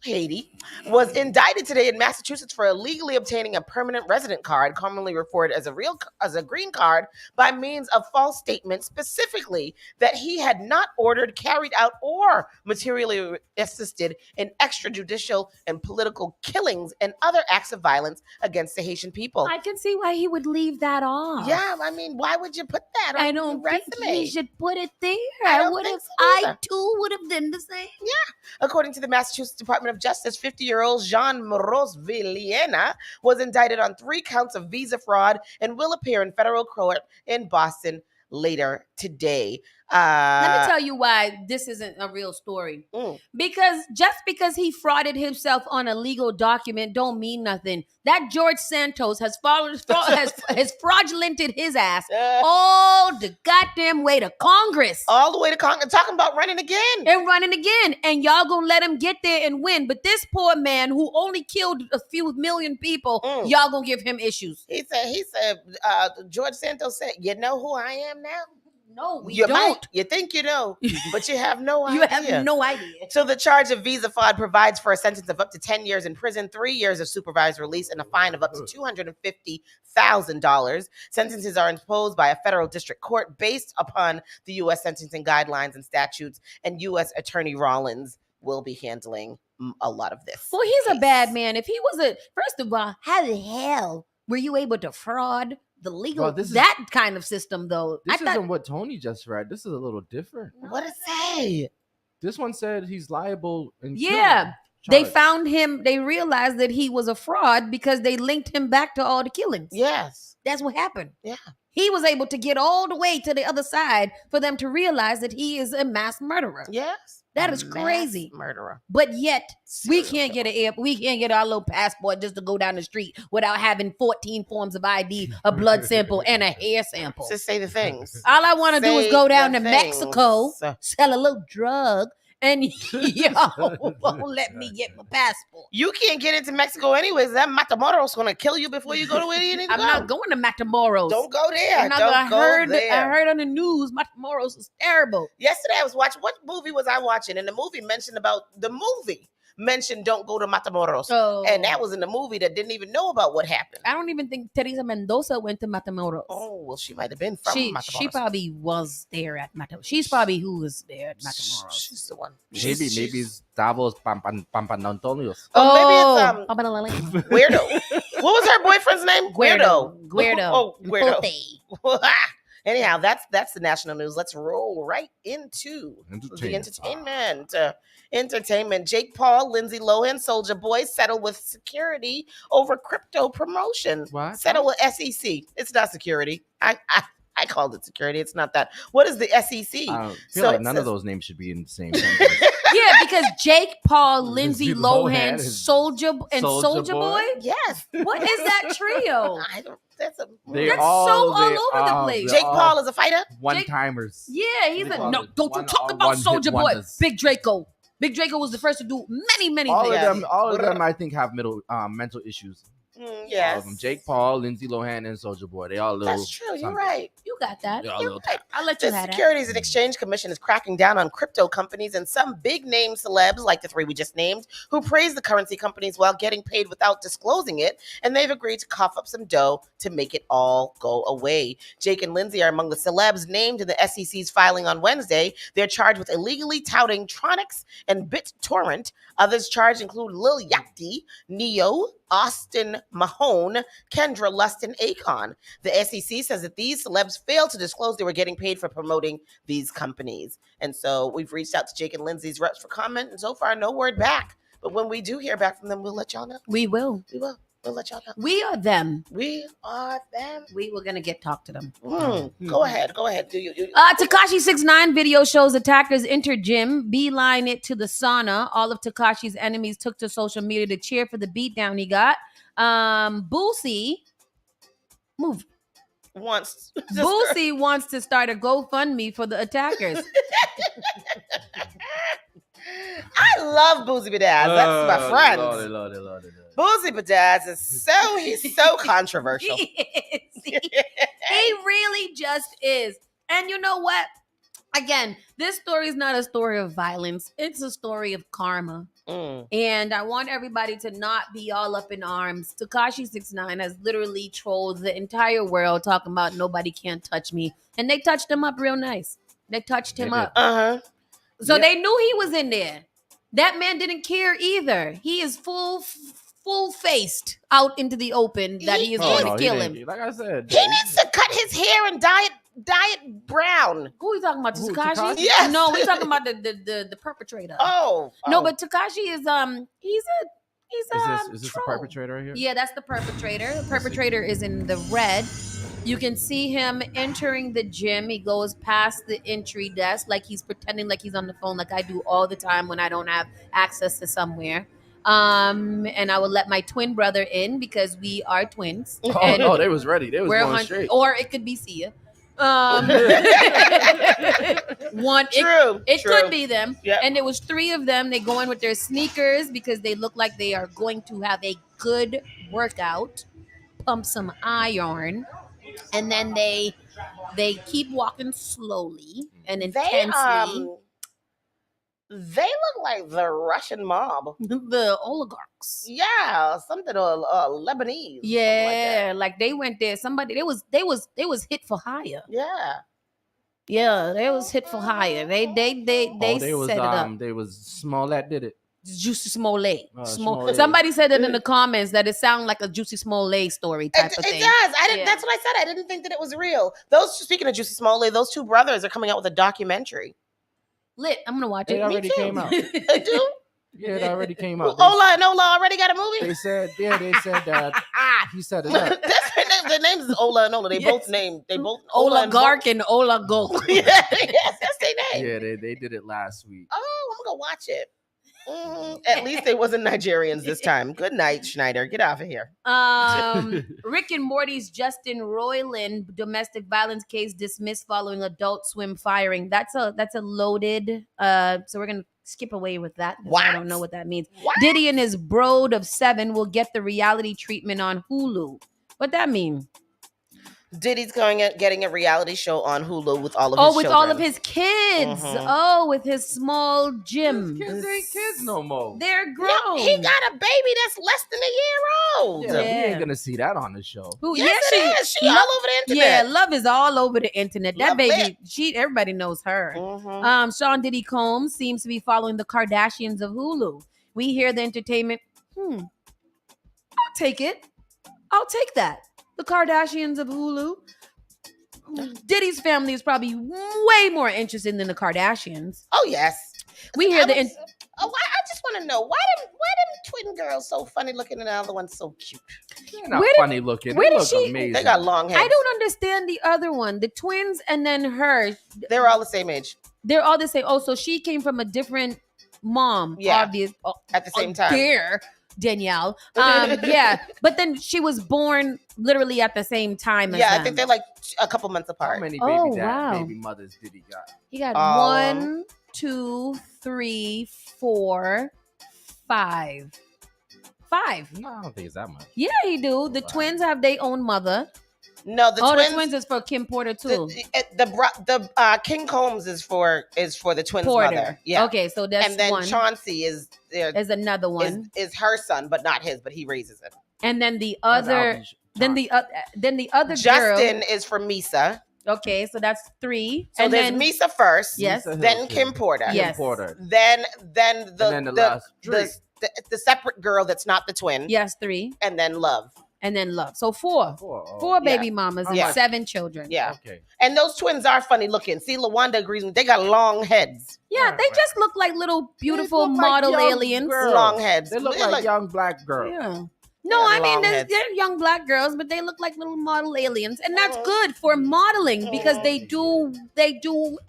D: Haiti, was indicted today in Massachusetts for illegally obtaining a permanent resident card, commonly referred as a green card, by means of false statements, specifically that he had not ordered, carried out, or materially assisted in extrajudicial and political killings and other acts of violence against the Haitian people.
B: I can see why he would leave that off.
D: Yeah, I mean, why would you put that on your resume?
B: Think he should put it there.
D: I
B: too would have done the same.
D: Yeah. According to the Massachusetts Department of Justice, 50-year-old Jean Moros Villena was indicted on 3 counts of visa fraud and will appear in federal court in Boston later today.
B: Let me tell you why this isn't a real story. Because just because he frauded himself on a legal document don't mean nothing. That George Santos has fraudulented his ass all the goddamn way to Congress.
D: All the way to Congress. Talking about running again.
B: And y'all gonna let him get there and win. But this poor man who only killed a few million people, y'all gonna give him issues.
D: He said, George Santos said, you know who I am now?
B: No, we don't.
D: You think you know, but you have no idea.
B: You have no idea.
D: So the charge of visa fraud provides for a sentence of up to 10 years in prison, 3 years of supervised release, and a fine of up to $250,000. Sentences are imposed by a federal district court based upon the U.S. sentencing guidelines and statutes, and U.S. Attorney Rollins will be handling a lot of this.
B: Well, he's a bad man. If he was first of all, how the hell were you able to fraud the legal kind of system, though?
C: This isn't what Tony just read. This is a little different.
D: What does it say?
C: This one said he's liable.
B: They found him. They realized that he was a fraud because they linked him back to all the killings.
D: Yes.
B: That's what happened.
D: Yeah.
B: He was able to get all the way to the other side for them to realize that he is a mass murderer.
D: Yes.
B: That is crazy.
D: Murderer.
B: But yet we can't get our little passport just to go down the street without having 14 forms of ID, a blood sample, and a hair sample.
D: Just say the things.
B: All I want to do is go down to Mexico, sell a little drug, and y'all won't let me get my passport.
D: You can't get into Mexico anyways. That Matamoros gonna kill you before you go to where you need to go.
B: I'm not going to Matamoros.
D: Don't go there.
B: I heard on the news Matamoros is terrible.
D: Yesterday I was watching, what movie was I watching? And the movie mentioned don't go to Matamoros.
B: Oh.
D: And that was in the movie that didn't even know about what happened.
B: I don't even think Teresa Mendoza went to Matamoros.
D: Oh, well, she might have been from Matamoros.
B: She probably was there at Matamoros. She's probably who was there at Matamoros.
D: She's the one.
C: Maybe it's Davos Pampanantonios.
D: Oh, maybe it's Weirdo. What was her boyfriend's name?
B: Guido.
D: Oh, Guido. Anyhow, that's the national news. Let's roll right into the entertainment. Jake Paul, Lindsay Lohan, Soulja Boy settled with security over crypto promotion.
C: What?
D: Settled with SEC. It's not security. I called it security. It's not that. What is the SEC?
C: I feel like none of those names should be in the same sentence.
B: Yeah, because Jake Paul, Lindsay Lohan, Soulja Boy.
D: Yes.
B: What is that trio?
D: That's
B: all over the place.
D: Jake Paul is a fighter.
C: One-timers.
B: Yeah, he's don't you talk about Soulja Boy. Big Draco. Big Draco was the first to do many things.
C: All of them, I think, have mental issues.
D: Yes.
C: All of them. Jake Paul, Lindsay Lohan, and Soulja Boy. They all little.
D: That's true. You're right.
B: You got that.
D: You're right.
B: I'll let you have
D: that. The Securities and Exchange Commission is cracking down on crypto companies and some big name celebs, like the 3 we just named, who praise the currency companies while getting paid without disclosing it. And they've agreed to cough up some dough to make it all go away. Jake and Lindsay are among the celebs named in the SEC's filing on Wednesday. They're charged with illegally touting Tronix and BitTorrent. Others charged include Lil Yachty, Neo, Austin Mahone, Kendra Lust, and Akon. The SEC says that these celebs failed to disclose they were getting paid for promoting these companies. And so we've reached out to Jake and Lindsay's reps for comment, and so far, no word back. But when we do hear back from them, we'll let y'all know.
B: We will.
D: We'll let y'all know.
B: We are them.
D: We are them.
B: We were gonna get talk to them.
D: Go ahead. Do you?
B: Tekashi 6ix9ine video shows attackers enter gym, beeline it to the sauna. All of Tekashi's enemies took to social media to cheer for the beatdown he got. Boosie wants to start a GoFundMe for the attackers.
D: I love Boosie Badazz. That's my friend.
C: Lord.
D: Boosie Badazz he's so controversial.
B: He really just is. And you know what? Again, this story is not a story of violence. It's a story of karma. And I want everybody to not be all up in arms. Tekashi 6ix9ine has literally trolled the entire world talking about nobody can't touch me. And they touched him up real nice. They touched him up. So they knew he was in there. That man didn't care either. He is full-faced out into the open that he is going to kill him.
C: Like I said,
D: he needs to cut his hair and dye it brown.
B: Who are we talking about? Tekashi?
D: Yes.
B: No, we're talking about the perpetrator. No, but Tekashi is he's
C: Is this the perpetrator right here?
B: Yeah, that's the perpetrator. The perpetrator is in the red. You can see him entering the gym. He goes past the entry desk like he's pretending like he's on the phone, like I do all the time when I don't have access to somewhere. And I will let my twin brother in because we are twins.
C: No, they was ready. They was going straight.
B: Or it could be Sia. It could be them. Yep. And there was 3 of them. They go in with their sneakers because they look like they are going to have a good workout, pump some iron, and then they keep walking slowly and intensely.
D: They look like the Russian mob,
B: the oligarchs.
D: Yeah, something Lebanese.
B: Yeah, like they went there. Somebody they was hit for hire. Yeah, they was hit for hire. They set it up.
C: They was Smollett did it.
B: Juicy Smollett. Somebody said that in the comments that it sounded like a Juicy Smollett story type of thing.
D: It does. That's what I said. I didn't think that it was real. Speaking of Juicy Smollett, those 2 brothers are coming out with a documentary.
B: Lit. I'm gonna watch it.
C: It already came out.
D: They do?
C: Yeah, it already came out.
D: Ola and Ola already got a movie?
C: They said that he set it up.
D: Their names is Ola and Ola. They both
B: Oligarch and Ola Go.
D: Yes, that's their name.
C: Yeah, they did it last week.
D: Oh, I'm gonna watch it. At least they wasn't Nigerians this time. Good night, Schneider. Get off of here.
B: Rick and Morty's Justin Roiland domestic violence case dismissed following Adult Swim firing. That's a loaded. So we're gonna skip away with that. I don't know what that means. Diddy and his brood of 7 will get the reality treatment on Hulu. What that mean?
D: Diddy's getting a reality show on Hulu with all of his children.
B: All of his kids. With his small gym.
C: His kids ain't kids no more.
B: They're grown.
D: No, he got a baby that's less than a year old.
C: Yeah, we ain't gonna see that on the show.
D: Yes, it is. She all over the internet.
B: Yeah, Love is all over the internet. That baby, everybody knows her. Sean Diddy Combs seems to be following the Kardashians of Hulu. We hear the entertainment. I'll take it. I'll take that. The Kardashians of Hulu. Diddy's family is probably way more interesting than the Kardashians.
D: Oh yes,
B: we hear the.
D: I just want to know why them twin girls so funny looking and the other one's so cute.
C: They're not funny looking.
B: Where
C: they
B: did
C: look
B: she?
C: amazing.
D: They got long hair.
B: I don't understand the other one. The twins and then her.
D: They're all the same age.
B: They're all the same. Oh, so she came from a different mom.
D: Yeah.
B: Obvious.
D: At the same time.
B: There. Danielle. Yeah. But then she was born literally at the same time as them.
D: I think they're like a couple months apart.
C: How many baby mothers did he got?
B: He got 1, 2, 3, 4, 5. 5.
C: No, I don't think it's that much.
B: Yeah, he do. The twins have their own mother.
D: No, the
B: twins is for Kim Porter too.
D: The King Combs is for the twins' mother. Yeah.
B: Okay, so that's
D: and then
B: one.
D: Chauncey is
B: another one.
D: Is her son, but not his, but he raises it.
B: And then the other, then the other
D: Justin
B: girl
D: is for Misa.
B: Okay, so that's 3.
D: So and there's Misa first.
B: Yes.
D: Then Kim Porter.
B: Yes.
D: Then the separate girl that's not the twin.
B: Yes, 3.
D: And then Love.
B: and then Love. So four baby mamas and 7 children.
D: Yeah. Okay. And those twins are funny looking. See, LaWanda agrees with. They got long heads.
B: Yeah, they just look like little beautiful model aliens.
C: Girls.
D: Long heads.
C: They look like young black girls.
B: Yeah. No, I mean they're young black girls, but they look like little model aliens, and that's good for modeling because they do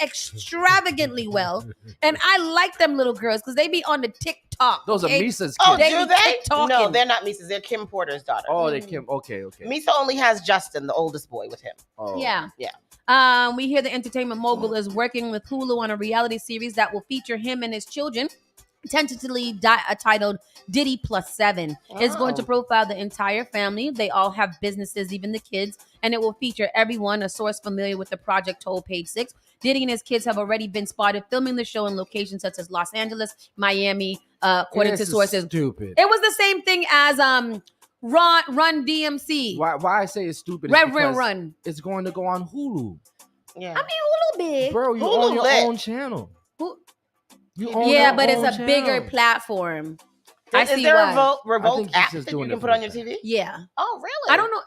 B: extravagantly well, and I like them little girls because they be on the TikTok.
C: Those are Misa's kids.
D: Oh, do they?
B: TikToking.
D: No, they're not Misa's. They're Kim Porter's daughter.
C: Oh, they're Kim. Okay.
D: Misa only has Justin, the oldest boy, with him.
C: Oh.
B: Yeah.
D: Yeah.
B: We hear the entertainment mogul is working with Hulu on a reality series that will feature him and his children. Tentatively titled Diddy Plus 7. It's going to profile the entire family. They all have businesses, even the kids, and it will feature everyone. A source familiar with the project told Page 6. Diddy and his kids have already been spotted filming the show in locations such as Los Angeles, Miami, according to sources.
C: Stupid.
B: It was the same thing as Run DMC.
C: Why I say it's stupid?
B: Reverend Run.
C: It's going to go on Hulu.
D: Yeah.
B: I mean, Hulu big.
C: Bro, you own your own channel.
B: But it's a bigger platform.
D: Is there a Revolt app that you can put on your TV?
B: Yeah.
D: Oh, really?
B: I don't know.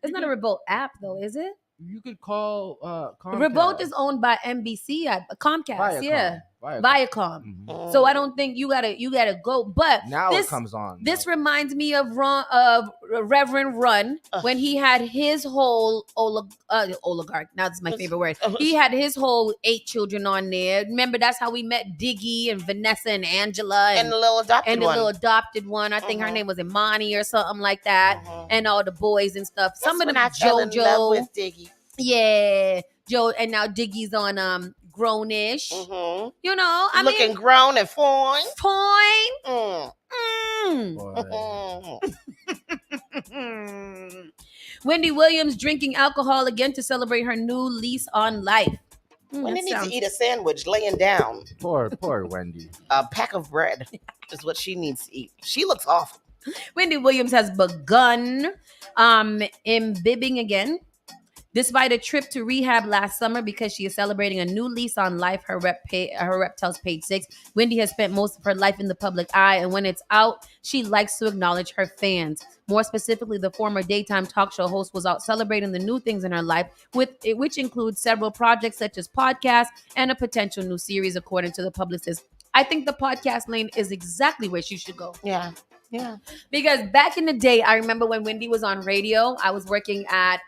B: It's not a Revolt app though, is it?
C: You could call Comcast.
B: Revolt is owned by NBC, Comcast.
C: Viacom.
B: Viacom.
C: Mm-hmm.
B: So I don't think you gotta go. But
C: now it comes on.
B: This reminds me of Reverend Run when he had his whole oligarch. Now that's my favorite word. He had his whole 8 children on there. Remember, that's how we met Diggy and Vanessa and Angela
D: and the little adopted
B: one. I think her name was Imani or something like that. And all the boys and stuff. Some of them JoJo
D: with Diggy.
B: Yeah, Joe, and now Diggy's on grownish.
D: Mm-hmm.
B: You know, I
D: looking
B: mean,
D: grown and fine.
B: Wendy Williams drinking alcohol again to celebrate her new lease on life.
D: Wendy needs to eat a sandwich laying down.
C: Poor Wendy.
D: A pack of bread is what she needs to eat. She looks awful.
B: Wendy Williams has begun imbibing again. Despite a trip to rehab last summer because she is celebrating a new lease on life, her rep tells Page 6. Wendy has spent most of her life in the public eye, and when it's out, she likes to acknowledge her fans. More specifically, the former daytime talk show host was out celebrating the new things in her life, which includes several projects such as podcasts and a potential new series, according to the publicist. I think the podcast lane is exactly where she should go.
D: Yeah.
B: Because back in the day, I remember when Wendy was on radio, I was working at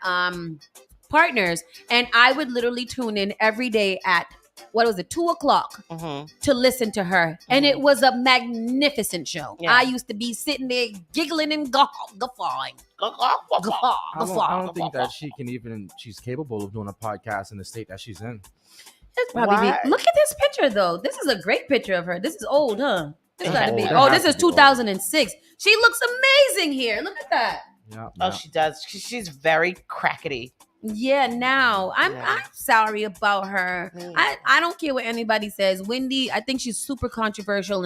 B: Partners, and I would literally tune in every day at 2:00 to listen to her, and it was a magnificent show. I used to be sitting there giggling and guffawing.
C: I don't think that she's capable of doing a podcast in the state that she's in.
B: It's probably look at this picture though. This is a great picture of her. This is old, huh? This gotta be. Oh, this is 2006. She looks amazing here. Look at that.
D: Yeah. She does. She's very crackety.
B: Yeah, now I'm sorry about her. I don't care what anybody says. Wendy, I think she's super controversial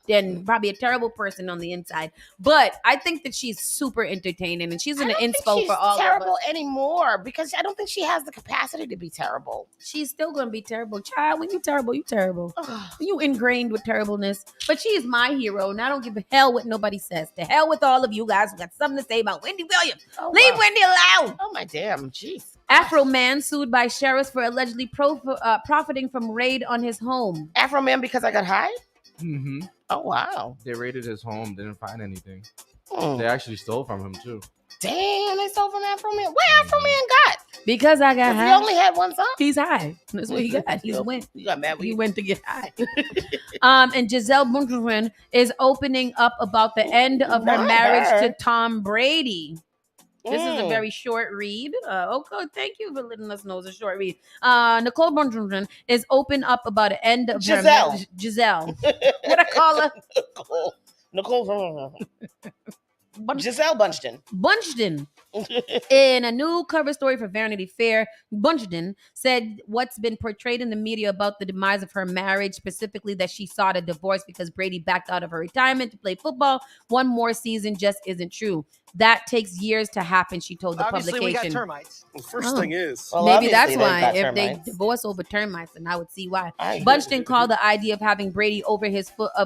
B: and probably a terrible person on the inside. But I think that she's super entertaining, and she's an inspo for all of us.
D: Terrible anymore because I don't think she has the capacity to be terrible.
B: She's still gonna be terrible, child. When you terrible, you terrible. You ingrained with terribleness. But she is my hero, and I don't give a hell what nobody says. To hell with all of you guys who got something to say about Wendy Williams. Leave Wendy alone.
D: Oh my damn, jeez.
B: Afro man sued by sheriffs for allegedly profiting from raid on his home.
D: Afro man because I got high?
C: Mm-hmm.
D: Oh, wow.
C: They raided his home, didn't find anything. They actually stole from him, too.
D: Damn, they stole from Afro Man. What Afro Man got?
B: Because I got high.
D: He only had one song?
B: He's high. That's what he got. He went.
D: You got mad.
B: He went to get high. And Giselle Bundchen is opening up about the end of her marriage to Tom Brady. This is a very short read. Okay, thank you for letting us know it's a short read. Nicole Bundchen is open up about the end of her marriage. Giselle. What I call her?
D: Nicole. Giselle Bundchen.
B: In a new cover story for Vanity Fair, Bundchen said what's been portrayed in the media about the demise of her marriage, specifically that she sought a divorce because Brady backed out of her retirement to play football one more season, just isn't true. That takes years to happen, she told the publication.
F: We got termites. Well, first thing is...
B: Well, maybe that's why. If they divorce over termites, then I would see why. Bundchen called the idea of having Brady over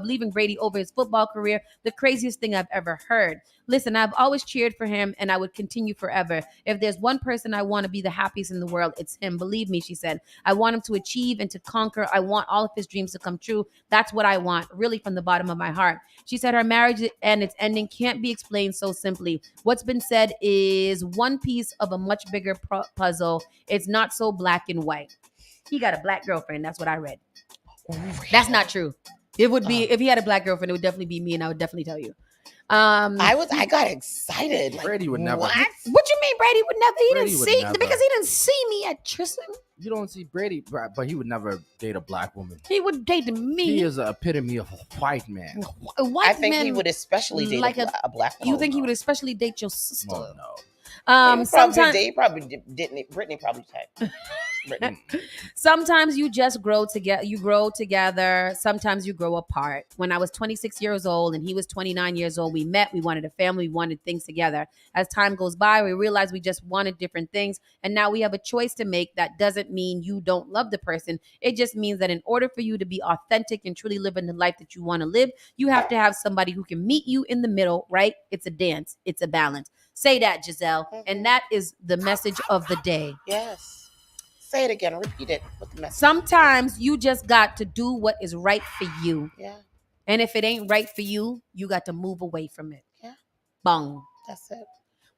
B: leaving Brady over his football career the craziest thing I've ever heard. Listen, I've always cheered for him and I would continue forever. If there's one person I want to be the happiest in the world, it's him. Believe me, she said. I want him to achieve and to conquer. I want all of his dreams to come true. That's what I want, really from the bottom of my heart. She said her marriage and its ending can't be explained so simply. What's been said is one piece of a much bigger puzzle. It's not so black and white. He got a black girlfriend. That's what I read. That's not true. It would be, if he had a black girlfriend, it would definitely be me, and I would definitely tell you.
D: I got excited. Like,
C: Brady would never.
D: What?
B: What you mean Brady would never? He
C: Brady
B: didn't
C: would
B: see
C: never.
B: because he didn't see me at Tristan.
C: You don't see Brady, but he would never date a black woman.
B: He would date me.
C: He is an epitome of a white man.
B: A white
D: I think
B: man
D: he would especially date
B: like
D: a black woman.
B: You think he would especially date your sister?
C: Oh, no.
B: Sometimes
D: he probably didn't. Brittany probably typed.
B: Sometimes you just grow together. You grow together. Sometimes you grow apart. When I was 26 years old and he was 29 years old, we met. We wanted a family. We wanted things together. As time goes by, we realized we just wanted different things. And now we have a choice to make. That doesn't mean you don't love the person. It just means that in order for you to be authentic and truly live in the life that you want to live, you have to have somebody who can meet you in the middle, right? It's a dance. It's a balance. Say that, Giselle. And that is the message of the day.
D: Yes. Say it again. Repeat it with the message.
B: Sometimes you just got to do what is right for you.
D: Yeah.
B: And if it ain't right for you, you got to move away from it.
D: Yeah.
B: Bong.
D: That's it.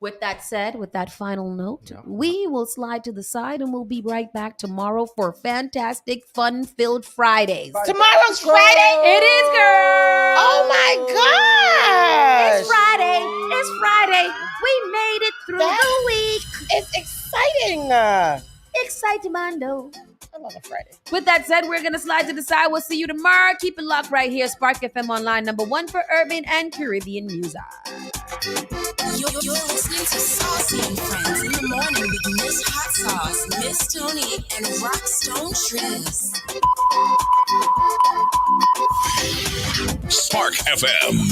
B: With that said, with that final note, we will slide to the side and we'll be right back tomorrow for fantastic, fun-filled Fridays.
D: Tomorrow's Friday?
B: It is, girl.
D: Oh, my gosh.
B: It's Friday. It's Friday. We made it through the week.
D: It's exciting.
B: Excitemento.
D: I love a Friday.
B: With that said, we're going to slide to the side. We'll see you tomorrow. Keep it locked right here. Spark FM Online, #1 for urban and Caribbean music.
A: You're listening to Saucy and Friends in the morning with Miss Hot Sauce, Miss Tony, and Rockstone Triz.
E: Spark FM.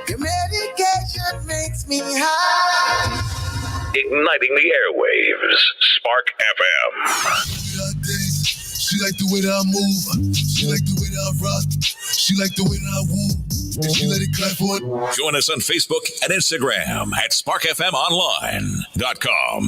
R: Your medication makes me high.
E: Igniting the airwaves. Spark FM.
U: She like the way that I move. She like the way that I rock. She like the way that I woo. And she let it clap for it.
E: Join us on Facebook and Instagram at sparkfmonline.com.